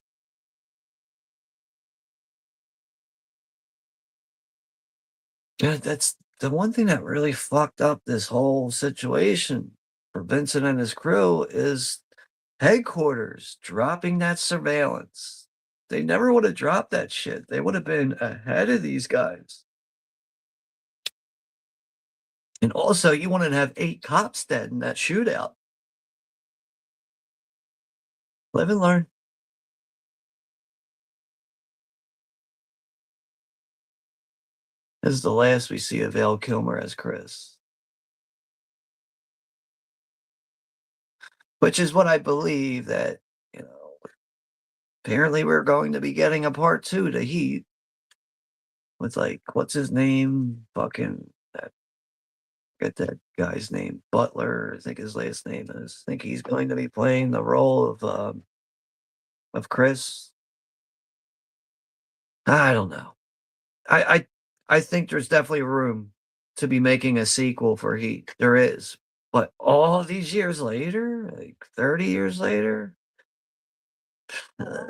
Yeah, that's the one thing that really fucked up this whole situation for Vincent and his crew is headquarters dropping that surveillance. They never would have dropped that shit. They would have been ahead of these guys. And also, you wanted to have 8 cops dead in that shootout. Live and learn. This is the last we see of Val Kilmer as Chris. Which is what I believe that, you know, apparently we're going to be getting a part 2 to Heat with, like, what's his name? Fucking, forget that guy's name. Butler, I think his last name is. I think he's going to be playing the role of Chris. I don't know. I I think there's definitely room to be making a sequel for Heat. There is. But all these years later, like 30 years later, uh,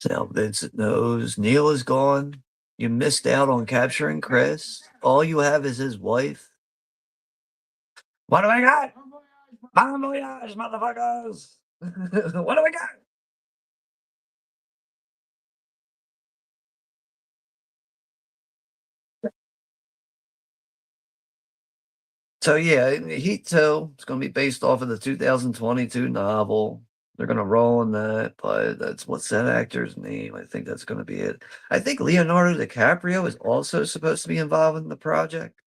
now Vincent knows Neil is gone. You missed out on capturing Chris. All you have is his wife. What do I got? Bon voyage, motherfuckers. What do I got? So yeah, Heat 2 is going to be based off of the 2022 novel. They're going to roll in that, but what's that actor's name? I think that's going to be it. I think Leonardo DiCaprio is also supposed to be involved in the project.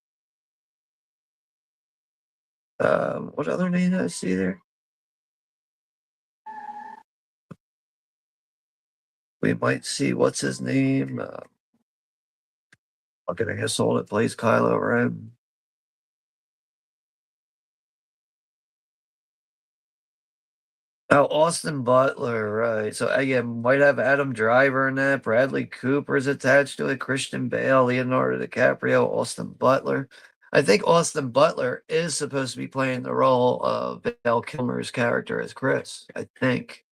What other name did I see there? We might see what's his name. Fucking asshole that plays Kylo Ren. Oh, Austin Butler, right. So, yeah, might have Adam Driver in that. Bradley Cooper is attached to it. Christian Bale, Leonardo DiCaprio, Austin Butler. I think Austin Butler is supposed to be playing the role of Val Kilmer's character as Chris. I think.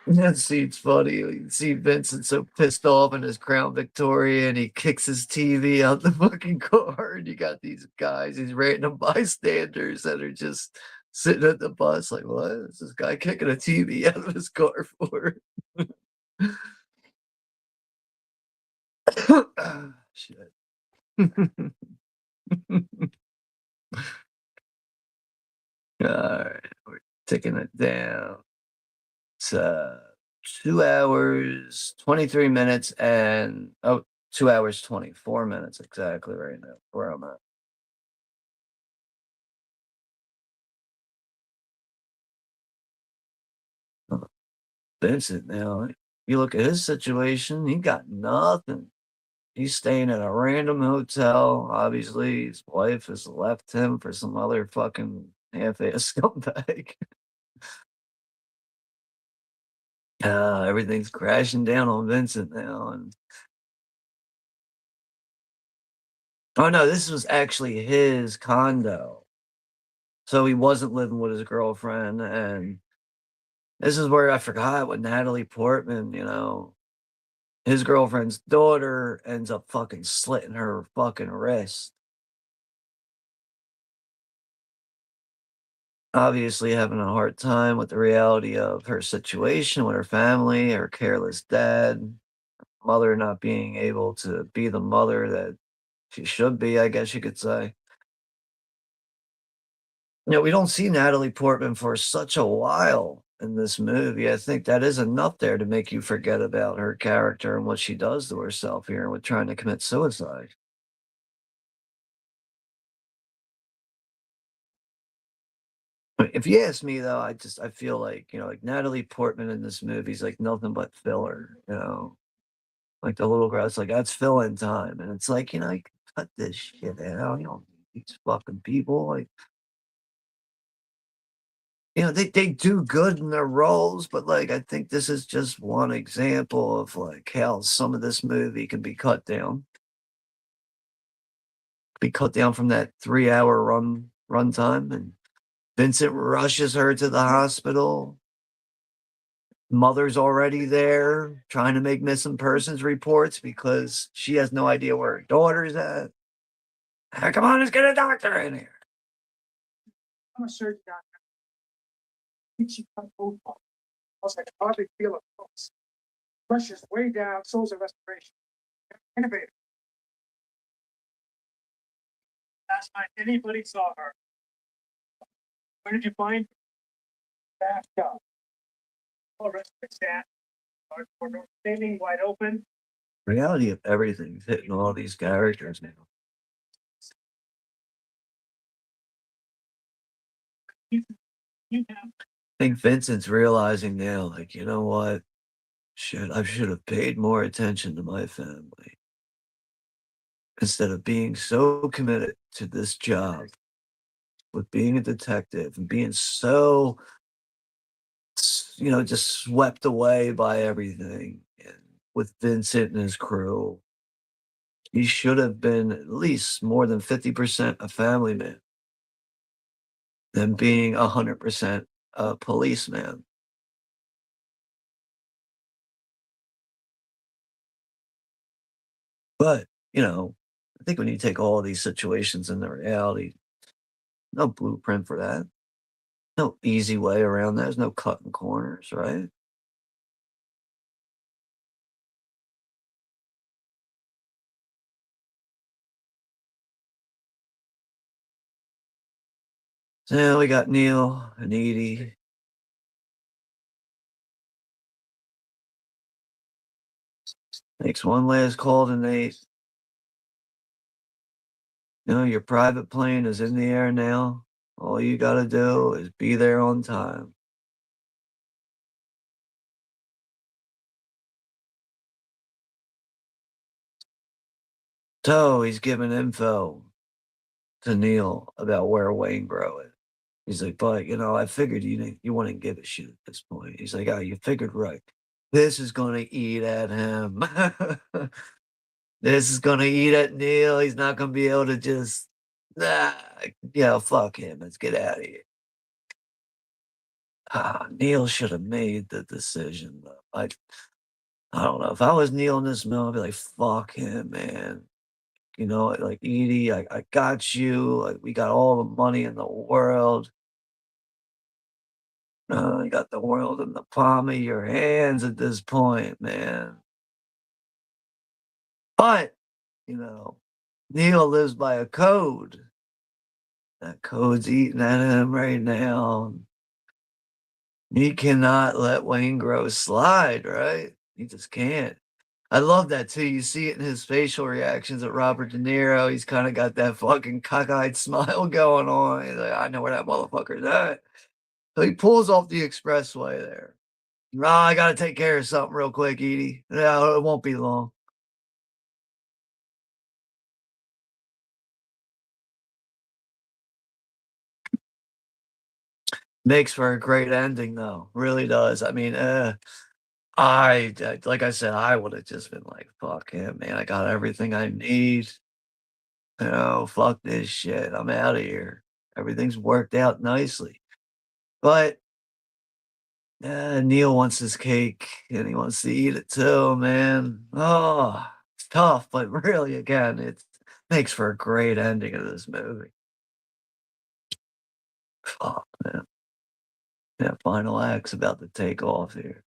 That scene's funny. You see Vincent so pissed off in his Crown Victoria and he kicks his TV out the fucking car. And you got these guys, these random bystanders that are just sitting at the bus, like, what is this guy kicking a TV out of his car for? Ah, shit. All right, we're taking it down. It's 2 hours, 23 minutes, and 2 hours, 24 minutes exactly right now where I'm at. Uh, Vincent now, you look at his situation, he got nothing. He's staying at a random hotel. Obviously, his wife has left him for some other fucking half-ass scumbag. Everything's crashing down on Vincent now. And oh no, this was actually his condo. So he wasn't living with his girlfriend. And this is where I forgot with Natalie Portman, his girlfriend's daughter ends up fucking slitting her fucking wrist. Obviously having a hard time with the reality of her situation with her family, her careless dad, mother not being able to be the mother that she should be, I guess you could say. We don't see Natalie Portman for such a while in this movie. I think that is enough there to make you forget about her character and what she does to herself here with trying to commit suicide. But if you ask me though, I feel like, like Natalie Portman in this movie is like nothing but filler. Like the little girl, it's like that's fill-in time. And it's like, you can cut this shit out. You don't need these fucking people. Like, they do good in their roles, but like I think this is just one example of like how some of this movie can be cut down from that 3 hour runtime. And Vincent rushes her to the hospital. Mother's already there trying to make missing persons reports because she has no idea where her daughter's at. Ah, come on, let's get a doctor in here. I'm a surgeon, doctor. I think she cut both off. I can hardly feel a pulse. Pressure's way down, so's a respiration. Innovative. Last time anybody saw her. Where did you find her? Bathtub. All rest of the cat. Our door standing wide open. Reality of everything's hitting all these characters now. You have I think Vincent's realizing now, like, you know what? Shit, I should have paid more attention to my family instead of being so committed to this job with being a detective and being so, just swept away by everything. And with Vincent and his crew, he should have been at least more than 50% a family man than being 100% a policeman. But, I think when you take all of these situations into reality, no blueprint for that. No easy way around that. There's no cutting corners, right? So now we got Neil and Edie. Makes one last call to Nate. Your private plane is in the air now. All you got to do is be there on time. So he's giving info to Neil about where Wayne Grow is. He's like, but I figured you wouldn't give a shit at this point. He's like, oh, you figured right. This is gonna eat at him. This is gonna eat at Neil. He's not gonna be able to just fuck him. Let's get out of here. Neil should have made the decision, though. I don't know. If I was Neil in this moment, I'd be like, "Fuck him, man." You know, like, "Edie, I got you. Like, we got all the money in the world. You got the world in the palm of your hands at this point, man." But, you know, Neil lives by a code. That code's eating at him right now. He cannot let Wayne Grow slide, right? He just can't. I love that too. You see it in his facial reactions at Robert De Niro. He's kind of got that fucking cockeyed smile going on. He's like, I know where that motherfucker's at. So he pulls off the expressway there. Oh, I got to take care of something real quick, Edie. Yeah, it won't be long. Makes for a great ending, though. Really does. I mean, like I said, I would have just been like, fuck him, man. I got everything I need. You know, fuck this shit. I'm out of here. Everything's worked out nicely. But Neil wants his cake and he wants to eat it too, man. Oh, it's tough, but really, again, it makes for a great ending of this movie. Fuck, man. That final act's about to take off here.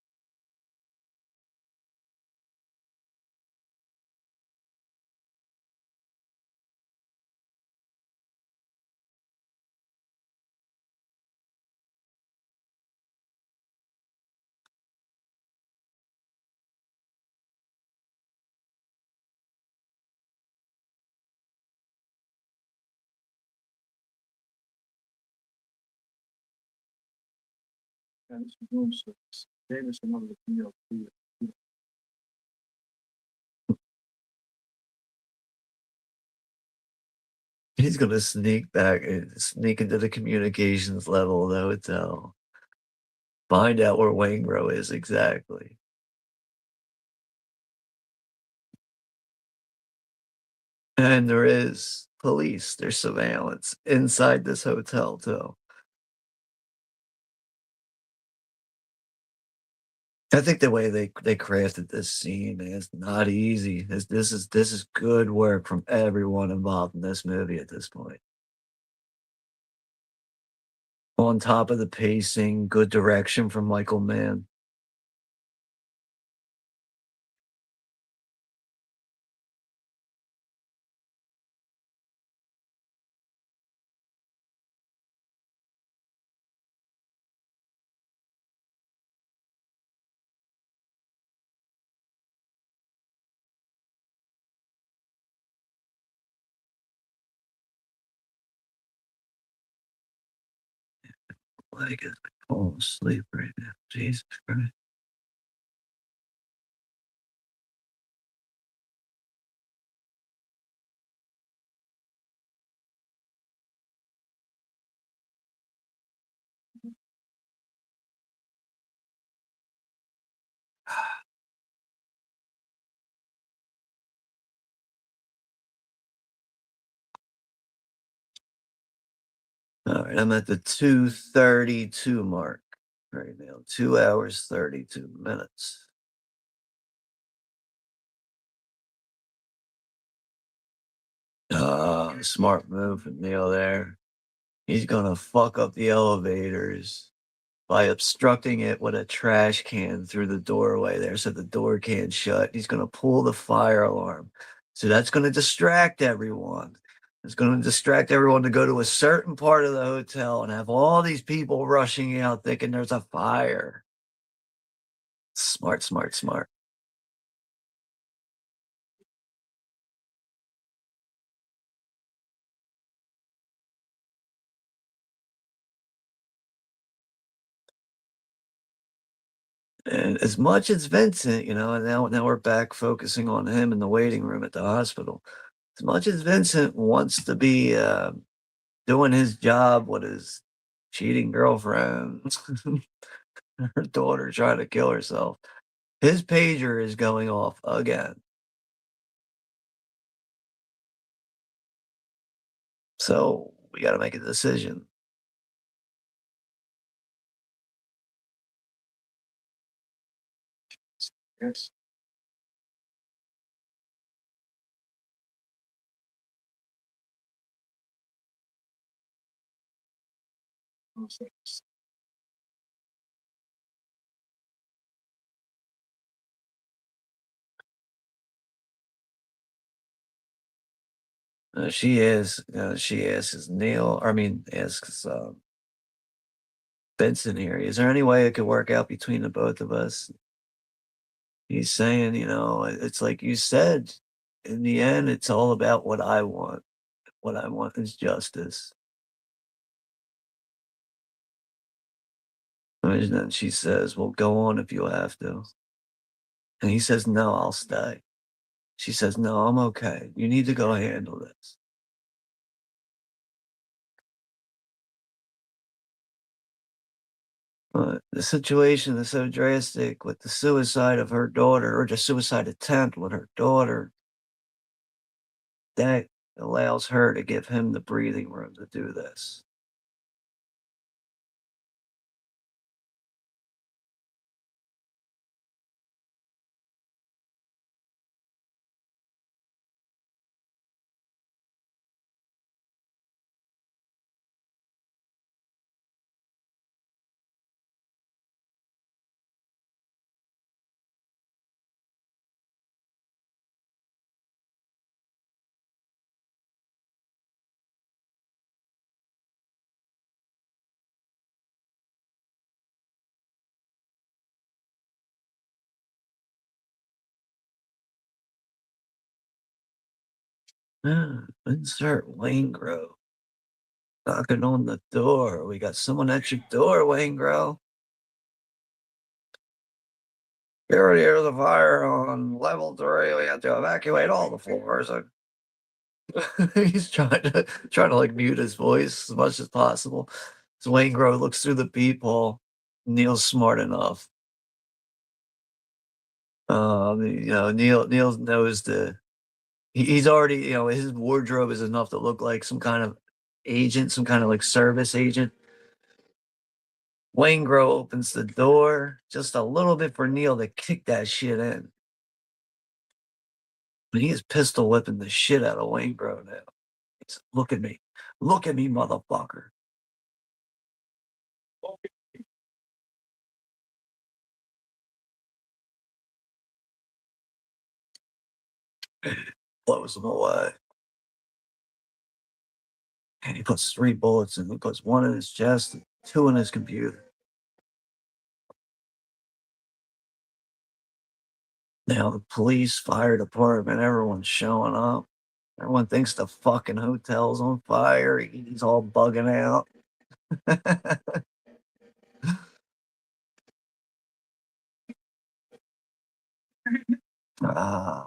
And it's room service. Davis and one of the female. He's gonna sneak back and sneak into the communications level of the hotel. Find out where Waingro is exactly. And there is police, there's surveillance inside this hotel too. I think the way they crafted this scene is not easy. This is good work from everyone involved in this movie at this point. On top of the pacing, good direction from Michael Mann. Like, I fall asleep right now. Jesus Christ. All right, I'm at the 2:32 mark right now. 2 hours, 32 minutes. Smart move from Neil there. He's gonna fuck up the elevators by obstructing it with a trash can through the doorway there so the door can't shut. He's gonna pull the fire alarm. So that's gonna distract everyone. It's gonna distract everyone to go to a certain part of the hotel and have all these people rushing out thinking there's a fire. Smart, smart, smart. And as much as Vincent, and now we're back focusing on him in the waiting room at the hospital. As much as Vincent wants to be doing his job with his cheating girlfriend, her daughter trying to kill herself, his pager is going off again. So we got to make a decision. Yes. Oh, thanks. She is. She asks Neil. I mean, asks Benson here. Is there any way it could work out between the both of us? He's saying, it's like you said. In the end, it's all about what I want. What I want is justice. And then she says, "Well, go on if you have to." And he says, "No, I'll stay." She says, "No, I'm okay. You need to go handle this." But the situation is so drastic with the suicide of her daughter, or the suicide attempt with her daughter, that allows her to give him the breathing room to do this. Insert Wayne Grove knocking on the door. We got someone at your door, Wayne Grove. There's a fire on level 3. We have to evacuate all the floors. He's trying to like mute his voice as much as possible. So Wayne Grove looks through the peephole. Neil's smart enough. Neil knows he's already, his wardrobe is enough to look like some kind of agent, some kind of like service agent. Wayne Grove opens the door just a little bit for Neil to kick that shit in. But he is pistol whipping the shit out of Wayne Grove now. He's, look at me. Look at me, motherfucker. Blows him away. And he puts 3 bullets in. He puts 1 in his chest, 2 in his computer. Now the police, fire department, everyone's showing up. Everyone thinks the fucking hotel's on fire. He's all bugging out.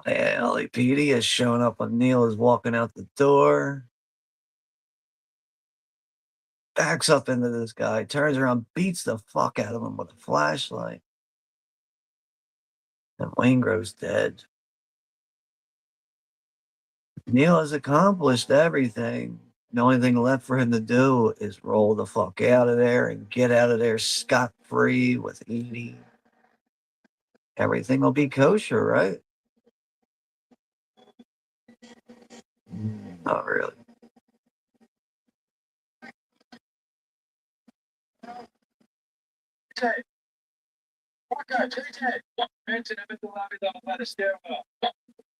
Yeah, LAPD is showing up when Neil is walking out the door. Backs up into this guy, turns around, beats the fuck out of him with a flashlight. And Wayne Grove's dead. Neil has accomplished everything. The only thing left for him to do is roll the fuck out of there and get out of there scot free with Edie. Everything will be kosher, right? Not really. JJ. Walker, JJ. Mention him in the lobby down by the stairwell.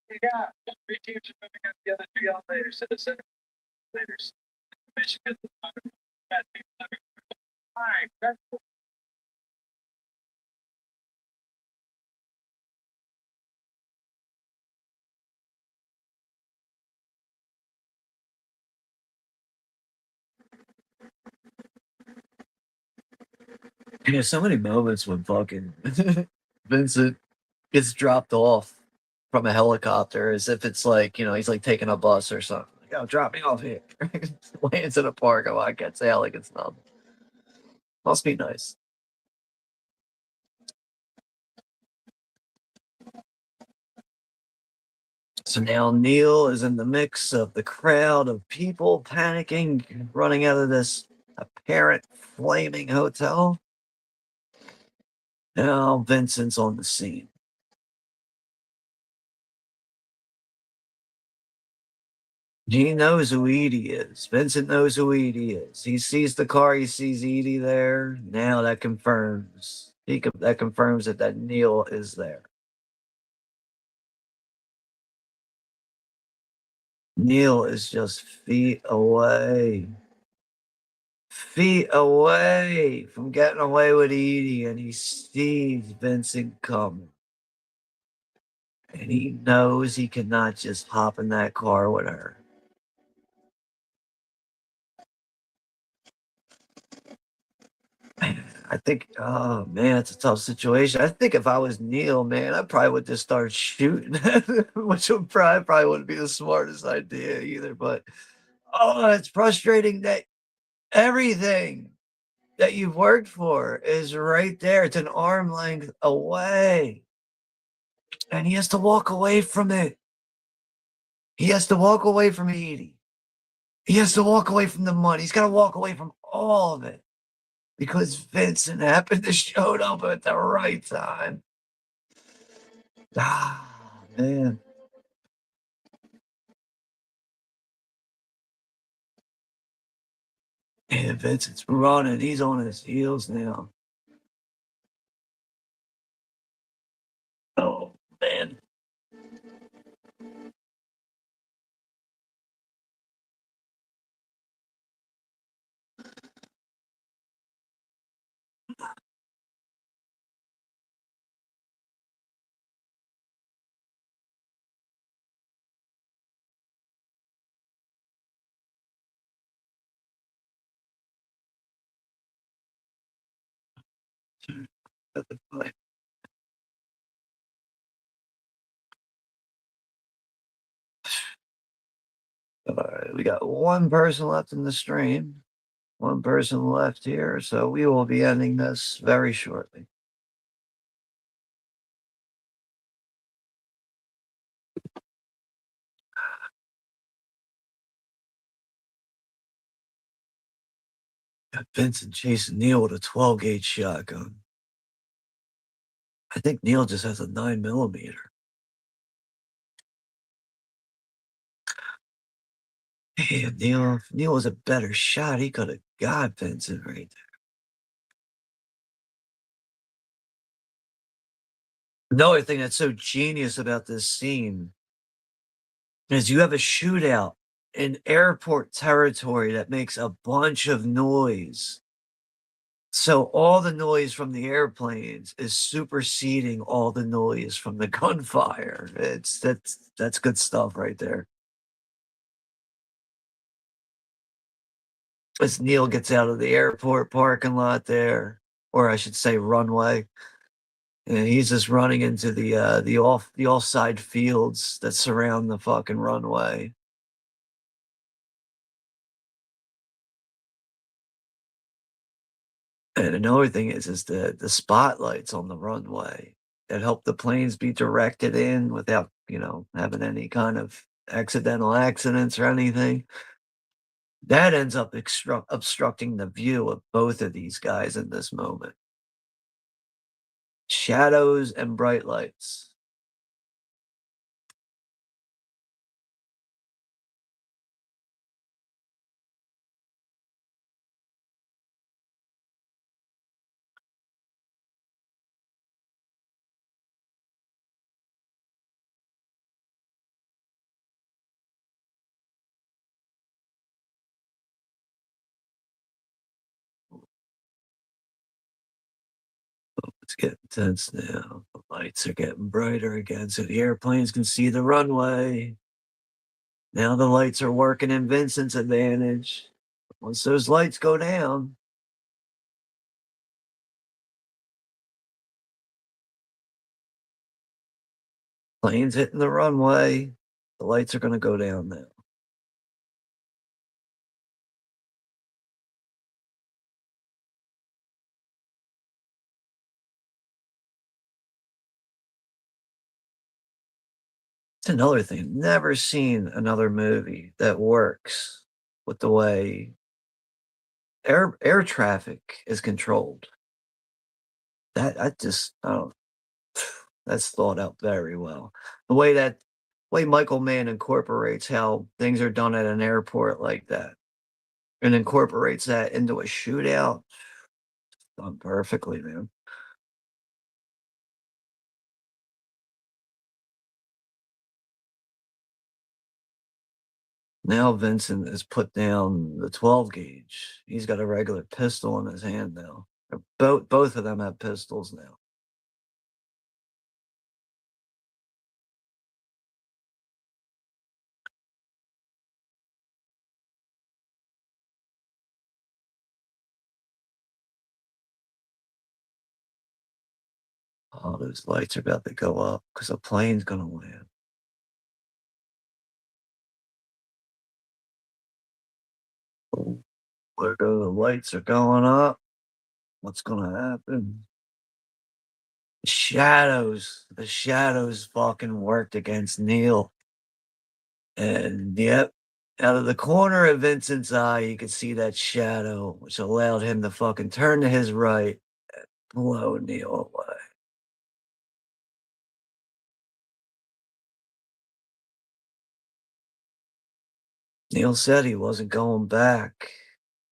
We got 3 teams are moving up the other 3 elevators to the center elevators. Mission gets the got teams moving. All right, that's cool. Yeah, so many moments when fucking Vincent gets dropped off from a helicopter as if it's like, he's like taking a bus or something. Like, oh, drop me off here. Lands in a parking lot, gets out like it's nothing. Must be nice. So now Neil is in the mix of the crowd of people panicking, running out of this apparent flaming hotel. Now Vincent's on the scene. Gene knows who Edie is. Vincent knows who Edie is. He sees the car. He sees Edie there. Now that confirms. That confirms that Neil is there. Neil is just feet away from getting away with Edie, and he sees Vincent coming. And he knows he cannot just hop in that car with her. I think, oh man, it's a tough situation. I think if I was Neil, man, I probably would just start shooting, which would probably wouldn't be the smartest idea either. But oh, it's frustrating that everything that you've worked for is right there. It's an arm length away. And he has to walk away from it. He has to walk away from Edie. He has to walk away from the money. He's got to walk away from all of it because Vincent happened to show up at the right time. Ah, man. And Vincent's running. He's on his heels now. Oh, man. All right, we got one person left in the stream, one person left here, so we will be ending this very shortly. Got Vincent chasing Neil with a 12 gauge shotgun. I think Neil just has a 9mm. Hey, if Neil was a better shot, he could have got Vincent right there. Another thing that's so genius about this scene is you have a shootout in airport territory that makes a bunch of noise. So all the noise from the airplanes is superseding all the noise from the gunfire. That's good stuff right there. As Neil gets out of the airport parking lot there, or I should say runway, and he's just running into the offside fields that surround the fucking runway. And another thing is the spotlights on the runway that help the planes be directed in without, having any kind of accidental accidents or anything. That ends up obstructing the view of both of these guys in this moment. Shadows and bright lights. It's getting tense now. The lights are getting brighter again, so the airplanes can see the runway. Now the lights are working in Vincent's advantage. Once those lights go down, planes hitting the runway, the lights are going to go down now. It's another thing. Never seen another movie that works with the way air traffic is controlled. That I just, oh, that's thought out very well. The way that way Michael Mann incorporates how things are done at an airport like that and incorporates that into a shootout, done perfectly, man. Now Vincent has put down the 12 gauge. He's got a regular pistol in his hand now. Both of them have pistols now. Oh, those lights are about to go up because a plane's gonna land. Oh, there go the lights are going up. What's gonna happen? The shadows fucking worked against Neil. And yep, out of the corner of Vincent's eye, you could see that shadow, which allowed him to fucking turn to his right, blow Neil away. Neil said he wasn't going back.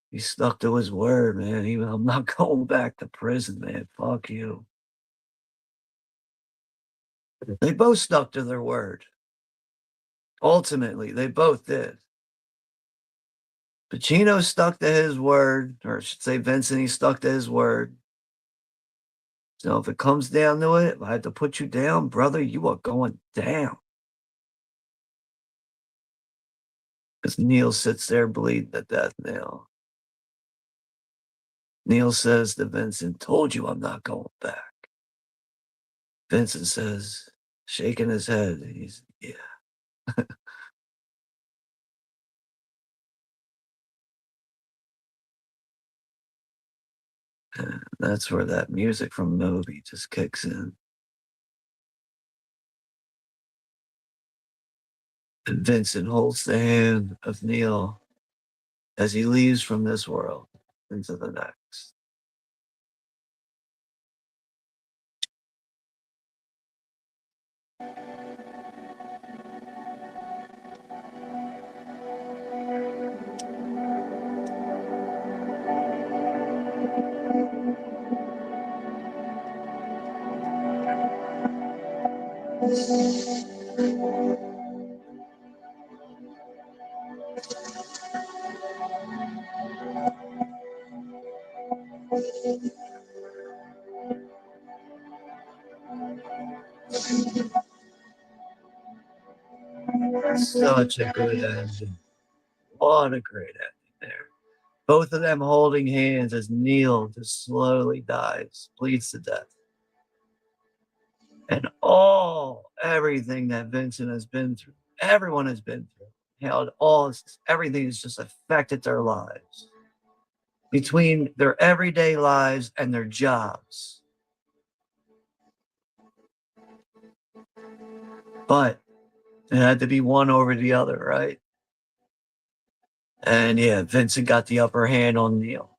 He stuck to his word, man. I'm not going back to prison, man. Fuck you. They both stuck to their word. Ultimately, they both did. Pacino stuck to his word, or I should say Vincent, he stuck to his word. So if it comes down to it, if I had to put you down, brother, you are going down. Because Neil sits there bleeding to death now. Neil says to Vincent, told you I'm not going back. Vincent says, shaking his head, yeah. And that's where that music from Moby just kicks in. And Vincent holds the hand of Neil as he leaves from this world into the next. Such a good ending. What a great ending there. Both of them holding hands as Neil just slowly dies, bleeds to death. And everything that Vincent has been through, everyone has been through, how everything has just affected their lives between their everyday lives and their jobs. But it had to be one over the other, right? And yeah, Vincent got the upper hand on Neil.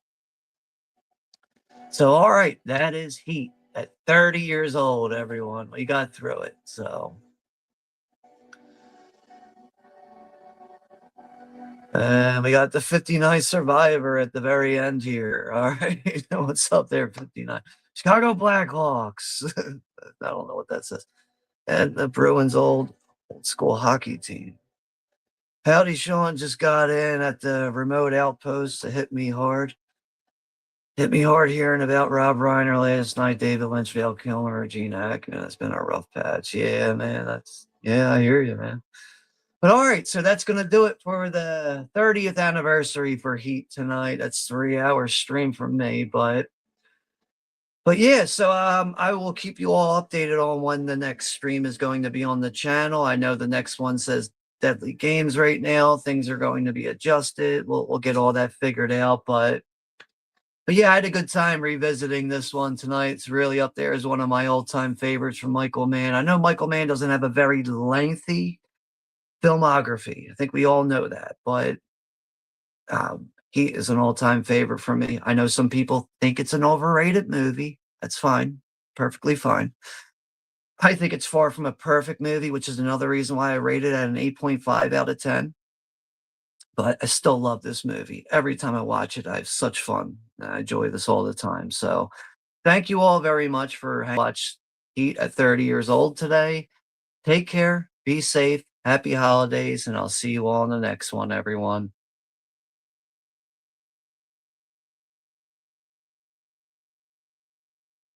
So, all right, that is Heat at 30 years old, everyone. We got through it. So, and we got the 59 survivor at the very end here. All right. What's up there, 59? Chicago Blackhawks. I don't know what that says. And the Bruins old school hockey team. Howdy Sean just got in at the remote outpost to hit me hard. Hit me hard hearing about Rob Reiner last night, David Lynch, Val Kilmer, Gene Hackman. It's been a rough patch. Yeah, man. Yeah, I hear you, man. But all right, so that's going to do it for the 30th anniversary for Heat tonight. That's 3 hours stream from me, but yeah, so I will keep you all updated on when the next stream is going to be on the channel. I know the next one says Deadly Games right now. Things are going to be adjusted. We'll get all that figured out, but yeah, I had a good time revisiting this one tonight. It's really up there as one of my all-time favorites from Michael Mann. I know Michael Mann doesn't have a very lengthy filmography. I think we all know that, but he is an all-time favorite for me. I know some people think it's an overrated movie. That's fine, perfectly fine. I think it's far from a perfect movie, which is another reason why I rate it at an 8.5 out of 10. But I still love this movie. Every time I watch it, I have such fun. I enjoy this all the time. So thank you all very much for watch Heat at 30 years old today. Take care, be safe, happy holidays, and I'll see you all in the next one, everyone.